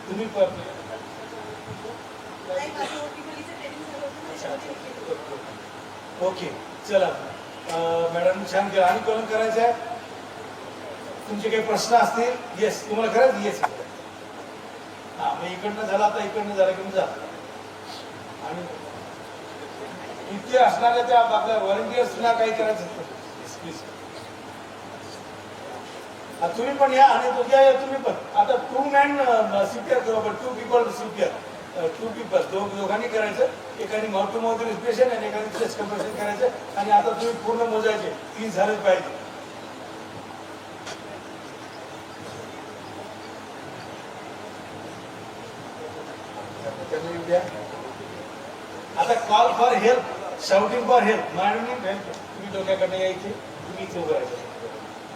तुम्ही पण ओके, चला. मॅडम छान केलं. आणि कोण करायचं आहे? तुमचे काही प्रश्न असतील? येस, तुम्हाला करायचं? येस. हां, मग इकडनं झाला. आता इकडनं झाला की जा. आणि इथे असणाऱ्या त्या आपल्या व्हॉलंटियर्सना काही करायचं प्लीज. तुम्ही पण या आणि या तुम्ही पण. आता 2 मॅन सीपीआर करू आपण. 2 पीपल सीपीआर. 2 पीपल दोघांनी करायचं. एकाने माउथ टू माउथ रिस्पिरेशन आणि एकाने चेस्ट कंप्रेशन करायचं. आणि आता तुम्ही पूर्ण मोजायचे. 3 झालेच पाहिजे. आता call for help, shouting for help. मॅडमनी हेल्प तुम्ही डोक्याकडनं यायचे. तुम्ही इथे उभं राहायचं.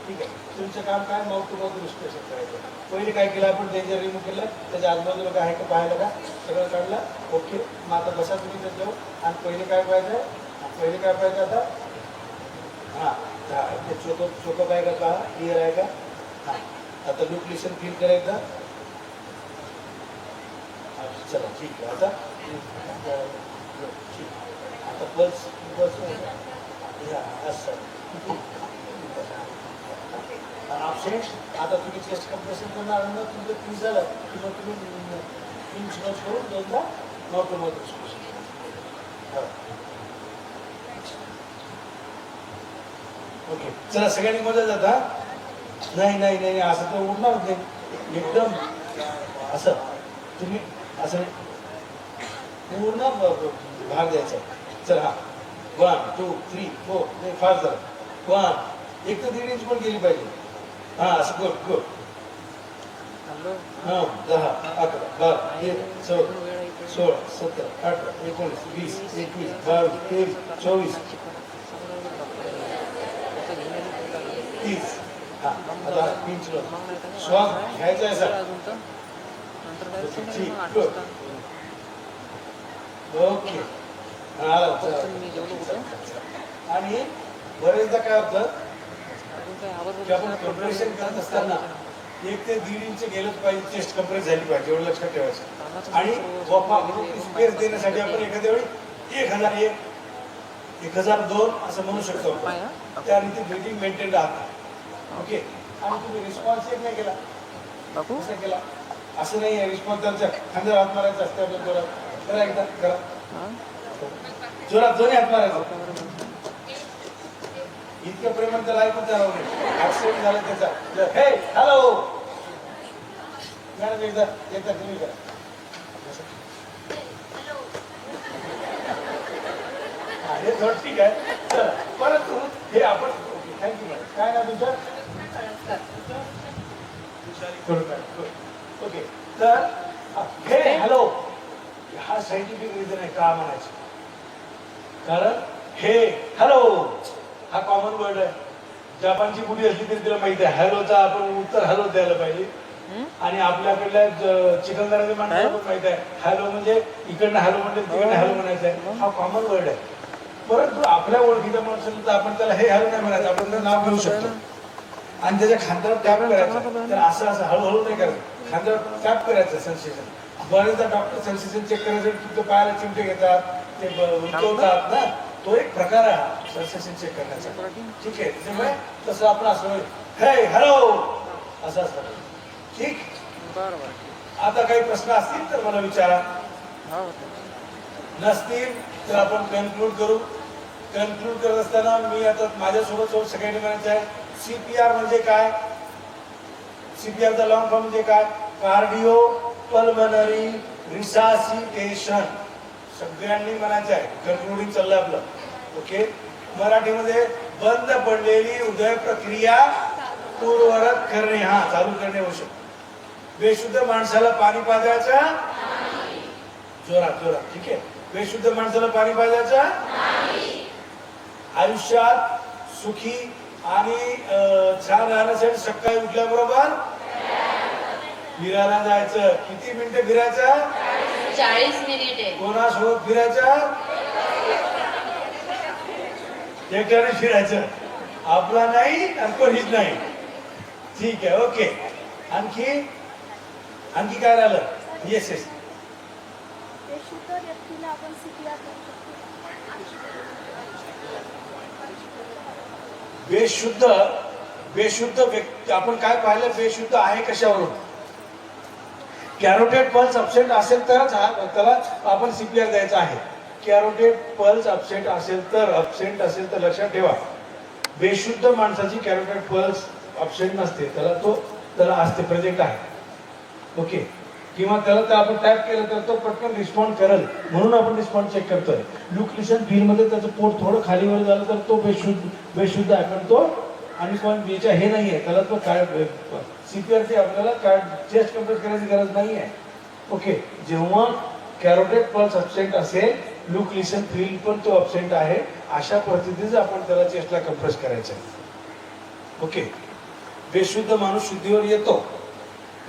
ठीक आहे, तुमचं काम काय? माउथ टू माउथ रिस्पिरेशन करायचं. पहिले काय केलं आपण? डेंजर रिमूव्ह केलं. त्याच्या आजूबाजूला काय आहे का पाहायला का? सगळं काढलं. ओके, मग आता बसा तुम्ही त्याच्यावर. आणि पहिले काय पाहिजे? पहिले काय पाहिजे आता? हां, ते चोकअप आहे का पहा. क्लिअर आहे का? हां, आता लुक लिसन फील करायचं. चला ठीक आहे. आता आता पल्स असं ऑप्शन. आता तुम्ही चेस्ट कंप्रेशन करणार ना, तुमचं 30 झालं की मग तुम्ही इंच करून 2दा mouth to mouth respiration. Okay, चला सगळ्यांनी मजा जाता. नाही नाही नाही असं तर उडणार नाही एकदम असं तुम्ही असं नाही. पूर्ण भाग द्यायचा. चला हा 1 2 3 4 नाही फास्ट झालं 1 एक तर 1.5 इंच पण गेली पाहिजे. हा असं गुड गुड. हॅलो 9 10 11 12 13 14 16 17 18 19 20 21 22 23 24 30. हा आता पिंच श्वास घ्यायचा आहे सर. अजून तर नंतर काय ठीक, आठ good. वाजता ओके आला चला. मी जेवलो कुठं आणि बरेचदा काय होतं अजून काय आवाज की आपण कम्प्रेशन करत असताना 1 ते 1.5 इंच गेलंच पाहिजे. चेस्ट कम्प्रेस झाली पाहिजे एवढं लक्षात ठेवायचं. आणि स्पेस देण्यासाठी आपण एखाद्या वेळी 1001 1002 असं म्हणू शकतो आपण. त्या रीती ब्रीथिंग मेंटेन राहतं. ओके आणि तुम्ही रिस्पॉन्स चेक नाही केला बापू कसं केला असं नाही आहे. रिस्पॉन्स त्यांच्या खांद्यावर हात मारायचा असतं आपल्या जोरात. करा एकदा करा हा जोरात दोन्ही हात मारायचं. इतक्या प्रेमाने त्याला ऐकून त्याला ऍक्सिडेंट झाला त्याचा. हे हॅलो मॅडम एकदा एकदा तुम्ही करा. हा, हे थोडं ठीक आहे. चला परंतु हे आपण थँक्यू मॅडम. काय ना तुमचं ओके तर हे हॅलो हा सायंटिफिक रिझन आहे का म्हणायचं. कारण हे हॅलो हा कॉमन वर्ड आहे. जपानची बुडी असली तरी तिला माहिती आहे हॅलोचा आपण उत्तर हॅलो द्यायला पाहिजे. आणि आपल्याकडल्या चिखलदऱ्याच्या माणसाला पण माहिती आहे हॅलो म्हणजे इकडनं हॅलो म्हणजे तिकडनं हॅलो म्हणायचं आहे. हा कॉमन वर्ड आहे. परंतु आपल्या ओळखीच्या माणसाला तर आपण त्याला हे हॅलो नाही म्हणायचं. आपण त्याला नाव घेऊ शकतो आणि त्याच्या खांद्यावर टॅप करायचं. तर असं असं हळूहळू नाही करायचं. खांद्यावर टॅप करायचं सेन्सेशन. बरेचदा डॉक्टर सेन्सेशन चेक करायचं तिथं पायाला चिमटे घेतात ते उचलतात ना. तो एक प्रकार आहे सेन्सेशन चेक करण्याचा. ठीक आहे त्याच्यामुळे तसं आपण असं हे हॅलो असं असतं. ठीक बरं बरं आता काही प्रश्न असतील तर मला विचारा. हो नसतील तर आपण कन्क्लूड करू. कन्क्लूड करत असताना मी आता माझ्यासोबत सगळ्यांनी म्हणायचं आहे CPR म्हणजे काय. CPRचा लॉंग फॉर्म म्हणजे काय कार्डिओ पल्मनरी रिसासिटेशन. सगळ्यांनी म्हणायचं आहे. कन्क्लुडिंग चाललंय आपलं. ओके मराठीमध्ये बंद पडलेली हृदय प्रक्रिया पूर्वरत करणे. हा चालू करणे होऊ शकतो. बेशुद्ध माणसाला पाणी पाजायचं जोरात जोरात. ठीक आहे बेशुद्ध माणसाला पाणी पाजायचं आयुष्यात सुखी आणि छान राहण्यासाठी सकाळी उठल्याबरोबर फिरायला जायचं. किती मिनिटं फिरायचं 40 मिनिटे. कोणासोबत फिरायचं एकट्याने फिरायचं. आपला नाही आणि कोणीच नाही. ठीक आहे ओके आणखी आणखी काय राहिलं. येस येस बेशुद्ध व्यक्तीला आपण CPR करू शकतो. बेशुद्ध बेशुद्ध व्यक्ती आपण काय पाहिलं बेशुद्ध आहे कशावरून. कॅरोटेड पल्स अब्सेंट असेल तरच त्याला आपण CPR द्यायचा आहे. कॅरोटेड पल्स अब्सेंट असेल तर लक्षात ठेवा बेशुद्ध माणसाची कॅरोटेड पल्स अब्सेंट नसते. त्याला असते प्रेझेंट आहे. ओके किंवा त्याला तर आपण टॅप केलं तर तो पटकन रिस्पॉन्ड करेल म्हणून आपण रिस्पॉन्ड चेक करतोय. लुक्लिशन फील मध्ये त्याचं पोट थोडं खाली वर झालं तर तो बेशुद्ध आहे. पण तो आणि पण याच्या हे नाहीये त्याला तो काय CPRची आपल्याला काय चेस्ट कम्प्रेस करायची गरज नाही आहे. ओके जेव्हा कॅरोटेड पल्स अब्सेंट असेल लुक्लिशन फील पण तो अब्सेंट आहे अशा परिस्थितीत आपण त्याला चेस्टला कम्प्रेस करायचं आहे. ओके बेशुद्ध माणूस शुद्धीवर येतो.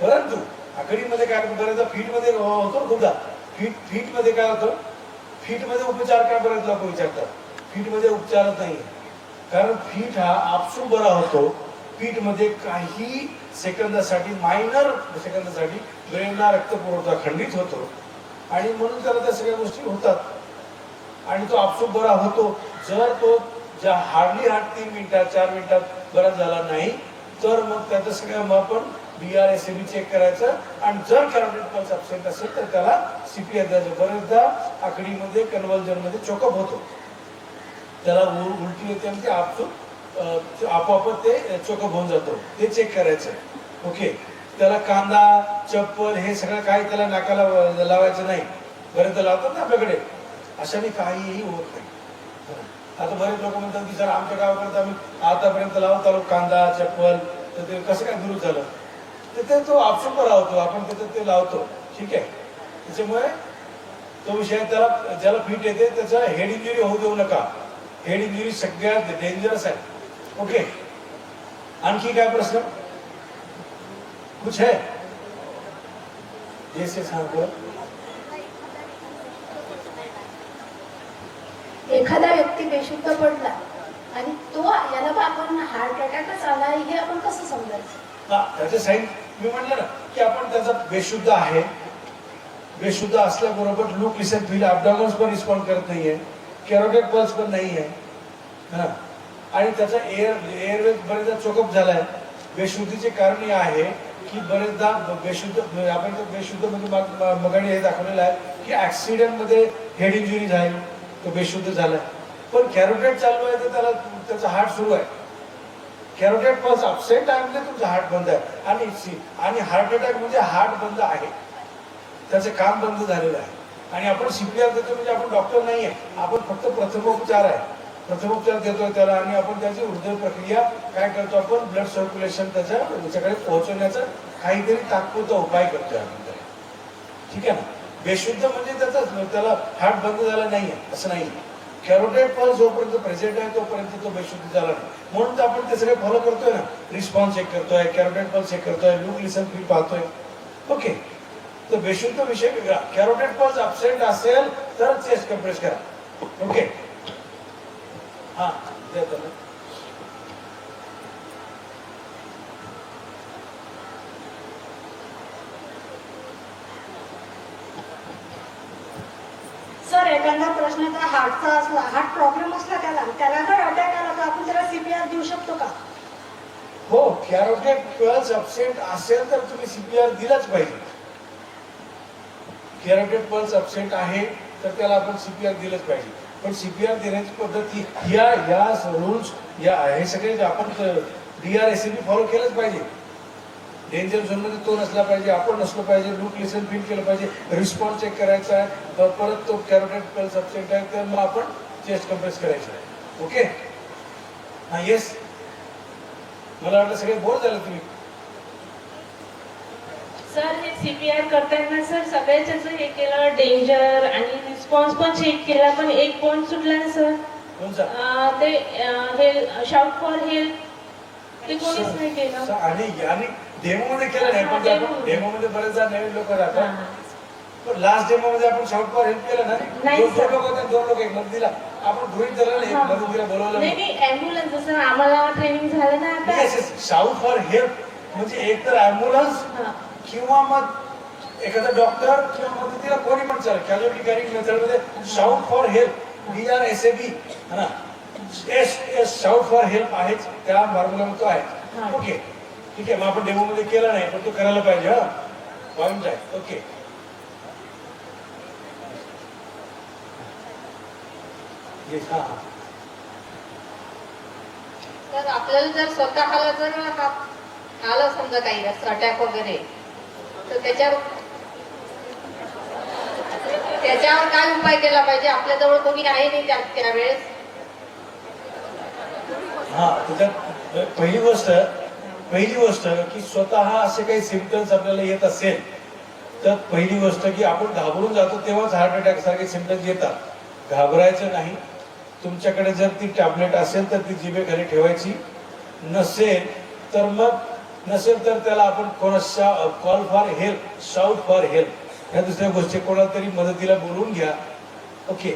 परंतु आघाडीमध्ये काय होतं बरेचदा फीटमध्ये होतो खूपदा फीटमध्ये काय होतं फीटमध्ये उपचार काय बरेच लोक विचारतात. फीटमध्ये उपचारच नाही कारण फीट हा आपसूक बरा होतो. फीटमध्ये काही सेकंदासाठी मायनर सेकंदासाठी ब्रेनला रक्तपुरवठा खंडित होतो आणि म्हणून त्याला त्या सगळ्या गोष्टी होतात आणि तो आपसूक बरा होतो. जर तो ज्या हार्डली 3 मिनिटात 4 मिनिटात बरा झाला नाही तर मग त्याचं सगळं मग आपण DRSAB चेक करायचं आणि जर कॅरोटेड पल्स अब्सेंट असेल तर त्याला CPR द्यायचं. बरेचदा आकडीमध्ये कन्व्हर्जनमध्ये चोकअप होतो त्याला उलटी येते आणि ते आपसूक आपोआप ते चोकअप होऊन जातो, ते चेक करायचं ओके. त्याला कांदा चप्पल हे सगळं काही त्याला नाकाला लावायचं नाही. बरेच लावतात ना आपल्याकडे, अशाने काहीही होत नाही. आता बरेच लोक म्हणतात की सर आमच्या गावाकडे आम्ही आतापर्यंत लावत आलो कांदा चप्पल, तर ते कसं काय दुरुस्त झालं. तर तो ऑप्शन पण लावतो आपण, त्याच्यात ते लावतो ठीक आहे. त्याच्यामुळे तो विषय त्याला ज्याला फिट येते त्याचा हेड इंजुरी होऊ देऊ नका. हेड इंजुरी सगळ्यात डेंजरस आहे ओके. आणखी काय प्रश्न कुछ है? जैसे सांगतो एखादा व्यक्ती बेशुद्ध पडला आणि तो याला आपण हार्ट अटॅकच आला हे आपण कसं समजायचं? त्याचे साईन मी म्हणलं ना की आपण त्याचा बेशुद्ध आहे. बेशुद्ध असल्याबरोबर लूक लिसन फील ॲब्डॉमन्स पण रिस्पॉन्ड करत नाहीये, कॅरोटिड पल्स पण नाही आहे आणि त्याचा एअरवेज बरेचदा चोकअप झालाय. बेशुद्धीचे कारण हे आहे की बरेचदा बेशुद्ध आपण बेशुद्ध म्हणजे मगाडी हे दाखवलेलं आहे की ऍक्सिडेंटमध्ये हेड इंजुरी झाली, तो बेशुद्ध झालाय. पण कॅरोटिड चालू आहे तर त्याला त्याचा हार्ट सुरू आहे. कॅरोटिड पल्स अपसेट आहे म्हणजे तुमचा हार्ट बंद आहे. आणि हार्ट अटॅक म्हणजे हार्ट बंद आहे, त्याचं काम बंद झालेलं आहे. आणि आपण सीपीआर देतो म्हणजे आपण डॉक्टर नाही आहे, आपण फक्त प्रथमोपचार आहे. प्रथमोपचार देतोय त्याला आणि आपण त्याची हृदय प्रक्रिया काय करतो, आपण ब्लड सर्क्युलेशन त्याच्याकडे पोहोचवण्याचा काहीतरी तात्पुरता उपाय करतोय आपण त्याला, ठीक आहे ना. बेशुद्ध म्हणजे त्याला हार्ट बंद झाला नाहीये असं नाही. कॅरोटिड पल्स जोपर्यंत प्रेझेंट आहे तोपर्यंत तो बेशुद्ध झाला नाही. म्हणून तर आपण ते सगळे फॉलो करतोय ना. रिस्पॉन्स चेक करतोय, कॅरोटिड पल्स चेक करतोय, लूक लिसन फील पाहतोय ओके. तर बेशुद्ध विषय वेगळा. कॅरोटिड पल्स अब्सेंट असेल तर चेस्ट कंप्रेस करा ओके. हा देतो ना. सर एखादा प्रश्नाचा हार्टचा असला, हार्ट प्रॉब्लेम असला त्याला जर अटॅक आला तर आपण त्याला सीपीआर देऊ शकतो का? हो, कॅरोटिड पल्स अब्सेंट असेल तर तुम्ही सीपीआर दिलाच पाहिजे. कॅरोटिड पल्स अब्सेंट आहे तर त्याला आपण सीपीआर दिलंच पाहिजे. पण सीपीआर देण्याची पद्धती या रूल्स हे सगळे आपण DRSAB फॉलो केलंच पाहिजे. डेंजर झोनमध्ये तो नसला पाहिजे, आपण नसलो पाहिजे, लूक लिसन फील केलं पाहिजे, रिस्पॉन्स चेक करायचा आहे. परत तो कॅरोटिड पल्स अब्सेंट आहे तर मग आपण चेस्ट कंप्रेस करायचं आहे ओके. हा येस, मला वाटलं सगळे बोर झालं तुम्ही. सर हे CPR करताना सर सगळ्याच हे केलं, डेंजर आणि रिस्पॉन्स पण चेक केला, पण एक पॉइंट सुटला ना सर. कोणचा? ते हे शाउट फॉर हेल्प ते कोणीच नाही केलं. आणि डेमो मध्ये केलं नाही, पण डेमो मध्ये बरेचदा नवीन लोक राहतात. पण लास्ट डेमो मध्ये आपण शाउट फॉर हेल्प केलं ना. दोन लोक होते, दोन लोक एक मदतीला आपण गृहीत धरलं नाही, मदतीला बोलवलं नाही. ऍम्ब्युलन्स जसं आम्हाला ट्रेनिंग झालं ना आता. शाउट फॉर हेल्प म्हणजे एक तर ऍम्ब्युलन्स किंवा मग एखादा डॉक्टर किंवा मदतीला कोणी पण चालेल. कॅज्युअल्टी कॅरिंग मेथड मध्ये शाउट फॉर हेल्प DRSAB है ना, शाउट फॉर हेल्प आहेच, त्या फॉर्म्युला तो आहे ओके. ठीक आहे, मग आपण डेमो मध्ये केलं नाही पण तो करायला पाहिजे. हा पॉइंट आहे ओके. तर आपल्याला जर स्वतःला जर आलं समजा काही असं अटॅक वगैरे, तर त्याच्यावर काय उपाय केला पाहिजे? आपल्याजवळ कोणी आहे नाही त्यावेळेस. हा, त्याच्यात पहिली गोष्ट की स्वतः असे काही सिम्पटम्स आपल्याला येत असेल तर पहिली गोष्ट की आपण घाबरून जातो, तेव्हाच हार्ट अटॅक सारखे सिम्पटम्स येतात. घाबरायचं नाही. तुमच्याकडे जर ती टॅबलेट असेल तर ती जिभेखाली ठेवायची, नसेल तर त्याला आपण कोणाचा call for help, shout for help, या दुसऱ्या गोष्टी कोणाला तरी मदतीला बोलवून घ्या ओके.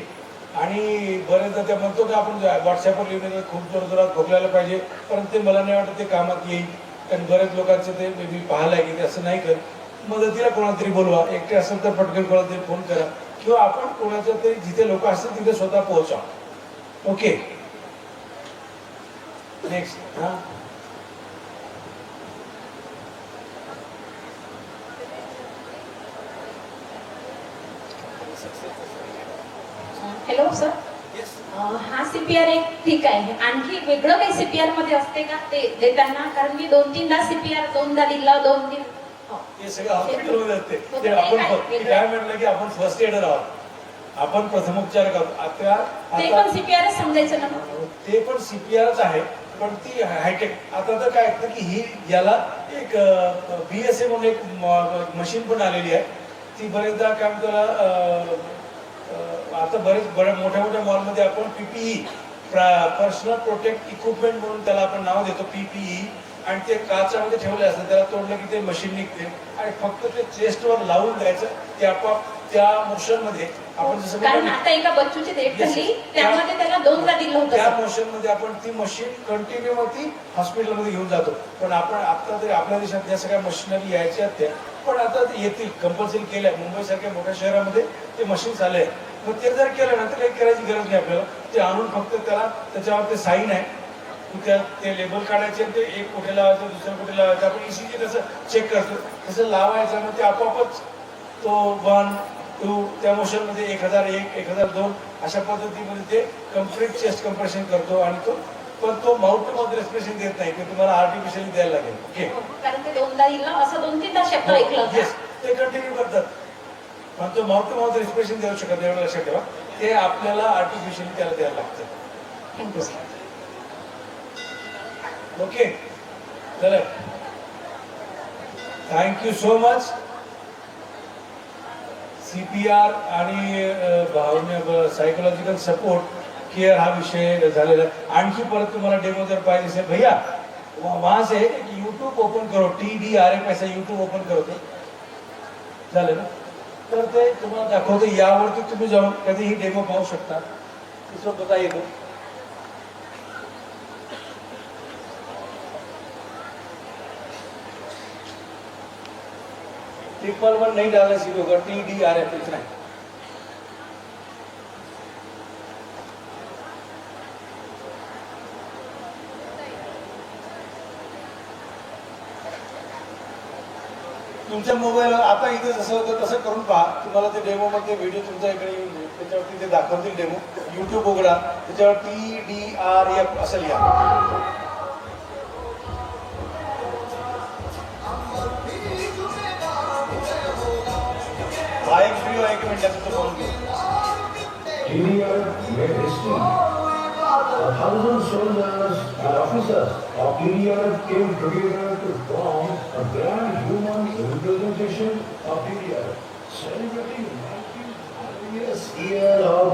आणि बरेचदा त्या म्हणतो की आपण व्हॉट्सअपवर लिहिलं खूप जोरात खोकलायला पाहिजे, परंतु ते मला नाही वाटत ते कामात येईल. कारण बरेच लोकांचं ते मी पाहिलं आहे की ते असं नाही कर. मदतीला कोणाला तरी बोलवा, एकटे असेल तर पटकन कोणाला तरी फोन करा किंवा आपण कोणाचं तरी जिथे लोक असतील तिथे स्वतः पोहोचा ओके. नेक्स्ट. हा, हॅलो सर. हा CPR एक ठीक आहे. आणखी वेगळं काही CPR मध्ये असते का ते देताना? कारण मी 2-3दा CPR दोनदा दिला, 2-3. हे सगळं हॉस्पिटलमध्ये असते. ते आपण काय म्हटलं की आपण फर्स्ट एडर आहोत, आपण प्रथमोपचार करतो. ते पण CPR समजायचं ना मग? ते पण CPRच आहे, पण ती हायटेक. आता तर काय असतं की ही याला एक BSA म्हणून एक मशीन पण आलेली आहे. ती बरेचदा काय म्हणतो आता मोठ्या मोठ्या मॉलमध्ये आपण PPE पर्सनल प्रोटेक्ट इक्विपमेंट म्हणून त्याला आपण नाव देतो PPE, आणि ते काचामध्ये ठेवले असतं. त्याला तोडलं की ते मशीन निघते आणि फक्त ते चेस्टवर लावून द्यायचं. ते आपोआप त्या मोशन मध्ये आपण जसं कारण आता एका बच्चूची डेट झाली, त्यामध्ये त्याला 2दा दिलं होतं. त्या मोशन मध्ये आपण ती मशीन कंटिन्यू ती हॉस्पिटलमध्ये घेऊन जातो. पण आपण आता तरी आपल्या देशात या सगळ्या मशिनरी यायच्या त्या, पण आता ते येतील, कंपल्सरी केल्या. मुंबईसारख्या मोठ्या शहरामध्ये ते मशीन्स आले. मग ते जर केलं ना तर काही करायची गरज नाही आपल्याला. ते आणून फक्त त्याला त्याच्यावर ते साईन आहे, ते लेबल काढायचे, ते एक कुठे लावायचं, दुसरं कुठे लावायचं. आपण ECG कसं चेक करतो तसं लावायचं, मग ते आपोआपच तो 1, 2 त्या मोशन मध्ये 1001, 1002 अशा पद्धतीमध्ये ते कम्प्लीट चेस्ट कम्प्रेशन करतो. आणि पण तो माउथ टू माउथ रेस्पिरेशन देत नाही, ते तुम्हाला आर्टिफिशियली द्यायला लागेल. ओके, कारण ते 2दा दिलं असं 2-3दा शब्द ऐकलं होतं. ते कंटिन्यू करतात. पण तो माउथ टू माउथ रेस्पिरेशन देऊ शकत नाही, एवढं लक्षात ठेवा. ते आपल्याला आर्टिफिशियली त्याला द्यायला लागतं. थँक्यू. ओके, चला, थँक्यू सो मच. CPR आणि भावना सायकोलॉजिकल सपोर्ट केअर हा विषय झालेला आहे. आणखी परत तुम्हाला डेमो जर पाहिजे असेल भैया वहां से यूट्यूब ओपन करो, TDRF ऐसा यूट्यूब ओपन करो. ते झालं ना, तर ते तुम्हाला दाखवतो. यावरती तुम्ही जाऊन कधीही डेमो पाहू शकता. इसको बताइए तो. $111 नहीं डालना सीधे होगा, TDRF इतना है. तुमच्या मोबाईल आता इथे जसं होतं तसं करून पहा. तुम्हाला ते डेमो मध्ये व्हिडिओ तुमच्या इकडे येऊन जाईल. त्याच्यावरती ते दाखवतील डेमो. YouTube उघडा, त्याच्यावर TDRF असं लिहा. हा एक व्हिडिओ आहे, 1 मिनिटाचा, तो पाहून घ्या. TDRF made history. 1,000 soldiers and officers of TDRF came together to form a grand human representation of TDRF, celebrating 19 years of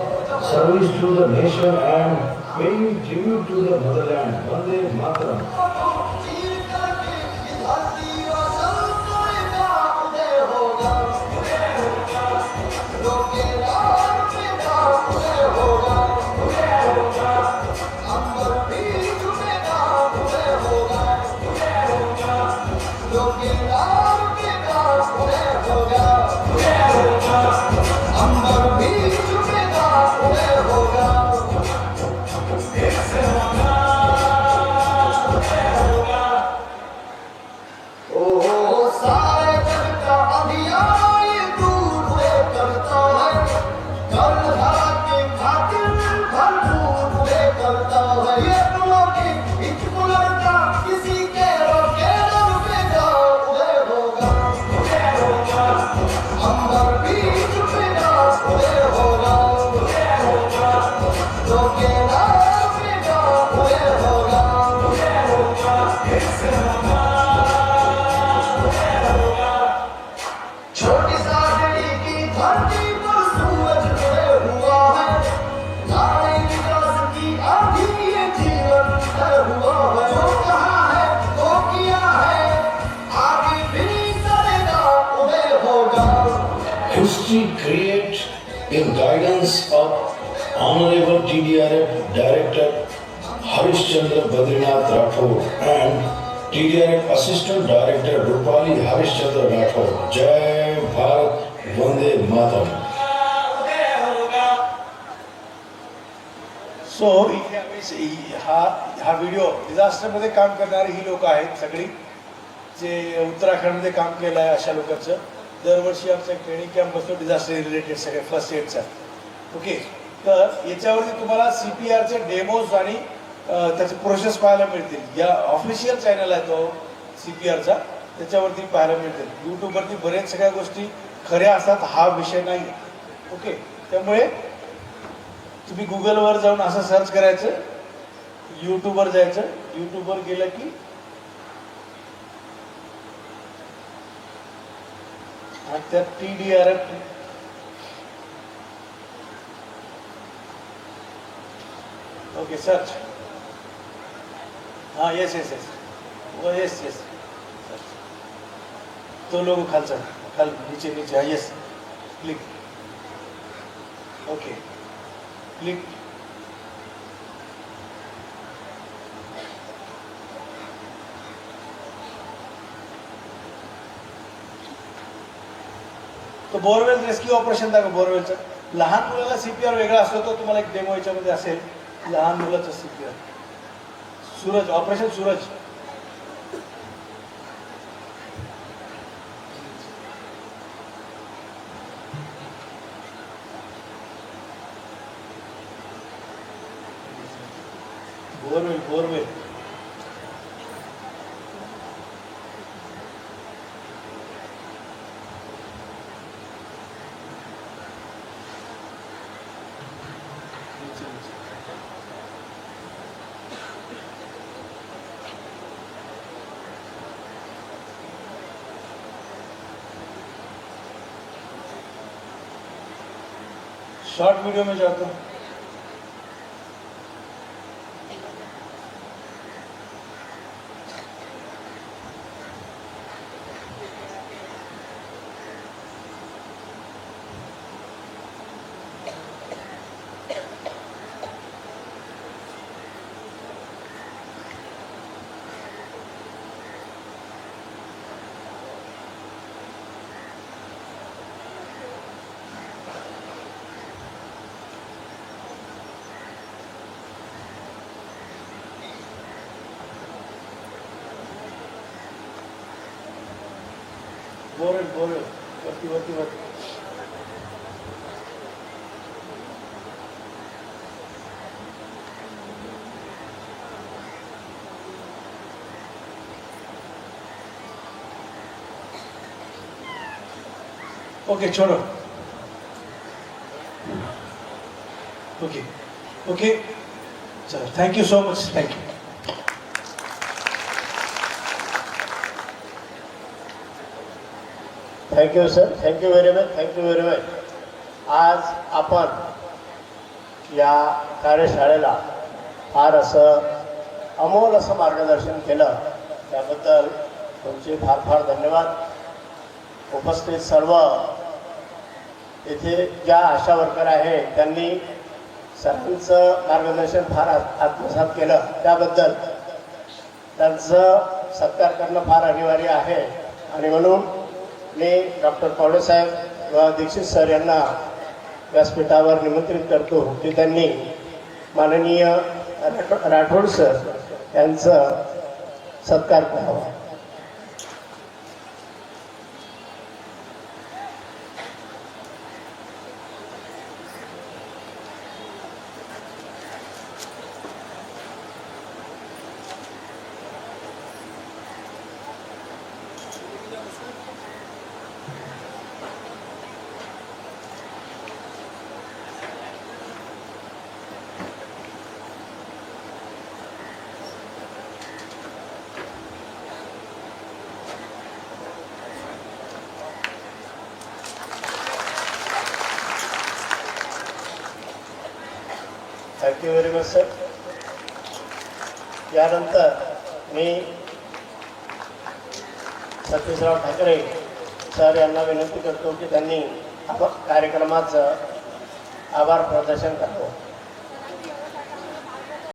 service to the nation and paying tribute to the motherland. Vande Mataram. History created in guidance of Honorable TDRF Director Harish Chandra Badrinath Rathore and TDRF Assistant Director Rupali Harish Chandra Rathore. Jai Bharat, Vande Mataram. So हा video डिझास्टरमध्ये काम करणारी ही लोक आहेत सगळी, जे उत्तराखंडमध्ये काम केलं आहे. अशा लोकांचं दरवर्षी आमचा ट्रेनिंग कॅम्प असतो डिझास्टर रिलेटेड, सगळे फर्स्ट एडचा. ओके, तर याच्यावरती तुम्हाला CPRचे डेमोज आणि त्याचे प्रोसेस पाहायला मिळतील. या ऑफिशियल चॅनल आहे तो CPRचा, त्याच्यावरती पाहायला मिळतील. यूट्यूबवरती बरेच सगळ्या गोष्टी खऱ्या असतात, हा विषय नाही. ओके, त्यामुळे तुम्ही गुगलवर जाऊन असं सर्च करायचं, यूट्यूबवर जायचं, यूट्यूबवर गेलं की त्या TDRF ओके सर्च, हाँ यस यस यस वो यस यस तो लोग खालचा खाल नीचे नीचे हाँ यस क्लिक ओके क्लिक तो बोरवेल रेस्क्यू ऑपरेशन दाखव. बोरवेलचं लहान मुलाला CPR वेगळा असतो, तो तुम्हाला एक डेमो याच्यामध्ये असेल. लहान मुलाचं CPR Suraj, operation Suraj. Borewell borewell short video में जाता हूँ. बोरवेल बोरवेल वरती वरती वरती. ओके छोड़ो. ओके ओके चलो, thank you so much, thank you. Thank you sir, thank you very much, thank you very much. आज आपण या कार्यशाळेला फार असं अमोल असं मार्गदर्शन केलं, त्याबद्दल तुमचे फार फार धन्यवाद. उपस्थित सर्व येथे ज्या आशा वर्कर आहे त्यांनी सर्वांचं मार्गदर्शन फार आत्मसात केलं, त्याबद्दल त्यांचं सत्कार करणं फार अनिवार्य आहे. आणि म्हणून मी डॉक्टर पावलेसाहेब व दीक्षित सर यांना व्यासपीठावर निमंत्रित करतो की त्यांनी माननीय राठोड सर यांचं सत्कार करावा. Thank you very much sir. यानंतर मी सतीशराव ठाकरे सर यांना विनंती करतो की त्यांनी कार्यक्रमाचं आभार प्रदर्शन करावं.